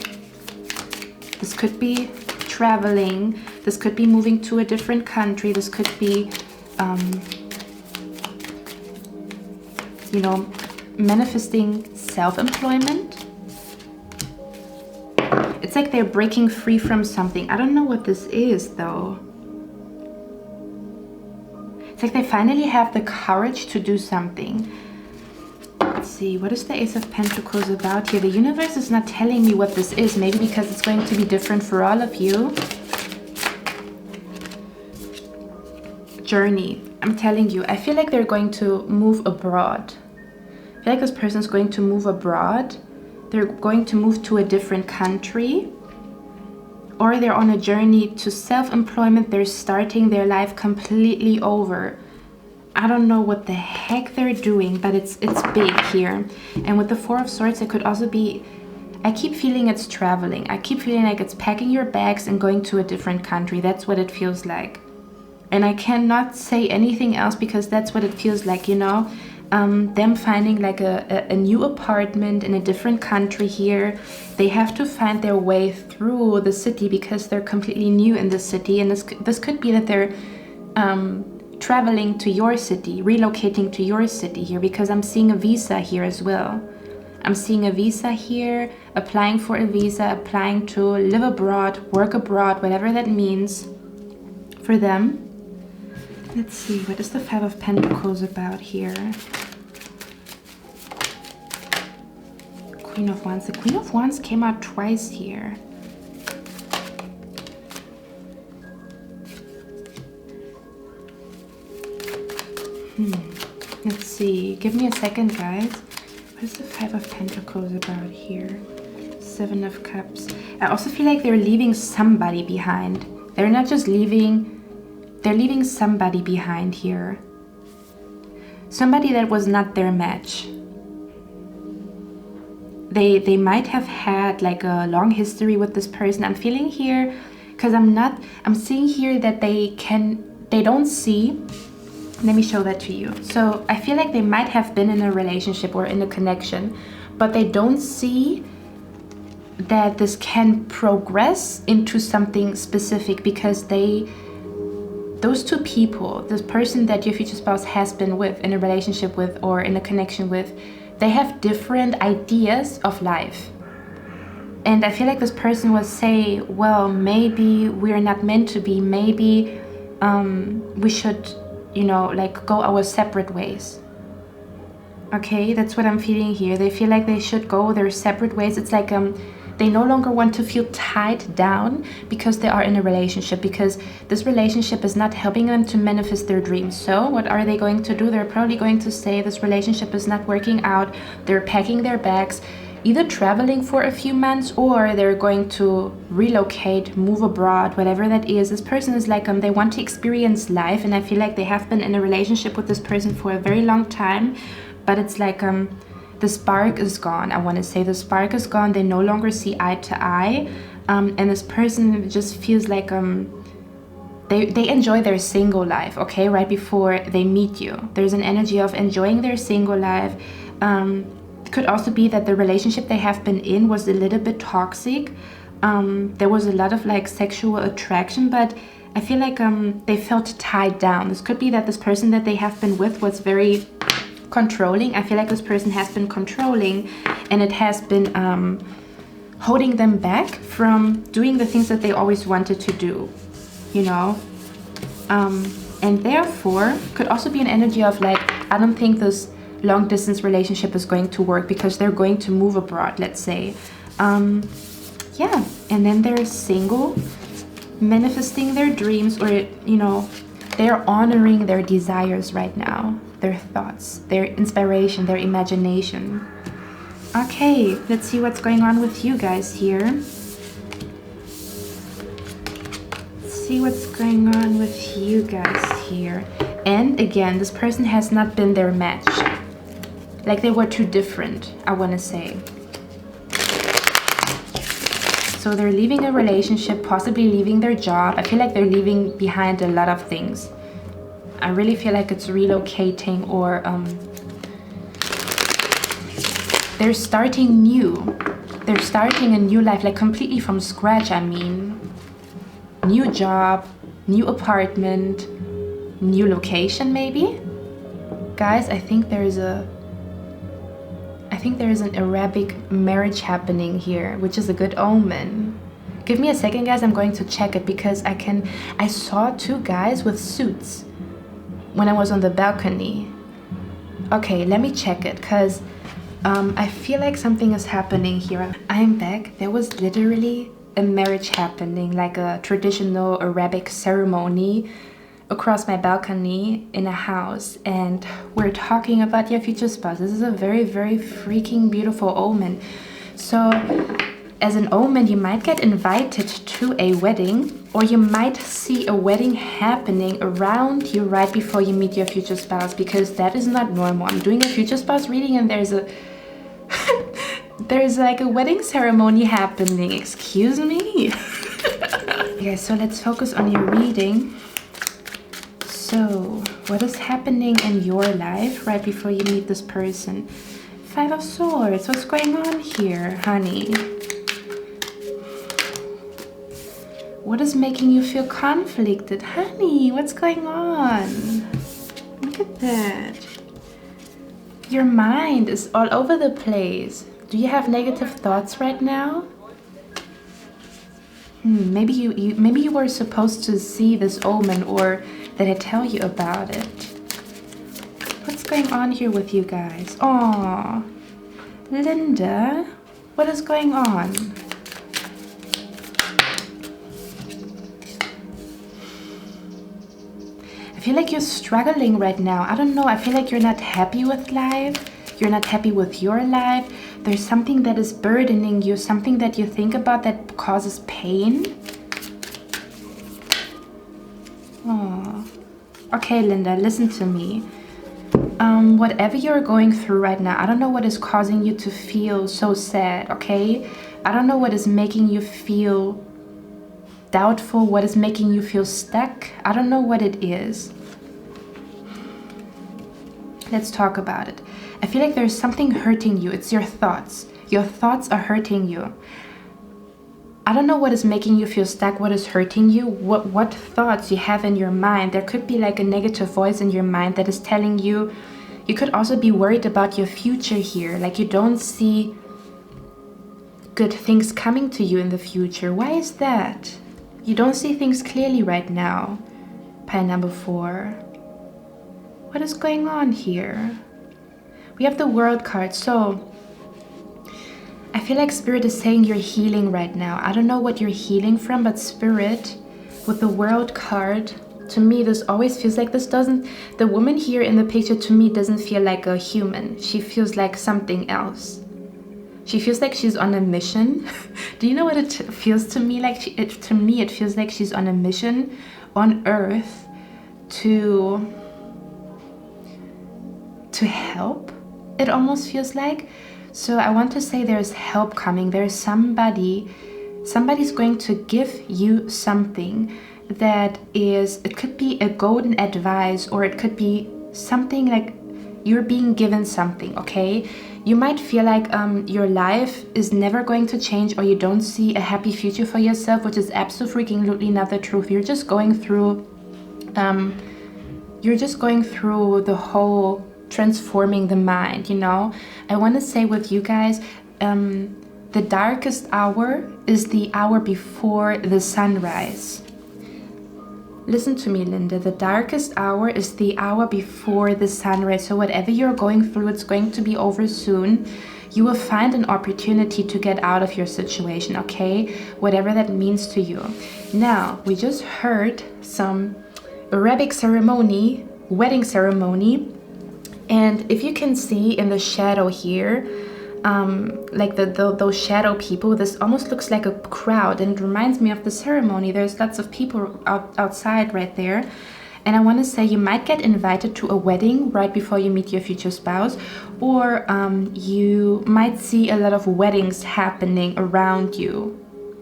This could be traveling. This could be moving to a different country. This could be, you know, manifesting self-employment. It's like they're breaking free from something. I don't know what this is, though. It's like they finally have the courage to do something. Let's see, what is the Ace of Pentacles about here? The universe is not telling me what this is. Maybe because it's going to be different for all of you. Journey. I'm telling you, I feel like they're going to move abroad. I feel like this person is going to move abroad. They're going to move to a different country, or they're on a journey to self-employment. They're starting their life completely over. I don't know what the heck they're doing, but it's big here. And with the Four of Swords, it could also be, I keep feeling it's traveling. I keep feeling like it's packing your bags and going to a different country. That's what it feels like. And I cannot say anything else because that's what it feels like, you know. Them finding like a new apartment in a different country here. They have to find their way through the city because they're completely new in the city. And this could be that they're traveling to your city, relocating to your city here, because I'm seeing a visa here as well. I'm seeing a visa here, applying for a visa, applying to live abroad, work abroad, whatever that means for them. Let's see, what is the Five of Pentacles about here? Queen of Wands. The Queen of Wands came out twice here. Let's see. Give me a second, guys. What is the Five of Pentacles about here? Seven of Cups. I also feel like they're leaving somebody behind. They're not just leaving... They're leaving somebody behind here. Somebody that was not their match. They might have had like a long history with this person. I'm feeling here, because I'm seeing here that they don't see. Let me show that to you. So I feel like they might have been in a relationship or in a connection, but they don't see that this can progress into something specific, because those two people, this person that your future spouse has been with, in a relationship with, or in a connection with, they have different ideas of life. And I feel like this person will say, well, maybe we're not meant to be. Maybe we should, you know, like go our separate ways. Okay, that's what I'm feeling here. They feel like they should go their separate ways. It's like they no longer want to feel tied down because they are in a relationship, because this relationship is not helping them to manifest their dreams. So what are they going to do? They're probably going to say this relationship is not working out. They're packing their bags, either traveling for a few months, or they're going to relocate, move abroad, whatever that is. This person is like, they want to experience life, and I feel like they have been in a relationship with this person for a very long time, but it's like, the spark is gone. I want to say the spark is gone. They no longer see eye to eye. And this person just feels like they enjoy their single life, okay, right before they meet you. There's an energy of enjoying their single life. It could also be that the relationship they have been in was a little bit toxic. There was a lot of like sexual attraction, but I feel like they felt tied down. This could be that this person that they have been with was very controlling. I feel like this person has been controlling, and it has been holding them back from doing the things that they always wanted to do, you know. And therefore could also be an energy of like, I don't think this long distance relationship is going to work because they're going to move abroad, let's say. Yeah, and then they're single, manifesting their dreams, or, you know, they're honoring their desires right now, their thoughts, their inspiration, their imagination. Okay, let's see what's going on with you guys here. See what's going on with you guys here. And again, this person has not been their match. Like they were too different, I want to say. So they're leaving a relationship, possibly leaving their job. I feel like they're leaving behind a lot of things. I really feel like it's relocating, or they're starting new. They're starting a new life, like completely from scratch, I mean. New job, new apartment, new location maybe. Guys, I think there is an Arabic marriage happening here, which is a good omen. Give me a second, guys. I'm going to check it because I saw two guys with suits when I was on the balcony. Okay, let me check it because I feel like something is happening here. I'm back. There was literally a marriage happening, like a traditional Arabic ceremony across my balcony in a house, and we're talking about your future spouse. This is a very, very freaking beautiful omen. So as an omen, you might get invited to a wedding, or you might see a wedding happening around you right before you meet your future spouse, because that is not normal. I'm doing a future spouse reading and there's a there's like a wedding ceremony happening. Excuse me. Okay, so let's focus on your reading. So what is happening in your life right before you meet this person? 5 of Swords. What's going on here, honey? What is making you feel conflicted? Honey, what's going on? Look at that. Your mind is all over the place. Do you have negative thoughts right now? Maybe you were supposed to see this omen, or did I tell you about it? What's going on here with you guys? Aww, Linda, what is going on? I feel like you're struggling right now. I don't know. I feel like you're not happy with life. You're not happy with your life. There's something that is burdening you, something that you think about that causes pain. Oh. Okay, Linda, listen to me. Whatever you're going through right now, I don't know what is causing you to feel so sad, okay? I don't know what is making you feel doubtful, what is making you feel stuck. I don't know what it is. Let's talk about it. I feel like there's something hurting you. It's your thoughts. Your thoughts are hurting you. I don't know what is making you feel stuck, what is hurting you, what thoughts you have in your mind. There could be like a negative voice in your mind that is telling you. You could also be worried about your future here. Like you don't see good things coming to you in the future. Why is that? You don't see things clearly right now. Pile number 4. What is going on here? We have the World card. So I feel like Spirit is saying you're healing right now. I don't know what you're healing from, but Spirit, with the World card, to me, this always feels like the woman here in the picture to me doesn't feel like a human. She feels like something else. She feels like she's on a mission. Do you know what it feels to me like? To me, it feels like she's on a mission on Earth to help. It almost feels like. So I want to say there's help coming. There's somebody's going to give you something that is, it could be a golden advice, or it could be something like you're being given something, okay? You might feel like your life is never going to change, or you don't see a happy future for yourself, which is absolutely not the truth. You're just going through the whole transforming the mind, you know. I want to say with you guys, the darkest hour is the hour before the sunrise. Listen to me, Linda. The darkest hour is the hour before the sunrise. So whatever you're going through, it's going to be over soon. You will find an opportunity to get out of your situation, okay? Whatever that means to you. Now, we just heard some Arabic ceremony, wedding ceremony. And if you can see in the shadow here, like those shadow people, this almost looks like a crowd, and it reminds me of the ceremony. There's lots of people outside right there. And I want to say you might get invited to a wedding right before you meet your future spouse, or you might see a lot of weddings happening around you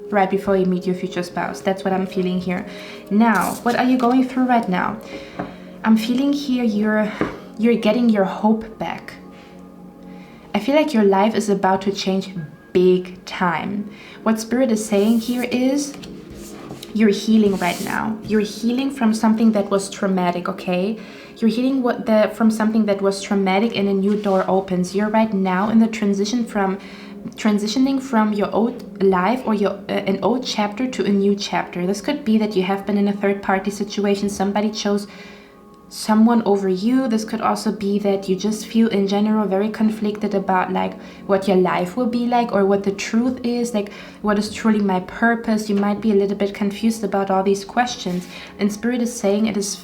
right before you meet your future spouse. That's what I'm feeling here. Now, what are you going through right now? I'm feeling here you're getting your hope back. I feel like your life is about to change big time. What Spirit is saying here is you're healing right now. You're healing from something that was traumatic, okay? You're healing from something that was traumatic, and a new door opens. You're right now in the transitioning from your old life or an old chapter to a new chapter. This could be that you have been in a third-party situation. Somebody chose someone over you. This could also be that you just feel in general very conflicted about like what your life will be like, or what the truth is, like what is truly my purpose. You might be a little bit confused about all these questions, and Spirit is saying it is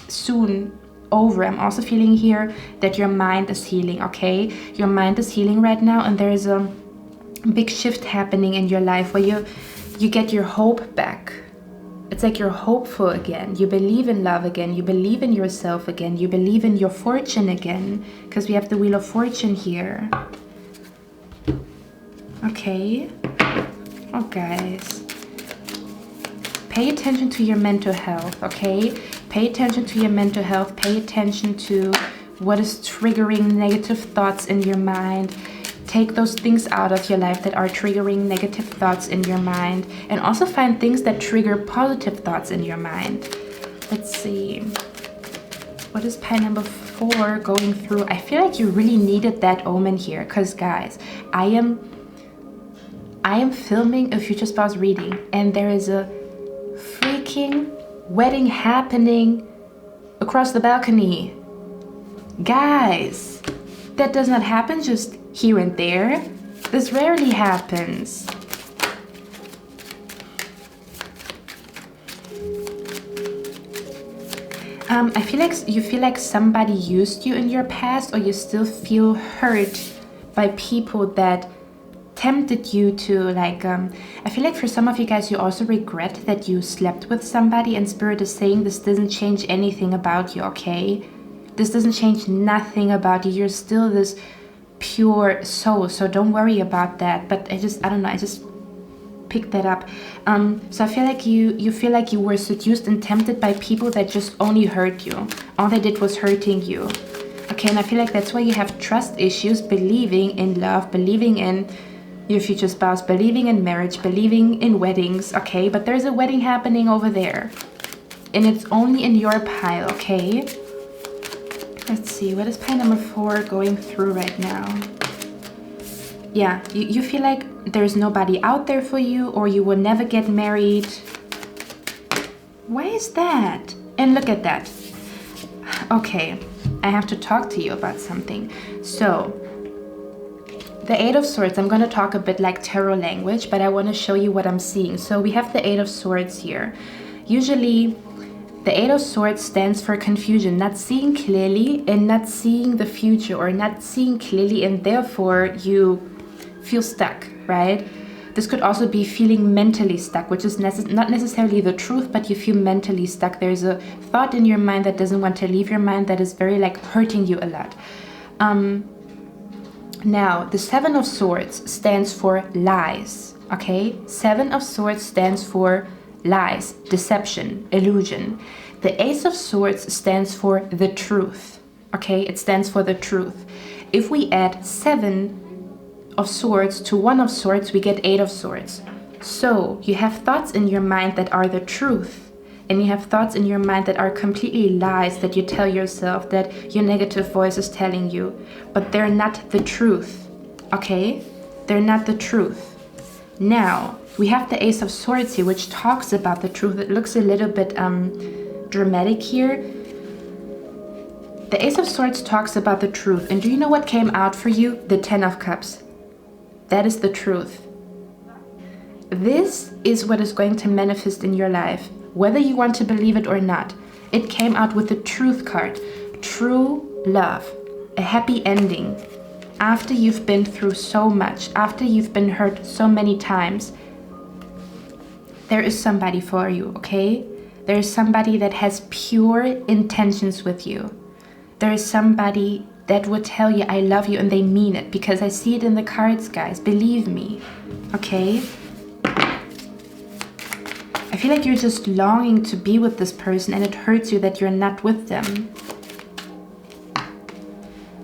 soon over. I'm also feeling here that your mind is healing, okay? Your mind is healing right now, and there is a big shift happening in your life where you get your hope back. It's like you're hopeful again. You believe in love again. You believe in yourself again. You believe in your fortune again, because we have the Wheel of Fortune here. Okay. Oh, guys. Pay attention to your mental health, okay? Pay attention to your mental health. Pay attention to what is triggering negative thoughts in your mind. Take those things out of your life that are triggering negative thoughts in your mind, and also find things that trigger positive thoughts in your mind. Let's see. What is pile number 4 going through? I feel like you really needed that omen here, because guys, I am filming a future spouse reading, and there is a freaking wedding happening across the balcony. Guys, that does not happen just here and there. This rarely happens. I feel like you feel like somebody used you in your past, or you still feel hurt by people that tempted you to like I feel like for some of you guys, you also regret that you slept with somebody, and Spirit is saying this doesn't change anything about you, okay? This doesn't change nothing about you. You're still this pure soul, so don't worry about that. But I don't know, I just picked that up. So I feel like you feel like you were seduced and tempted by people that just only hurt you. All they did was hurting you, okay? And I feel like that's why you have trust issues, believing in love, believing in your future spouse, believing in marriage, believing in weddings, okay? But there's a wedding happening over there, and it's only in your pile, okay? Let's see, what is pile number 4 going through right now? Yeah, you feel like there's nobody out there for you, or you will never get married. Why is that? And look at that. Okay, I have to talk to you about something. So, the 8 of Swords, I'm going to talk a bit like tarot language, but I want to show you what I'm seeing. So we have the 8 of Swords here. Usually, the 8 of Swords stands for confusion, not seeing clearly and not seeing the future, or not seeing clearly, and therefore you feel stuck, right? This could also be feeling mentally stuck, which is not necessarily the truth, but you feel mentally stuck. There's a thought in your mind that doesn't want to leave your mind, that is very like hurting you a lot. Now, the 7 of Swords stands for lies, okay? 7 of Swords stands for lies, deception, illusion. The Ace of Swords stands for the truth, okay? It stands for the truth. If we add 7 of swords to 1 of swords, we get 8 of swords. So you have thoughts in your mind that are the truth, and you have thoughts in your mind that are completely lies that you tell yourself, that your negative voice is telling you, but they're not the truth, okay? They're not the truth. Now, we have the Ace of Swords here, which talks about the truth. It looks a little bit dramatic here. The Ace of Swords talks about the truth, and do you know what came out for you? The Ten of Cups. That is the truth. This is what is going to manifest in your life, whether you want to believe it or not. It came out with the Truth card. True love, a happy ending. After you've been through so much, after you've been hurt so many times, there is somebody for you, okay? There is somebody that has pure intentions with you. There is somebody that would tell you, I love you, and they mean it, because I see it in the cards, guys. Believe me, okay? I feel like you're just longing to be with this person, and it hurts you that you're not with them.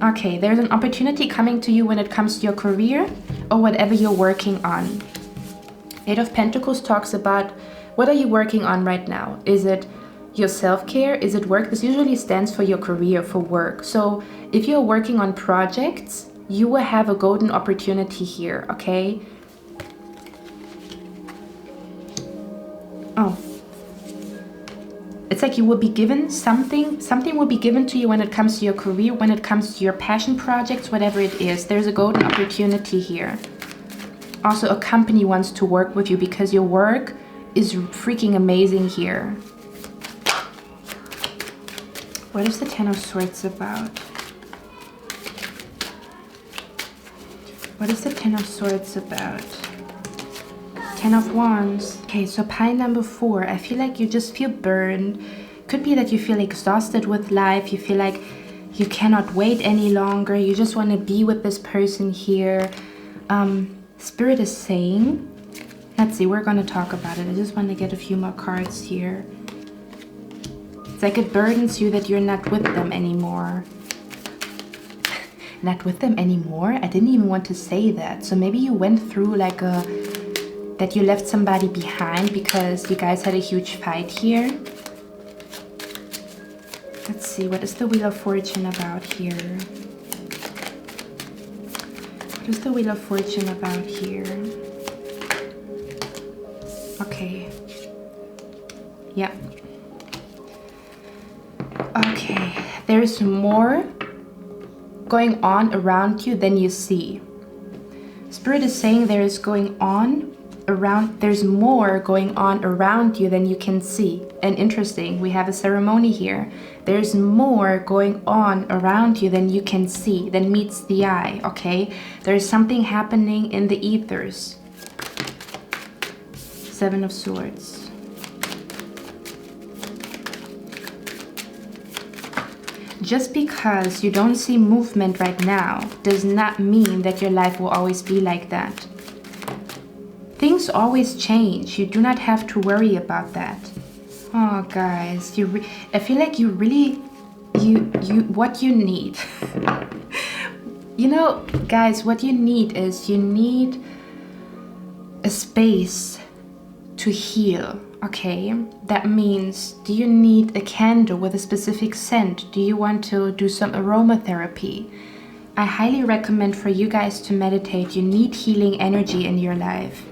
Okay, there's an opportunity coming to you when it comes to your career or whatever you're working on. Eight of Pentacles talks about, what are you working on right now? Is it your self-care? Is it work? This usually stands for your career, for work. So if you're working on projects, you will have a golden opportunity here, okay? Oh. It's like you will be given something will be given to you when it comes to your career, when it comes to your passion projects, whatever it is. There's a golden opportunity here. Also, a company wants to work with you because your work is freaking amazing here. What is the Ten of Swords about? What is the Ten of Swords about? Ten of Wands. Okay, so pile number 4. I feel like you just feel burned. Could be that you feel exhausted with life. You feel like you cannot wait any longer. You just want to be with this person here. Spirit is saying, let's see, we're going to talk about it. I just want to get a few more cards here. It's like it burdens you that you're not with them anymore. Not with them anymore? I didn't even want to say that. So maybe you went through like that you left somebody behind because you guys had a huge fight here. Let's see, what is the Wheel of Fortune about here? What is the Wheel of Fortune about here? Okay. Yeah. Okay. There's more going on around you than you see. Spirit is saying there's more going on around you than you can see. And interesting, we have a ceremony here. There's more going on around you than you can see, than meets the eye, okay? There's something happening in the ethers. Seven of Swords. Just because you don't see movement right now does not mean that your life will always be like that. Things always change. You do not have to worry about that. Oh, guys, I feel like you really, what you need. You know, guys, what you need is you need a space to heal, okay? That means, do you need a candle with a specific scent? Do you want to do some aromatherapy? I highly recommend for you guys to meditate. You need healing energy in your life.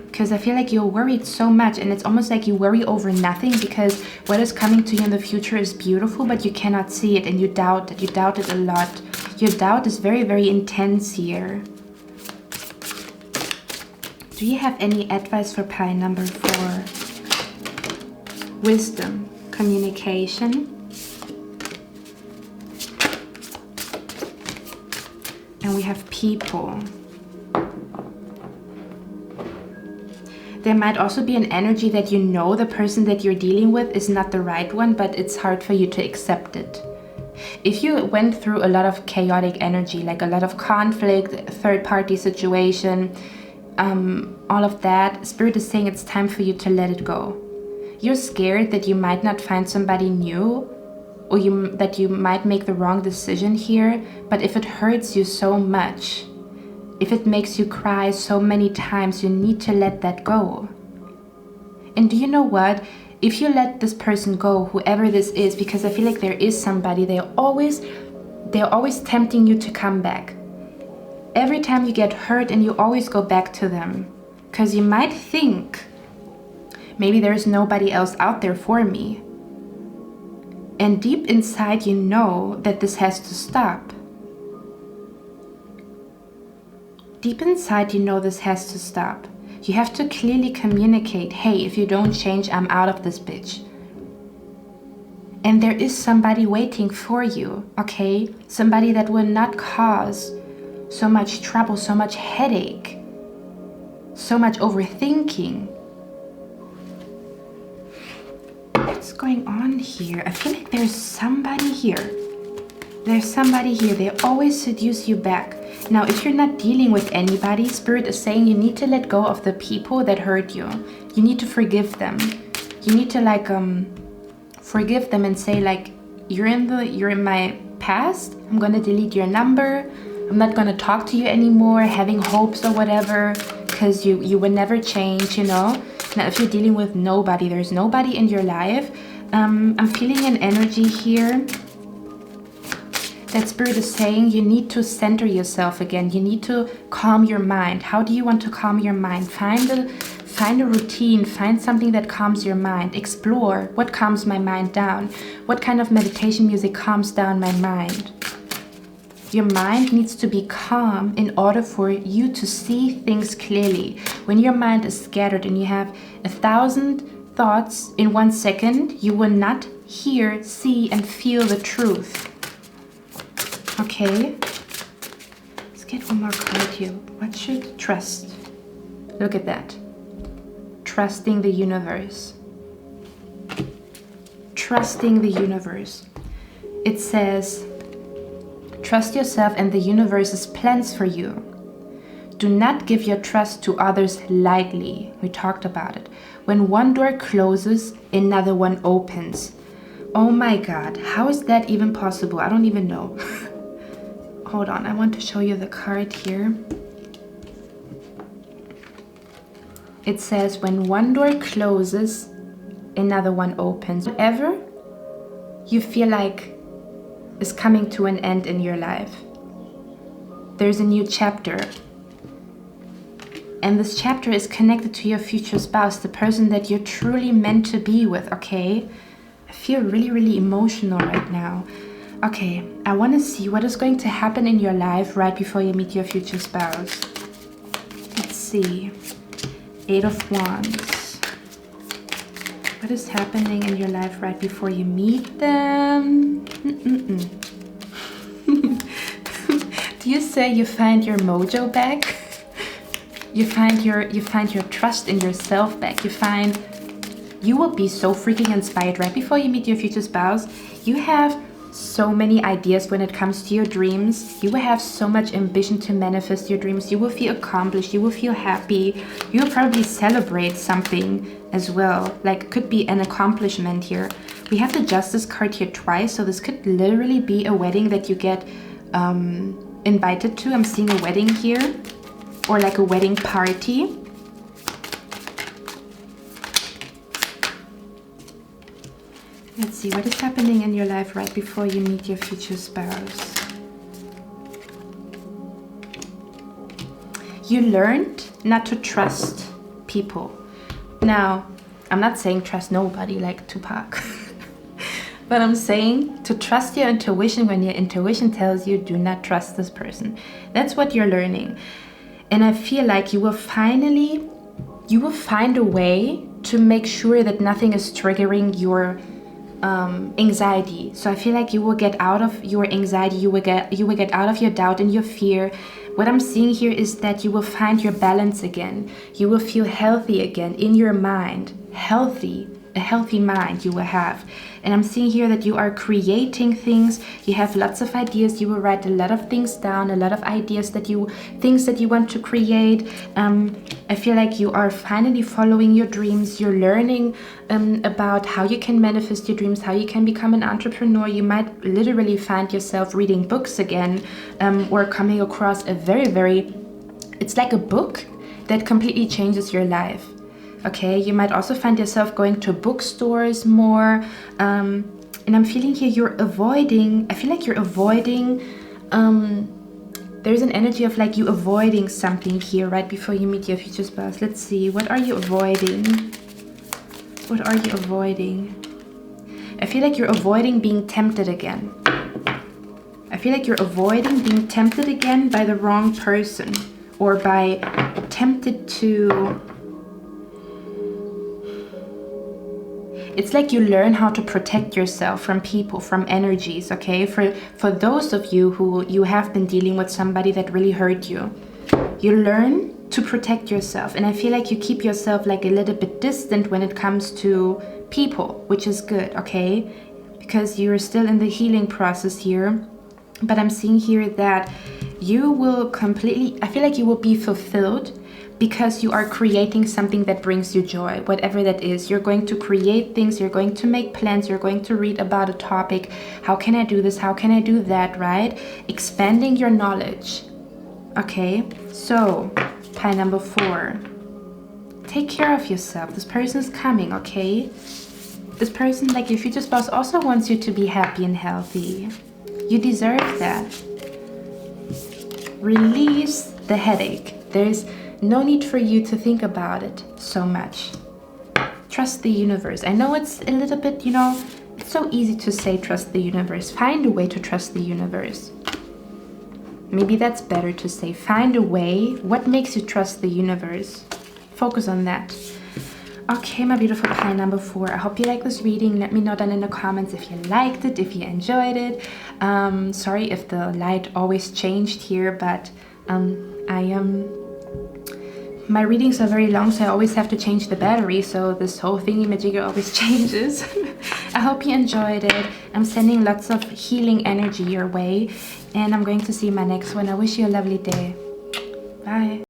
Because I feel like you're worried so much, and it's almost like you worry over nothing because what is coming to you in the future is beautiful, but you cannot see it, and you doubt it. You doubt it a lot. Your doubt is very, very intense here. Do you have any advice for pile number 4? Wisdom, communication. And we have people. There might also be an energy that you know the person that you're dealing with is not the right one, but it's hard for you to accept it. If you went through a lot of chaotic energy, like a lot of conflict, third-party situation, all of that, Spirit is saying it's time for you to let it go. You're scared that you might not find somebody new or that you might make the wrong decision here, but if it hurts you so much, if it makes you cry so many times, you need to let that go. And do you know what? If you let this person go, whoever this is, because I feel like there is somebody, they're always tempting you to come back. Every time you get hurt and you always go back to them, because you might think, maybe there's nobody else out there for me. And deep inside you know that this has to stop. Deep inside you know this has to stop. You have to clearly communicate, hey, if you don't change, I'm out of this bitch. And there is somebody waiting for you, okay? Somebody that will not cause so much trouble, so much headache, so much overthinking. What's going on here? I feel like there's somebody here. There's somebody here. They always seduce you back. Now, if you're not dealing with anybody, Spirit is saying you need to let go of the people that hurt you. You need to forgive them. You need to forgive them and say you're in my past. I'm gonna delete your number. I'm not gonna talk to you anymore, having hopes or whatever, because you will never change, you know. Now, if you're dealing with nobody, there's nobody in your life. I'm feeling an energy here. That Spirit is saying you need to center yourself again. You need to calm your mind. How do you want to calm your mind? Find a routine. Find something that calms your mind. Explore what calms my mind down. What kind of meditation music calms down my mind? Your mind needs to be calm in order for you to see things clearly. When your mind is scattered and you have 1,000 thoughts in 1 second, you will not hear, see, and feel the truth. Okay, let's get one more card here. What should trust? Look at that. Trusting the universe. Trusting the universe. It says, trust yourself and the universe's plans for you. Do not give your trust to others lightly. We talked about it. When one door closes, another one opens. Oh my God, how is that even possible? I don't even know. Hold on, I want to show you the card here. It says, when one door closes, another one opens. Whatever you feel like is coming to an end in your life, there's a new chapter. And this chapter is connected to your future spouse, the person that you're truly meant to be with, okay? I feel really, really emotional right now. Okay, I want to see what is going to happen in your life right before you meet your future spouse. Let's see. 8 of Wands. What is happening in your life right before you meet them? Do you say you find your mojo back? You find your trust in yourself back. You will be so freaking inspired right before you meet your future spouse. You have so many ideas when it comes to your dreams. You will have so much ambition to manifest your dreams. You will feel accomplished. You will feel happy. You will probably celebrate something as well. Like, could be an accomplishment here. We have the Justice card here twice, so this could literally be a wedding that you get invited to. I'm seeing a wedding here, or like a wedding party. Let's see, what is happening in your life right before you meet your future spouse? You learned not to trust people. Now, I'm not saying trust nobody like Tupac. But I'm saying to trust your intuition when your intuition tells you do not trust this person. That's what you're learning. And I feel like you will find a way to make sure that nothing is triggering your anxiety. So I feel like you will get out of your anxiety, you will get out of your doubt and your fear. What I'm seeing here is that you will find your balance again. You will feel healthy again in your mind. Healthy. a healthy mind you will have. And I'm seeing here that you are creating things. You have lots of ideas. You will write a lot of things down, a lot of ideas things that you want to create. I feel like you are finally following your dreams. You're learning about how you can manifest your dreams, how you can become an entrepreneur. You might literally find yourself reading books again, or coming across a it's like a book that completely changes your life. Okay, you might also find yourself going to bookstores more, and I'm feeling here I feel like you're avoiding, there's an energy of like you avoiding something here right before you meet your future spouse. Let's see, what are you avoiding? What are you avoiding? I feel like you're avoiding being tempted again. I feel like you're avoiding being tempted again by the wrong person, or by tempted to... It's like you learn how to protect yourself from people, from energies, okay? For those of you who you have been dealing with somebody that really hurt you, you learn to protect yourself. And I feel like you keep yourself like a little bit distant when it comes to people, which is good, okay? Because you're still in the healing process here. But I'm seeing here that you will I feel like you will be fulfilled because you are creating something that brings you joy, whatever that is. You're going to create things, you're going to make plans, you're going to read about a topic. How can I do this? How can I do that, right? Expanding your knowledge. Okay, so pile number 4. Take care of yourself. This person is coming, okay? This person, like your future spouse, also wants you to be happy and healthy. You deserve that. Release the headache. There's no need for you to think about it so much. Trust the universe. I know it's a little bit, it's so easy to say trust the universe. Find a way to trust the universe. Maybe that's better to say. Find a way. What makes you trust the universe? Focus on that. Okay, my beautiful pile number 4. I hope you like this reading. Let me know down in the comments if you liked it, if you enjoyed it. Sorry if the light always changed here, but my readings are very long, so I always have to change the battery, so this whole thingy-majigger always changes. I hope you enjoyed it. I'm sending lots of healing energy your way, and I'm going to see you in my next one. I wish you a lovely day. Bye.